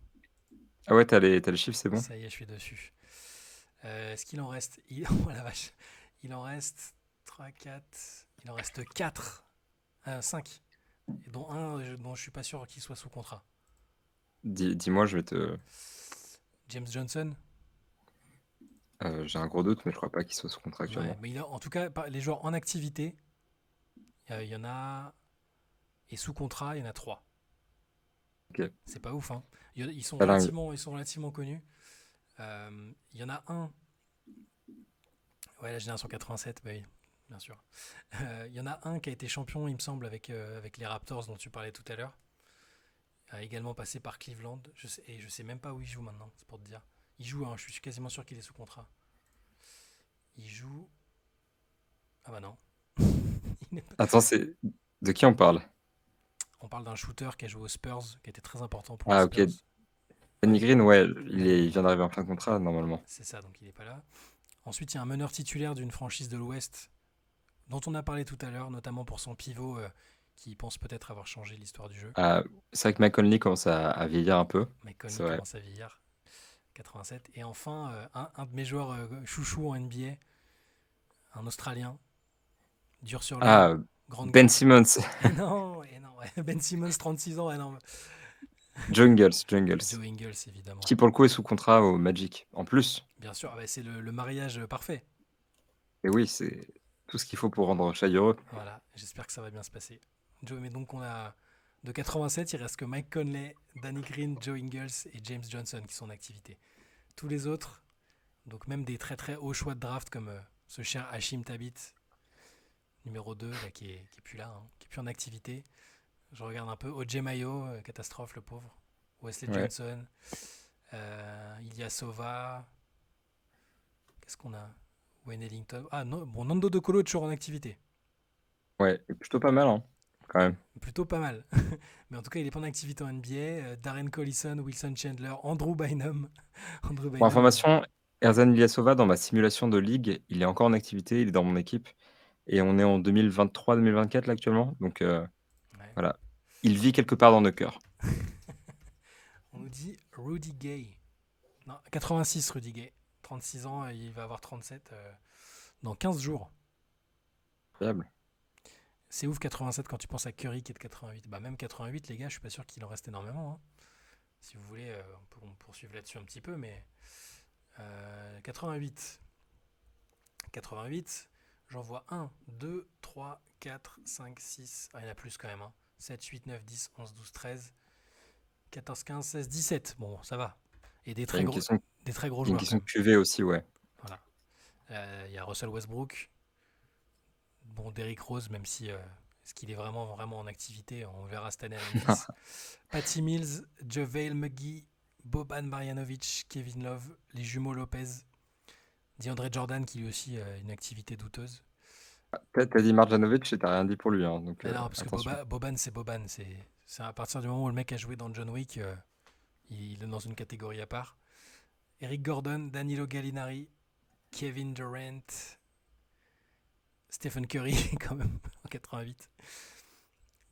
ah ouais, t'as les chiffres, c'est bon. Ça y est, je suis dessus. Est-ce qu'il en reste Oh la vache. Il en reste 3, 4. Il en reste 4. 5. Et dont un dont je suis pas sûr qu'il soit sous contrat. Dis-moi, je vais te. James Johnson. J'ai un gros doute, mais je crois pas qu'il soit sous contrat Ouais, actuellement. mais en tout cas, les joueurs en activité, il y en a. Et sous contrat, il y en a trois. Ok, C'est pas ouf, hein. pas dingue. Ils sont relativement connus. Il y en a un. Ouais, la génération 87, bah oui, bien sûr. Il y en a un qui a été champion, il me semble, avec les Raptors dont tu parlais tout à l'heure. A également passé par Cleveland. Et je sais même pas où il joue maintenant, c'est pour te dire. Il joue, hein, je suis quasiment sûr qu'il est sous contrat. Il joue. Ah bah non. Il n'est pas- Attends, c'est de qui on parle? On parle d'un shooter qui a joué aux Spurs, qui était très important pour les Ah, ok. Spurs. Danny Ouais, Green, ouais, Danny il Green, vient ouais. d'arriver en fin de contrat, normalement. C'est ça, donc il n'est pas là. Ensuite, il y a un meneur titulaire d'une franchise de l'Ouest dont on a parlé tout à l'heure, notamment pour son pivot qui pense peut-être avoir changé l'histoire du jeu. Ah, c'est vrai que Mike Conley commence à vieillir un peu. Mike C'est Conley vrai. commence à vieillir, 87. Et enfin, un de mes joueurs chouchou en NBA, un Australien, dur sur l'homme, Ah, grande Ben gueule. Simmons. Et non, ouais. Ben Simmons, 36 ans, énorme. Jungles. Joe Ingles, évidemment. Qui pour le coup est sous contrat au Magic. En plus. Bien sûr, ah bah, c'est le mariage parfait. Et oui, c'est tout ce qu'il faut pour rendre Shai heureux. Voilà, j'espère que ça va bien se passer. Joe, mais donc on a de 87, il reste que Mike Conley, Danny Green, Joe Ingles et James Johnson qui sont en activité. Tous les autres, donc même des très très hauts choix de draft comme ce cher Hashim Tabit, numéro 2, là, qui est plus là, hein, qui est plus en activité. Je regarde un peu. OJ Mayo, catastrophe le pauvre. Wesley Ouais. Johnson, Ilyasova. Qu'est-ce qu'on a? Wayne Ellington. Ah non, bon, Nando De Colo est toujours en activité. Ouais, et plutôt pas mal, hein, quand même. Plutôt pas mal. Mais en tout cas, il est pas en activité en NBA. Darren Collison, Wilson Chandler, Andrew Bynum. Andrew Pour Bynum. information, Erzan Ilyasova, dans ma simulation de ligue, il est encore en activité, il est dans mon équipe. Et on est en 2023-2024 là actuellement. Donc Ouais. voilà. Il vit quelque part dans nos cœurs. On nous dit Rudy Gay. Non, 86 Rudy Gay. 36 ans, il va avoir 37 dans 15 jours. Incroyable. C'est ouf 87 quand tu penses à Curry qui est de 88. Bah même 88 les gars, je suis pas sûr qu'il en reste énormément, hein. Si vous voulez, on peut poursuivre là-dessus un petit peu, mais 88. 88, j'en vois 1, 2, 3, 4, 5, 6. Ah, il y en a plus quand même, hein. 7, 8, 9, 10, 11, 12, 13, 14, 15, 16, 17. Bon, ça va. Et Il y a des très gros une joueurs quand question de même. QV aussi, ouais. Voilà. Il y a Russell Westbrook. Bon, Derrick Rose, même si est-ce qu'il est vraiment, vraiment en activité, on verra cette année à Memphis. Patty Mills, JaVale McGee, Boban Marjanovic, Kevin Love, les jumeaux Lopez, DeAndre Jordan qui lui aussi a une activité douteuse. T'as dit Marjanovic et t'as rien dit pour lui, hein, donc Mais non, parce que attention. Boban, c'est Boban. C'est à partir du moment où le mec a joué dans John Wick, il est dans une catégorie à part. Eric Gordon, Danilo Gallinari, Kevin Durant, Stephen Curry, quand même, en 88,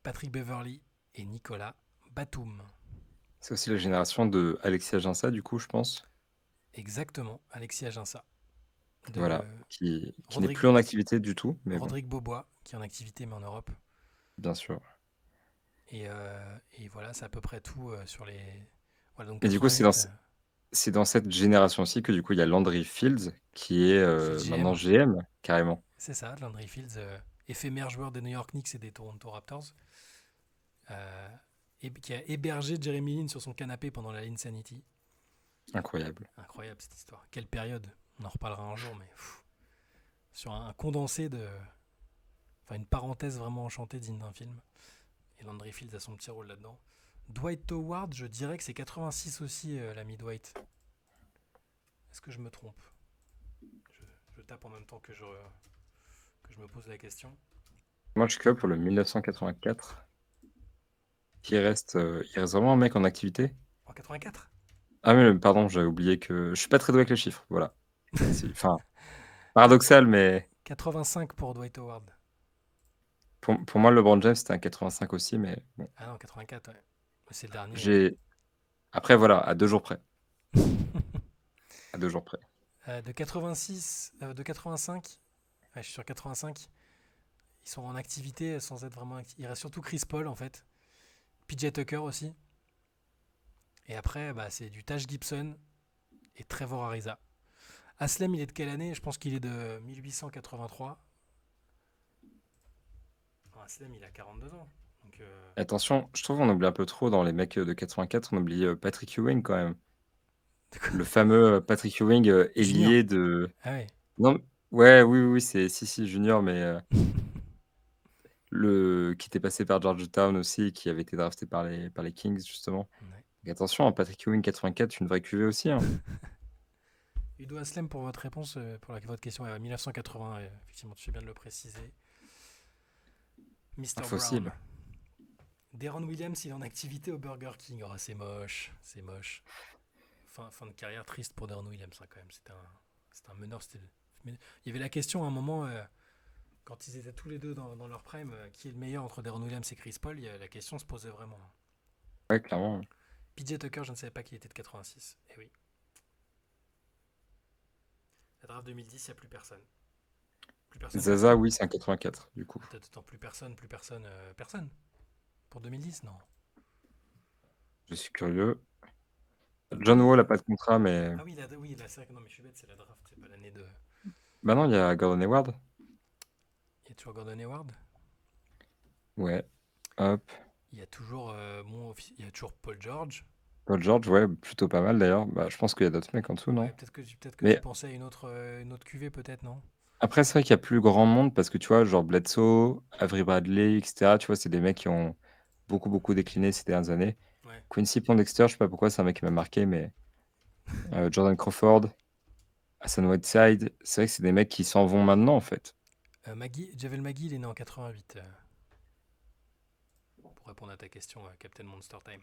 Patrick Beverly et Nicolas Batum. C'est aussi la génération de Alexis Aginsa, du coup, je pense. Exactement, Alexis Aginsa. De Voilà. Qui n'est Rodrigue, plus en activité du tout, mais bon, Rodrigue Bobois, qui est en activité mais en Europe. bien sûr. Et voilà, c'est à peu près tout sur les. Voilà, donc Et du coup, 88, c'est dans cette génération aussi que du coup, il y a Landry Fields qui est Fields maintenant GM. GM, carrément. C'est ça, Landry Fields, éphémère joueur des New York Knicks et des Toronto Raptors, et qui a hébergé Jeremy Lin sur son canapé pendant la Linsanity. Incroyable. Incroyable cette histoire. Quelle période. On en reparlera un jour, mais sur un condensé de. Enfin, une parenthèse vraiment enchantée digne d'un film. Et Landry Fields a son petit rôle là-dedans. Dwight Howard, je dirais que c'est 86 aussi, l'ami Dwight. Est-ce que je me trompe? Je tape en même temps que je me pose la question. Moi, je suis que pour le 1984. Il reste vraiment un mec en activité. En 84. Ah mais pardon, j'avais oublié que je suis pas très doué avec les chiffres, voilà. Enfin, paradoxal, mais 85 pour Dwight Howard. pour moi, LeBron James, c'était un 85 aussi, mais bon. Ah non, 84, ouais. C'est le dernier. J'ai... Après, voilà, à 2 jours près. À 2 jours près. De 86, de 85, ouais, je suis sur 85. Ils sont en activité sans être vraiment actifs. Il reste surtout Chris Paul en fait. PJ Tucker aussi. Et après, bah, c'est du Taj Gibson et Trevor Ariza. Aslem, il est de quelle année? Je pense qu'il est de 1883. Non, Aslem, il a 42 ans. Donc, Attention, je trouve qu'on oublie un peu trop dans les mecs de 84, on oublie Patrick Ewing quand même. Le fameux Patrick Ewing, Junior. ailier de. Ah ouais. Non, ouais, oui, oui, c'est si, junior, mais qui était passé par Georgetown aussi, qui avait été drafté par les Kings, justement. Ouais. Donc attention, hein, Patrick Ewing 84, une vraie cuvée aussi. Hein. Udo Aslem, pour votre réponse, pour votre question, 1980, effectivement, tu fais bien de le préciser. Mr. Brown. Impossible. Deron Williams, il est en activité au Burger King. Oh, c'est moche, c'est moche. Fin de carrière triste pour Deron Williams, hein, quand même. C'était un meneur. Il y avait la question à un moment, quand ils étaient tous les deux dans leur prime, qui est le meilleur entre Deron Williams et Chris Paul, la question se posait vraiment. Ouais, clairement. PJ Tucker, je ne savais pas qu'il était de 86. Eh oui. La draft 2010, il n'y a plus personne. Plus personne, Zaza, personne. oui, c'est un 84, du coup. Attends, plus personne, personne. Pour 2010, non. Je suis curieux. John Wall n'a pas de contrat, mais. Ah oui, oui, c'est vrai que non, mais je suis bête, c'est la draft, c'est pas l'année de. Bah non, il y a Gordon Hayward. Il y a toujours Gordon Hayward. Ouais. Hop. Il y a toujours, il y a toujours Paul George. Paul George, ouais, plutôt pas mal d'ailleurs. Bah, je pense qu'il y a d'autres mecs en dessous, Ouais, non? peut-être que tu Mais pensais à une autre cuvée, peut-être, non? après, c'est vrai qu'il y a plus grand monde parce que tu vois, genre Bledsoe, Avery Bradley, etc., tu vois, c'est des mecs qui ont beaucoup, beaucoup décliné ces dernières années. Ouais. Quincy Pondexter, je sais pas pourquoi, c'est un mec qui m'a marqué, mais Jordan Crawford, Hassan Whiteside, c'est vrai que c'est des mecs qui s'en vont maintenant, en fait. Javel Magui, il est né en 88. Pour répondre à ta question, Captain Monster Time.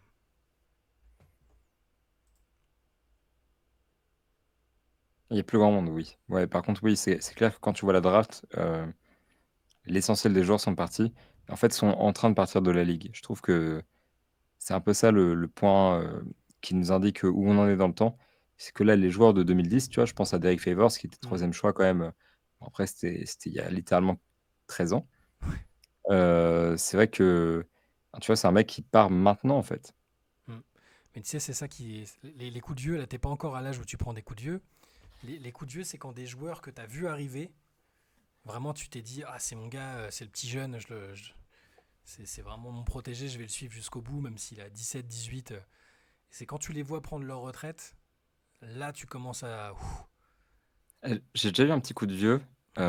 Il y a plus grand monde, oui. Ouais, par contre, oui, c'est clair que quand tu vois la draft, l'essentiel des joueurs sont partis. En fait, sont en train de partir de la ligue. Je trouve que c'est un peu ça le point qui nous indique où on en est dans le temps. C'est que là, les joueurs de 2010, tu vois, je pense à Derek Favors, qui était Mhm. troisième choix quand même. Bon, après, c'était il y a littéralement 13 ans. C'est vrai que, tu vois, c'est un mec qui part maintenant, en fait. Mhm. Mais tu sais, c'est ça qui est. Les coups de vieux, là, t'es pas encore à l'âge où tu prends des coups de vieux. Les coups de vieux, c'est quand des joueurs que t'as vu arriver, vraiment, tu t'es dit, ah, c'est mon gars, c'est le petit jeune, c'est vraiment mon protégé, je vais le suivre jusqu'au bout, même s'il a 17, 18. C'est quand tu les vois prendre leur retraite, là, tu commences à. J'ai déjà eu un petit coup de vieux Ouais.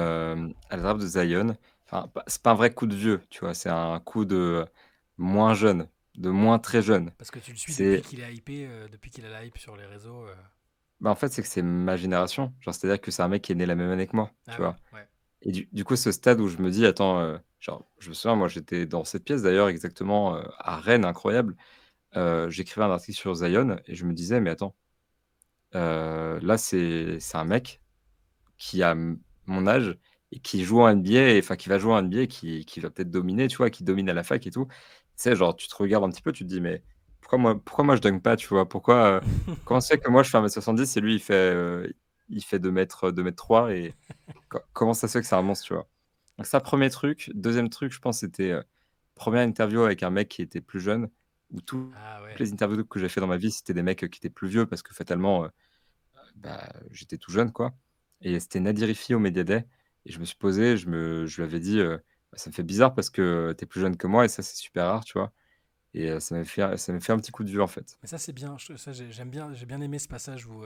à la draft de Zion. Enfin, c'est pas un vrai coup de vieux, tu vois, c'est un coup de moins jeune, de moins très jeune. Parce que tu le suis depuis C'est qu'il est hypé, depuis qu'il a la hype sur les réseaux. Bah, en fait, c'est que c'est ma génération. Genre, c'est-à-dire que c'est un mec qui est né la même année que moi, Ah tu ouais, vois? ouais. Et du coup, ce stade où je me dis: «Attends», genre, je me souviens, moi, j'étais dans cette pièce d'ailleurs exactement, à Rennes, incroyable. J'écrivais un article sur Zion et je me disais: «Mais attends, là, c'est un mec qui a mon âge et qui joue en NBA et enfin, qui va jouer en NBA, qui va peut-être dominer», tu vois? Qui domine à la fac et tout. Tu sais, genre, tu te regardes un petit peu, tu te dis: «Mais pourquoi moi je dunk pas?» Tu vois? Comment ça se fait que moi je fais 1,70 m et lui il fait 2 m 3 et comment ça se fait que c'est un monstre, tu vois? Donc ça, premier truc. Deuxième truc, je pense, c'était, 1re interview avec un mec qui était plus jeune, où toutes Ah ouais. les interviews que j'ai fait dans ma vie, c'était des mecs, qui étaient plus vieux parce que fatalement, bah, j'étais tout jeune, quoi. Et c'était Nadir Rifi au Media Day et je me suis posé, je lui avais dit, «Bah, ça me fait bizarre parce que tu es plus jeune que moi et ça, c'est super rare», tu vois? Et ça m'a fait un petit coup de vieux, en fait. Mais ça, c'est bien. J'aime bien. J'ai bien aimé ce passage où.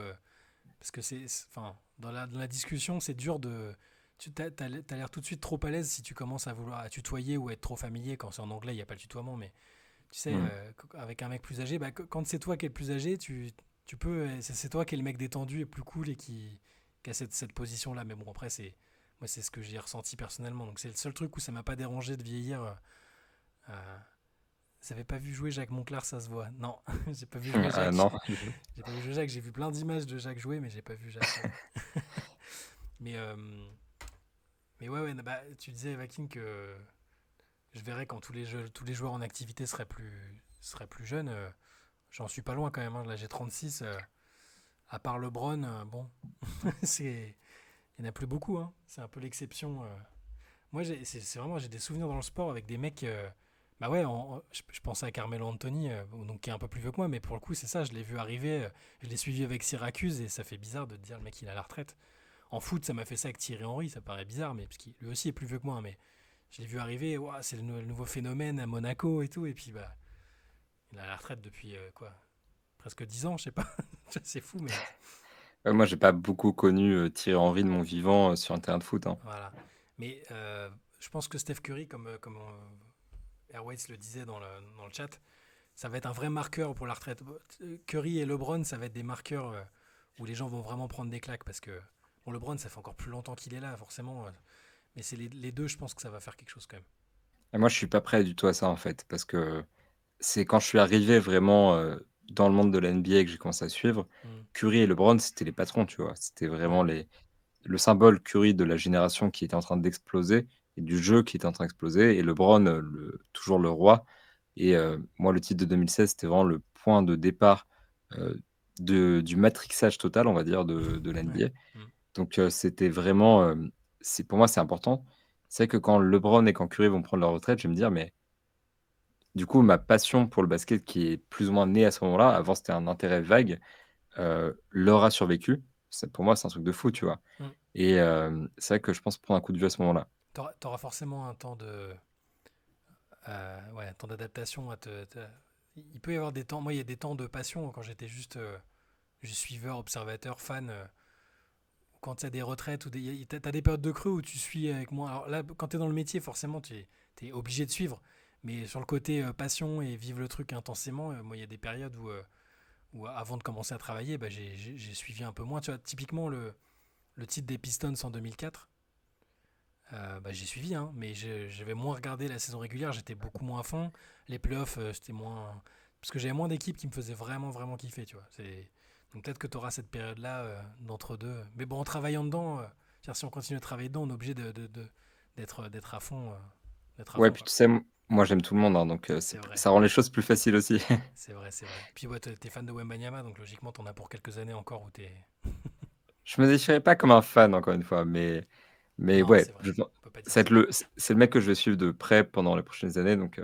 Parce que enfin, dans la discussion, c'est dur de. T'as l'air tout de suite trop à l'aise si tu commences à vouloir à tutoyer ou être trop familier. Quand c'est en anglais, il n'y a pas le tutoiement, mais tu sais, Mmh. avec un mec plus âgé, bah, quand c'est toi qui es le plus âgé, tu peux. C'est toi qui es le mec détendu et plus cool et qui a cette position-là. Mais bon, après, moi, c'est ce que j'ai ressenti personnellement. Donc, c'est le seul truc où ça m'a pas dérangé de vieillir. Euh, Vous avez pas vu jouer Jacques Monclar, ça se voit. Non, j'ai pas vu jouer Ah Jacques. non. J'ai pas vu jouer Jacques. J'ai vu plein d'images de Jacques jouer, mais j'ai pas vu Jacques. mais, euh, mais ouais, ouais, bah, tu disais, Vakin, que je verrais quand tous les joueurs en activité seraient plus jeunes. J'en suis pas loin quand même. Hein. Là, j'ai 36. À part LeBron, bon, il n'y en a plus beaucoup. Hein. C'est un peu l'exception. Moi, c'est vraiment, j'ai des souvenirs dans le sport avec des mecs. Bah ouais, je pensais à Carmelo Anthony, donc qui est un peu plus vieux que moi, mais pour le coup, c'est ça, je l'ai vu arriver, je l'ai suivi avec Syracuse, et ça fait bizarre de te dire le mec il est à la retraite. En foot, ça m'a fait ça avec Thierry Henry, ça paraît bizarre, mais parce qu'il lui aussi est plus vieux que moi, mais je l'ai vu arriver, ouah, c'est le nouveau phénomène à Monaco et tout, et puis bah, il est à la retraite depuis quoi, presque 10 ans, je sais pas, c'est fou, mais Ouais, moi, j'ai pas beaucoup connu Thierry Henry de mon vivant sur un terrain de foot, hein. voilà. Mais je pense que Steph Curry, comme Airways le disait dans le chat, ça va être un vrai marqueur pour la retraite. Curry et LeBron, ça va être des marqueurs où les gens vont vraiment prendre des claques parce que bon, LeBron, ça fait encore plus longtemps qu'il est là, forcément. Mais c'est les deux, je pense que ça va faire quelque chose quand même. Et moi, je suis pas prêt du tout à ça, en fait, parce que c'est quand je suis arrivé vraiment dans le monde de la NBA que j'ai commencé à suivre. Hmm. Curry et LeBron, c'était les patrons, tu vois. C'était vraiment Ouais, le symbole Curry de la génération qui était en train d'exploser et du jeu qui était en train d'exploser. Et LeBron, toujours le roi. Et moi, le titre de 2016, c'était vraiment le point de départ euh, du matrixage total, on va dire, de ouais. l'NBA. Hmm. Donc, c'était vraiment, pour moi, c'est important. C'est vrai que quand LeBron et quand Curry vont prendre leur retraite, je vais me dire, mais du coup, ma passion pour le basket qui est plus ou moins née à ce moment-là, avant c'était un intérêt vague, leur a survécu. Pour moi, c'est un truc de fou, tu vois. Hmm. Et c'est vrai que je pense prendre un coup de vieux à ce moment-là. T'auras forcément un temps ouais, un temps d'adaptation. Il peut y avoir des temps. Moi, il y a des temps de passion quand j'étais juste suiveur, observateur, fan. Quand il y a des retraites ou t'as des périodes de creux où tu suis avec moi. Alors là, quand tu es dans le métier, forcément, tu es obligé de suivre. Mais sur le côté passion et vivre le truc intensément, moi, il y a des périodes où avant de commencer à travailler, bah, j'ai suivi un peu moins. Tu vois, typiquement, le titre des Pistons en 2004, bah, j'ai suivi, hein, mais j'avais moins regardé la saison régulière, j'étais beaucoup moins à fond. Les playoffs, c'était moins. Parce que j'avais moins d'équipes qui me faisaient vraiment, vraiment kiffer, tu vois. Donc peut-être que tu auras cette période-là d'entre-deux. Mais bon, en travaillant dedans, si on continue à travailler dedans, on est obligé d'être à fond. D'être à Ouais, fond, puis quoi. tu sais, moi j'aime tout le monde, hein, donc C'est vrai, ça rend les choses plus faciles aussi. c'est vrai, c'est vrai. Puis ouais, t'es fan de Wembanyama, donc logiquement, t'en as pour quelques années encore où t'es. Je me définirais pas comme un fan, encore une fois, mais Non, ouais, c'est vrai, on peut pas dire ça va être ça. c'est le mec que je vais suivre de près pendant les prochaines années, donc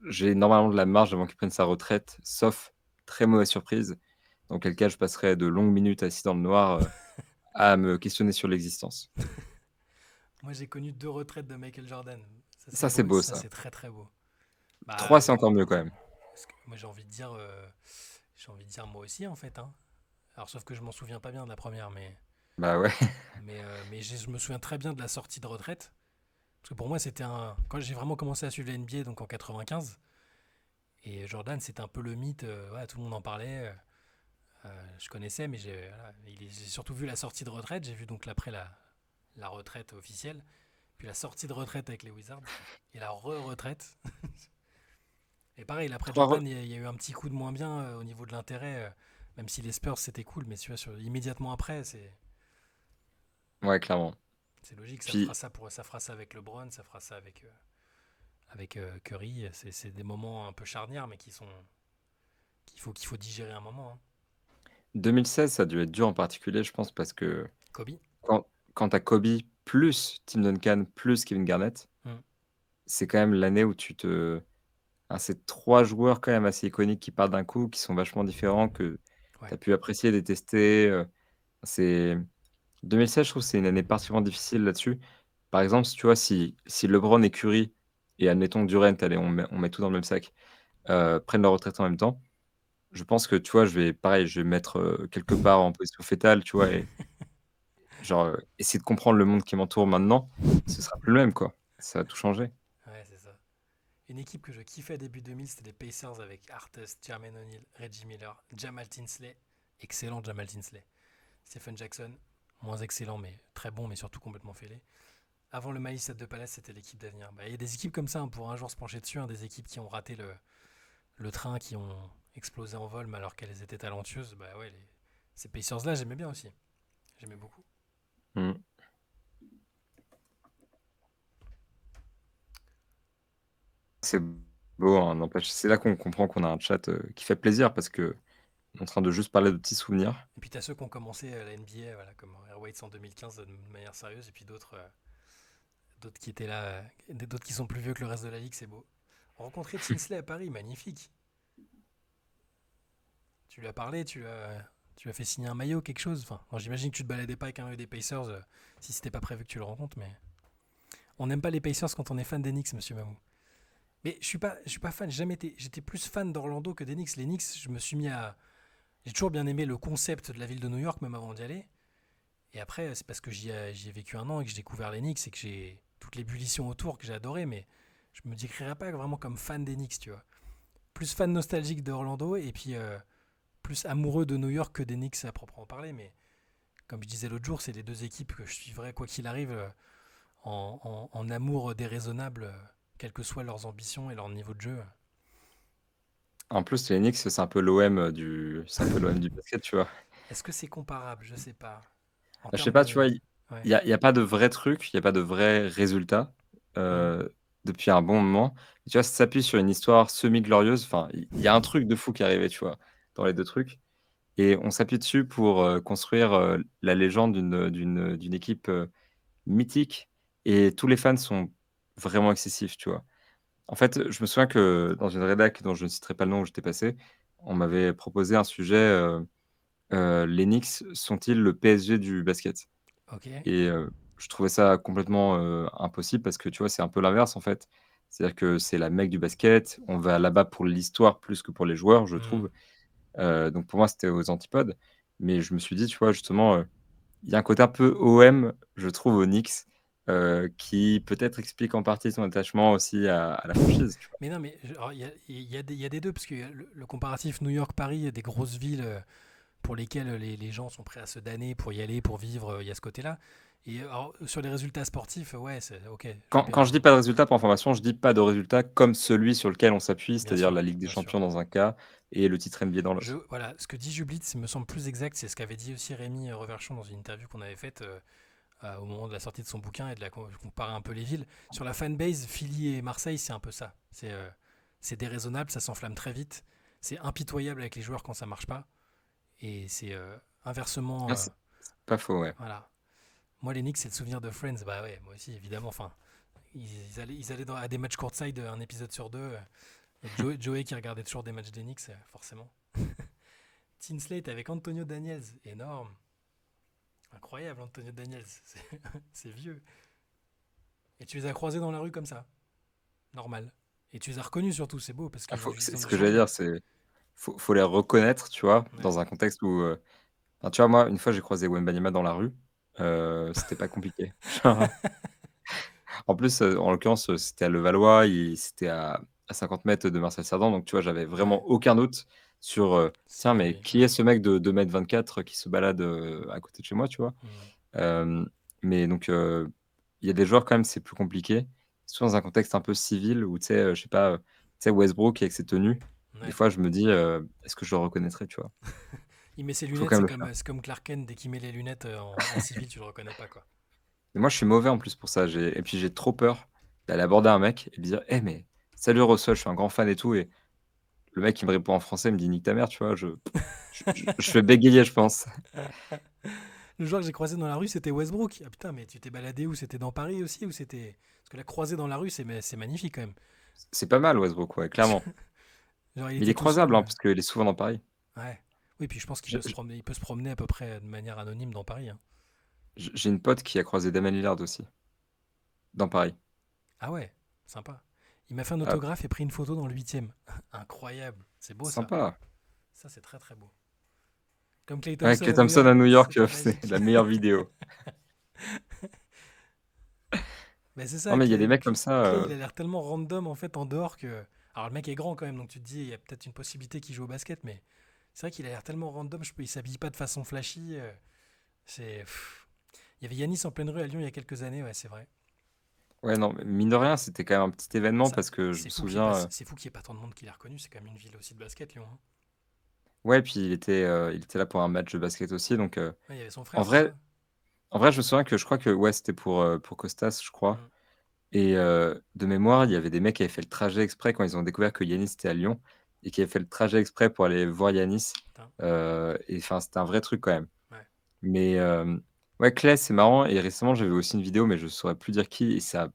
j'ai normalement de la marge avant qu'il prenne sa retraite, sauf très mauvaise surprise, dans quel cas je passerai de longues minutes assis dans le noir à me questionner sur l'existence. Moi, j'ai connu deux retraites de Michael Jordan. Ça, c'est Ça, c'est beau, beau, ça, ça. c'est très, très beau. Bah, 3, c'est encore mieux quand même. moi j'ai envie de dire moi aussi en fait, hein. Alors sauf que je m'en souviens pas bien de la première, Bah ouais. mais je me souviens très bien de la sortie de retraite. Parce que pour moi c'était quand j'ai vraiment commencé à suivre la NBA donc en 95 et Jordan c'était un peu le mythe, ouais, tout le monde en parlait, je connaissais mais j'ai surtout vu la sortie de retraite, j'ai vu donc après la retraite officielle, puis la sortie de retraite avec les Wizards et la re-retraite. Et pareil, l'après 3 Jordan, il y a eu un petit coup de moins bien au niveau de l'intérêt, même si les Spurs c'était cool, mais tu vois, immédiatement après, ouais, clairement. c'est logique, Puis, ça fera ça avec LeBron, ça fera ça avec Curry. C'est des moments un peu charnières, mais qu'il faut digérer un moment, hein. 2016, ça a dû être dur en particulier, je pense, parce que Kobe. quand tu Kobe plus Tim Duncan plus Kevin Garnett, Hmm. c'est quand même l'année où c'est 3 joueurs quand même assez iconiques qui partent d'un coup, qui sont vachement différents, que tu Ouais. as pu apprécier, détester. C'est 2016, je trouve que c'est une année particulièrement difficile là-dessus. Par exemple, si tu vois, si LeBron et Curry et admettons Durant, allez, on met tout dans le même sac, prennent leur retraite en même temps, je pense que, tu vois, je vais me mettre, quelque part en position fétale, tu vois? Et genre, essayer de comprendre le monde qui m'entoure maintenant, ce sera plus le même, quoi. Ça va tout changer. Ouais, c'est ça. Une équipe que je kiffais début 2000, c'était les Pacers avec Artest, Jermaine O'Neal, Reggie Miller, Jamal Tinsley, excellent Jamal Tinsley, Stephen Jackson, moins excellent mais très bon, mais surtout complètement fêlé. Avant le Maïs Stade de Palace, c'était l'équipe d'avenir. Bah, il y a des équipes comme ça, hein, pour un jour se pencher dessus, hein, des équipes qui ont raté le train, qui ont explosé en vol, mais alors qu'elles étaient talentueuses. Bah ouais, ces Pacers-là, j'aimais bien aussi. J'aimais beaucoup. Mmh. C'est beau, hein, n'empêche. C'est là qu'on comprend qu'on a un chat, qui fait plaisir parce qu'on est en train de juste parler de petits souvenirs. Et puis t'as ceux qui ont commencé la NBA, voilà, comme Airways en 2015 de manière sérieuse, et puis d'autres qui étaient là, d'autres qui sont plus vieux que le reste de la ligue, c'est beau. Rencontrer Tinsley à Paris, magnifique. Tu lui as parlé, tu lui as fait signer un maillot, quelque chose. Enfin, bon, j'imagine que tu te baladais pas avec un maillot des Pacers si c'était pas prévu que tu le rencontres, mais on n'aime pas les Pacers quand on est fan des Knicks, monsieur Mamou. Mais je suis pas fan, j'ai jamais été. J'étais plus fan d'Orlando que des Knicks. Les Knicks, je me suis mis à. J'ai toujours bien aimé le concept de la ville de New York, même avant d'y aller. Et après, c'est parce que j'y ai vécu un an et que j'ai découvert les Knicks et que j'ai toute l'ébullition autour que j'ai adoré, mais je me décrirais pas vraiment comme fan des Knicks, tu vois. Plus fan nostalgique d'Orlando et puis plus amoureux de New York que des Knicks à proprement parler, mais comme je disais l'autre jour, c'est les deux équipes que je suivrai quoi qu'il arrive en amour déraisonnable, quelles que soient leurs ambitions et leur niveau de jeu. En plus, les Knicks, c'est un peu l'OM du basket, tu vois. Est-ce que c'est comparable? Je sais pas. En Je sais termes pas, tu de. vois, Ouais. y a pas de vrai truc, il y a pas de vrai résultat Hmm. depuis un bon moment. Tu vois, ça s'appuie sur une histoire semi-glorieuse. Enfin, il y a un truc de fou qui est arrivé, tu vois, dans les deux trucs. Et on s'appuie dessus pour construire la légende d'une équipe mythique. Et tous les fans sont vraiment excessifs, tu vois. En fait, je me souviens que dans une rédac dont je ne citerai pas le nom où j'étais passé, on m'avait proposé un sujet les Knicks sont-ils le PSG du basket? Ok. Et je trouvais ça complètement impossible parce que tu vois, c'est un peu l'inverse en fait. C'est-à-dire que c'est la mecque du basket. On va là-bas pour l'histoire plus que pour les joueurs, je Hmm. trouve. Donc pour moi, c'était aux antipodes. Mais je me suis dit, tu vois, justement, il y a un côté un peu OM, je trouve, aux Knicks, qui peut-être explique en partie son attachement aussi à la franchise, tu vois? Mais non, mais alors, il y a des deux, parce que le comparatif New York-Paris, il y a des grosses villes pour lesquelles les gens sont prêts à se damner pour y aller, pour vivre, il y a ce côté-là. Et alors, sur les résultats sportifs, ouais, c'est ok, j'ai Quand bien. je dis pas de résultat, pour information, je dis pas de résultat comme celui sur lequel on s'appuie, Bien c'est-à-dire sûr, la Ligue des bien sûr. champions dans un cas et le titre NBA dans l'autre. Voilà, ce que dit Jublitz me semble plus exact, c'est ce qu'avait dit aussi Rémi Reverchon dans une interview qu'on avait faite au moment de la sortie de son bouquin et de la comparer un peu les villes. Sur la fanbase, Philly et Marseille, c'est un peu ça. C'est déraisonnable, ça s'enflamme très vite. C'est impitoyable avec les joueurs quand ça marche pas. Et c'est inversement. Ah, c'est pas faux, ouais. Voilà. Moi, les Knicks, c'est le souvenir de Friends. Bah ouais, moi aussi, évidemment. Enfin, ils allaient à des matchs courtside, un épisode sur deux. Il y a Joey qui regardait toujours des matchs des Knicks, forcément. Tinsley était avec Antonio Daniels, énorme. Incroyable, Antonio Daniels. C'est vieux. Et tu les as croisés dans la rue comme ça. Normal. Et tu les as reconnus surtout, c'est beau, parce Ah, qu'ils ont, ils c'est ont ce dû que j'allais changer. dire, c'est faut les reconnaître, tu vois, Ouais. dans un contexte où, enfin, tu vois, moi, une fois, j'ai croisé Wembanyama dans la rue, c'était pas compliqué. Genre, en plus, en l'occurrence, c'était à Levallois, c'était à 50 mètres de Marcel Cerdan, donc tu vois, j'avais Ouais. vraiment aucun doute sur, C'est tiens, bien mais lui. qui est Ouais. ce mec de 2,24 m qui se balade à côté de chez moi, tu vois? Mm. Hem, mais donc, il y a des joueurs quand même, c'est plus compliqué, surtout dans un contexte un peu civil où, tu sais, je sais pas, tu sais, Westbrook avec ses tenues, des Ouais. fois, je me dis, «Est-ce que je le reconnaîtrais?» tu vois? Il met ses Il faut lunettes, quand c'est même le comme, faire. c'est comme Clark Kent, dès qu'il met les lunettes en civil, tu le reconnais pas, quoi. Et moi, je suis mauvais en plus pour ça, et puis j'ai trop peur d'aller aborder un mec et lui dire: «Eh mais salut Russell, je suis un grand fan et tout», et le mec, il me répond en français, il me dit: «Nique ta mère», tu vois? Je vais bégayer, je pense. Le joueur que j'ai croisé dans la rue, c'était Westbrook. Ah putain, mais tu t'es baladé où? C'était dans Paris aussi ou c'était. Parce que la croisée dans la rue, c'est magnifique quand même. C'est pas mal Westbrook, ouais, clairement. Genre, il Mais il est était tout seul. croisable, hein, parce qu'il est souvent dans Paris. Ouais. Oui, puis je pense qu'il Je peut se promener, il peut se promener à peu près de manière anonyme dans Paris, hein. j'ai une pote qui a croisé Damian Lillard aussi, dans Paris. Ah ouais, sympa. Il m'a fait un Ah, autographe et pris une photo dans le huitième. Incroyable. C'est beau ça. sympa. Ça, c'est très très beau. Comme Clay Ouais, Thompson Klay à New Thompson York. à New York, C'était c'est magique. la meilleure vidéo. Mais c'est Non, ça, mais il y a des mecs comme ça, Clay, il a l'air tellement random en fait en dehors que. Alors le mec est grand quand même, donc tu te dis, il y a peut-être une possibilité qu'il joue au basket, mais c'est vrai qu'il a l'air tellement random, il s'habille pas de façon flashy. C'est. Il y avait Yanis en pleine rue à Lyon il y a quelques années, ouais, c'est vrai. ouais, non, mais mine de rien, c'était quand même un petit événement Ça, parce que je me c'est fou qu'il n'y ait, pas- souviens, c'est fou qu'il y ait pas tant de monde qui l'a reconnu, c'est quand même une ville aussi de basket, Lyon, hein. ouais, puis il était là pour un match de basket aussi, donc Ouais, il y avait son en frère, c'est vrai ça? en vrai, je me souviens que je crois que, ouais, c'était pour Costas, je crois, Mm. et de mémoire, il y avait des mecs qui avaient fait le trajet exprès quand ils ont découvert que Yanis était à Lyon et qui avaient fait le trajet exprès pour aller voir Yanis, Putain, et enfin, c'était un vrai truc quand même. ouais. Mais ouais, Clay, c'est marrant, et récemment, j'ai vu aussi une vidéo, mais je saurais plus dire qui, et ça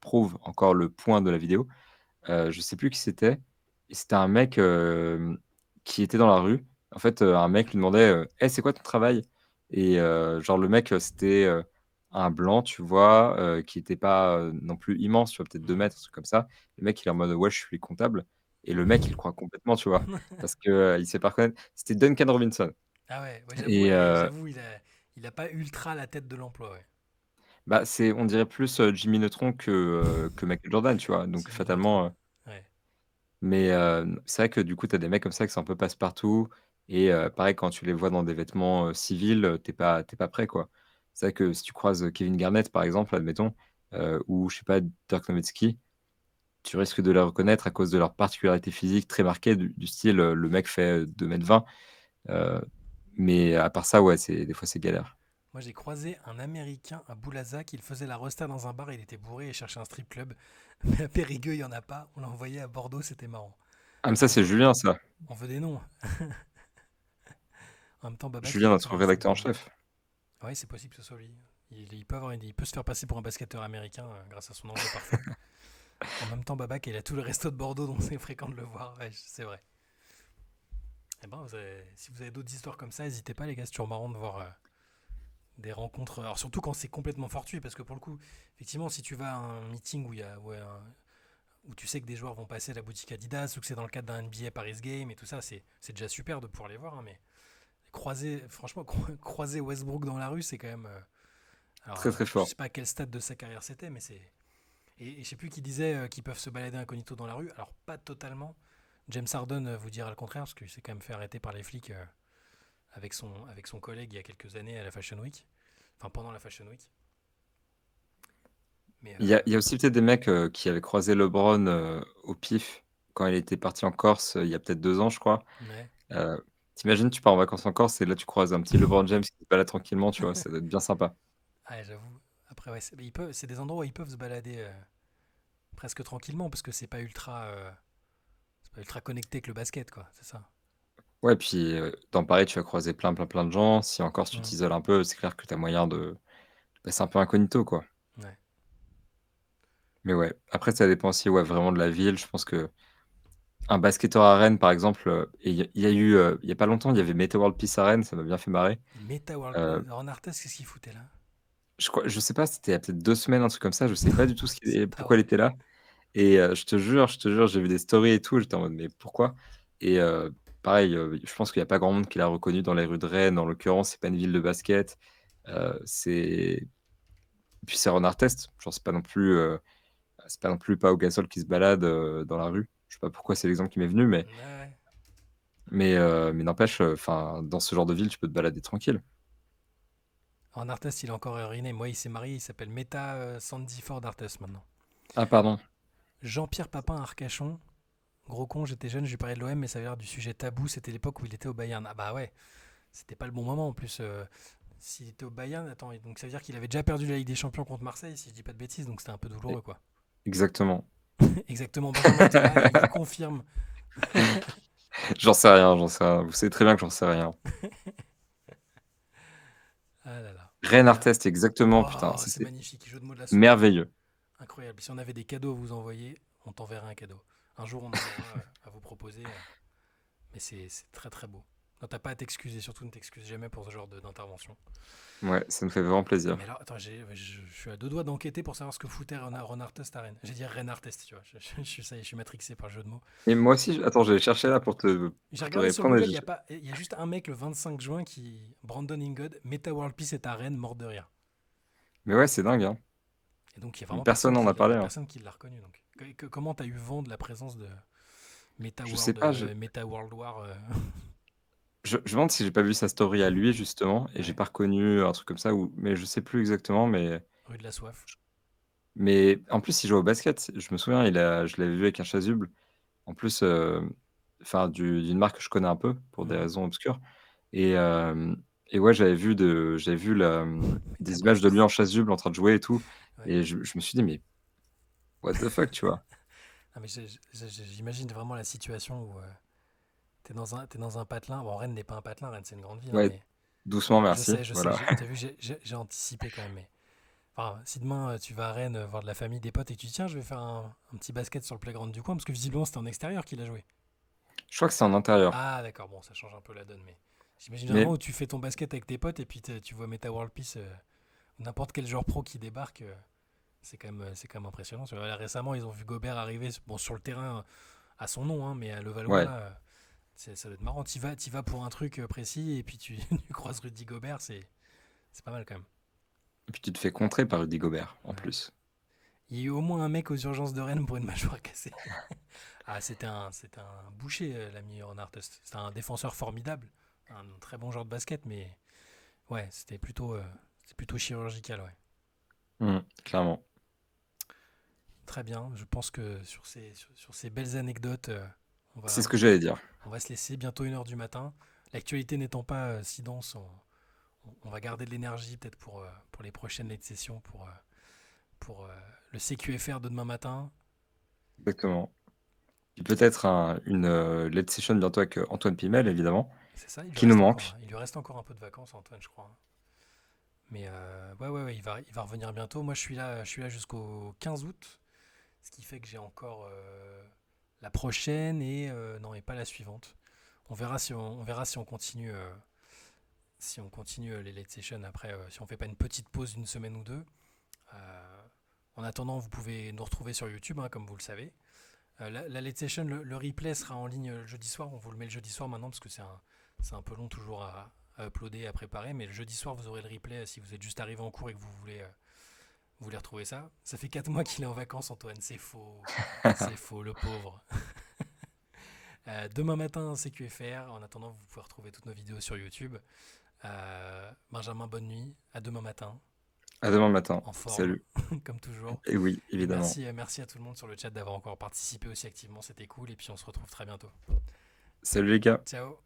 prouve encore le point de la vidéo. je sais plus qui c'était. Et c'était un mec qui était dans la rue. En fait, un mec lui demandait «Eh, c'est quoi ton travail?» Et genre, le mec, c'était un blanc, tu vois, qui était pas non plus immense, tu vois, peut-être 2 Mhm. mètres, un truc comme ça. Le mec, il est en mode «Ouais, je suis comptable». Et le mec, il le croit complètement, tu vois, parce que il se fait pas reconnaître. C'était Duncan Robinson. Ah ouais, Et j'avoue, il a pas ultra la tête de l'emploi, ouais. bah, on dirait plus Jimmy Neutron que Michael Jordan, tu vois, donc Jimmy Neutron. fatalement. Ouais. Mais c'est vrai que du coup, tu as des mecs comme ça qui sont un peu passe-partout et pareil quand tu les vois dans des vêtements civils, tu es pas prêt, quoi. C'est vrai que si tu croises Kevin Garnett, par exemple, admettons, ou je sais pas, Dirk Nowitzki, tu risques de les reconnaître à cause de leur particularité physique très marquée, du style, le mec fait 2,20 m, heu, mais à part ça, ouais, des fois, c'est galère. Moi, j'ai croisé un Américain à Boulazac. Il faisait la resta dans un bar. Il était bourré et cherchait un strip club. Mais à Périgueux, il n'y en a pas. On l'a envoyé à Bordeaux. C'était marrant. Ah mais ça, On c'est veut, Julien, ça. on veut des noms. En même temps, Babac, Julien, il a tout le notre resto de rédacteur en Bordeaux. chef. Oui, c'est possible que ce soit lui. Il peut se faire passer pour un basketteur américain grâce à son anglais parfait. En même temps, Babac, il a tout le resto de Bordeaux, donc c'est fréquent de le voir. Ouais, c'est vrai. Eh ben, si vous avez d'autres histoires comme ça, n'hésitez pas, les gars. C'est toujours marrant de voir des rencontres. Alors, surtout quand c'est complètement fortuit, parce que pour le coup, effectivement, si tu vas à un meeting où il y a, ouais, où tu sais que des joueurs vont passer à la boutique Adidas ou que c'est dans le cadre d'un NBA Paris Game et tout ça, c'est déjà super de pouvoir les voir. Hein, mais franchement, croiser Westbrook dans la rue, c'est quand même. Alors, Très, très je fort. sais pas à quel stade de sa carrière c'était, mais c'est. Et je sais plus qui disait qu'ils peuvent se balader incognito dans la rue. Alors, pas totalement. James Harden vous dira le contraire, parce qu'il s'est quand même fait arrêter par les flics avec son collègue il y a quelques années à la Fashion Week. Enfin, pendant la Fashion Week. Mais Il y a aussi peut-être des mecs qui avaient croisé LeBron au pif quand il était parti en Corse il y a peut-être 2 ans, je crois. ouais. Heu, tu tu pars en vacances en Corse et là, tu croises un petit LeBron James qui se balade tranquillement, tu vois? Ça doit être bien sympa. Ah, j'avoue. Après, ouais, c'est des endroits où ils peuvent se balader presque tranquillement, parce que c'est pas ultra connecté avec le basket, quoi. C'est ça. Ouais, puis dans Paris, tu vas croiser plein, plein, plein de gens. Si en Corse, tu Mm. t'isoles un peu, c'est clair que tu as moyen de passer un peu incognito, quoi. Ouais. Mais ouais, après ça dépend aussi, ouais, vraiment de la ville. Je pense qu'un basketteur à Rennes, par exemple, et il y a eu, il y a pas longtemps, il y avait Meta World Peace à Rennes, ça m'a bien fait marrer. Meta World Heu, Ron Artest, qu'est-ce qu'il foutait là? je sais pas, c'était il y a peut-être 2 semaines, un truc comme ça, je sais pas du tout C'est pas pourquoi il vrai. était là. Et je te jure, j'ai vu des stories et tout, j'étais en mode: «Mais pourquoi?» Et pareil, je pense qu'il y a pas grand monde qui l'a reconnu dans les rues de Rennes. En l'occurrence, c'est pas une ville de basket. C'est puis c'est Ron Artest, genre c'est pas non plus Pau Gasol qui se balade dans la rue. Je sais pas pourquoi c'est l'exemple qui m'est venu, mais Ouais, ouais. n'empêche, enfin, dans ce genre de ville, tu peux te balader tranquille. Ron Artest, il est encore ruiné. Moi, il s'est marié, il s'appelle Meta Sandy Ford Artest maintenant. Ah pardon. Jean-Pierre Papin Arcachon. Gros con, j'étais jeune, je lui parlais de l'OM, mais ça avait l'air du sujet tabou. C'était l'époque où il était au Bayern. Ah bah ouais, c'était pas le bon moment en plus. S'il était au Bayern, attends, donc ça veut dire qu'il avait déjà perdu la Ligue des Champions contre Marseille, si je dis pas de bêtises, donc c'était un peu E douloureux, quoi. exactement. Exactement, Benjamin était là, il confirme. J'en sais rien, j'en sais rien. Vous savez très bien que j'en sais rien. Ah là là. Rennes Voilà. Artest, exactement, putain, Oh, c'est c'était magnifique, jeu de mots de la soirée. merveilleux. Incroyable. Si on avait des cadeaux à vous envoyer, on t'enverrait un cadeau. Un jour, on en aura à vous proposer, mais c'est très très beau. Non, t'as pas à t'excuser, surtout ne t'excuse jamais pour ce genre d'intervention. Ouais, ça me fait vraiment Mais plaisir. alors, attends, je suis à deux doigts d'enquêter pour savoir ce que foutait Ron Artest à Rennes. J'ai dit Rennes Artest, tu vois. Ça y est, je suis matrixé par le jeu de mots. Et moi aussi, attends, j'allais chercher là J'ai pour te regardé sur répondre et Google, il y a juste un mec le 25 juin Brandon Ingod, Meta World Peace est à Rennes, mort de rire. mais ouais, c'est dingue, hein. Et donc, il y a Mais vraiment personne n'en a il parlé, y a hein. personne qui l'a reconnu. Donc, comment t'as eu vent de la présence de Je sais pas, Meta World War je me demande si j'ai pas vu sa story à lui justement et j'ai ouais, pas reconnu un truc comme ça ou mais je sais plus exactement, rue de la Soif. mais en plus il joue au basket. Je me souviens, je l'avais vu avec un chasuble. En plus, enfin d'une marque que je connais un peu pour des Mhm. raisons obscures et ouais, j'avais vu Meta des World images de lui Peace. en chasuble en train de jouer et tout Ouais. et je me suis dit: «Mais what the fuck?» tu vois? Ah, mais j'imagine vraiment la situation où t'es dans un patelin. Bon, Rennes n'est pas un patelin, Rennes c'est une grande ville, hein, Ouais, mais doucement je merci, sais, voilà. t'as vu, j'ai anticipé quand même. Mais Enfin, si demain tu vas à Rennes voir de la famille, des potes et tu dis tiens, je vais faire un petit basket sur le playground du coin, parce que visiblement c'était en extérieur qu'il a joué. Je crois que c'est en intérieur. Ah d'accord, bon, ça change un peu la donne, mais j'imagine vraiment Mais où tu fais ton basket avec tes potes et puis tu vois Meta World Peace, n'importe quel joueur pro qui débarque, c'est quand même impressionnant. Tu vois, là, récemment, ils ont vu Gobert arriver bon, sur le terrain à son nom, hein, mais à Levallois, ouais. là, ça doit être marrant. Tu vas pour un truc précis et puis tu croises Rudy Gobert, c'est pas mal quand même. Et puis tu te fais contrer par Rudy Gobert, en Ouais. plus. Il y a eu au moins un mec aux urgences de Rennes pour une mâchoire cassée. Ah, c'était un boucher, l'ami Artest. C'était un défenseur formidable, un très bon joueur de basket, mais ouais, c'était plutôt chirurgical, ouais. Clairement. Très bien. Je pense que sur ces belles anecdotes, C'est ce que j'allais dire. on va se laisser bientôt 1h du matin. L'actualité n'étant pas si dense, on va garder de l'énergie peut-être pour les prochaines late sessions, pour le CQFR de demain matin. Exactement. Puis peut-être une late session bientôt avec Antoine Pimel, évidemment, C'est ça, qui nous manque. il lui reste encore un peu de vacances, Antoine, je crois, hein. Mais ouais, il va revenir bientôt. Moi, je suis là jusqu'au 15 août, ce qui fait que j'ai encore la prochaine et non, et pas la suivante. On verra si on continue les late sessions après, si on fait pas une petite pause d'une semaine ou deux. Euh, En attendant, vous pouvez nous retrouver sur YouTube, hein, comme vous le savez. La late session, le replay sera en ligne le jeudi soir. On vous le met le jeudi soir maintenant parce que c'est un peu long toujours à uploader, à préparer. Mais le jeudi soir, vous aurez le replay si vous êtes juste arrivé en cours et que vous voulez retrouver ça. Ça fait 4 mois qu'il est en vacances, Antoine. C'est faux. C'est faux, le pauvre. Demain matin, CQFR. En attendant, vous pouvez retrouver toutes nos vidéos sur YouTube. Benjamin, bonne nuit. À demain matin, À demain matin. en forme, Salut. comme toujours. Et oui, Et évidemment. merci à tout le monde sur le chat d'avoir encore participé aussi activement. C'était cool. Et puis on se retrouve très bientôt. Salut les gars. Ciao.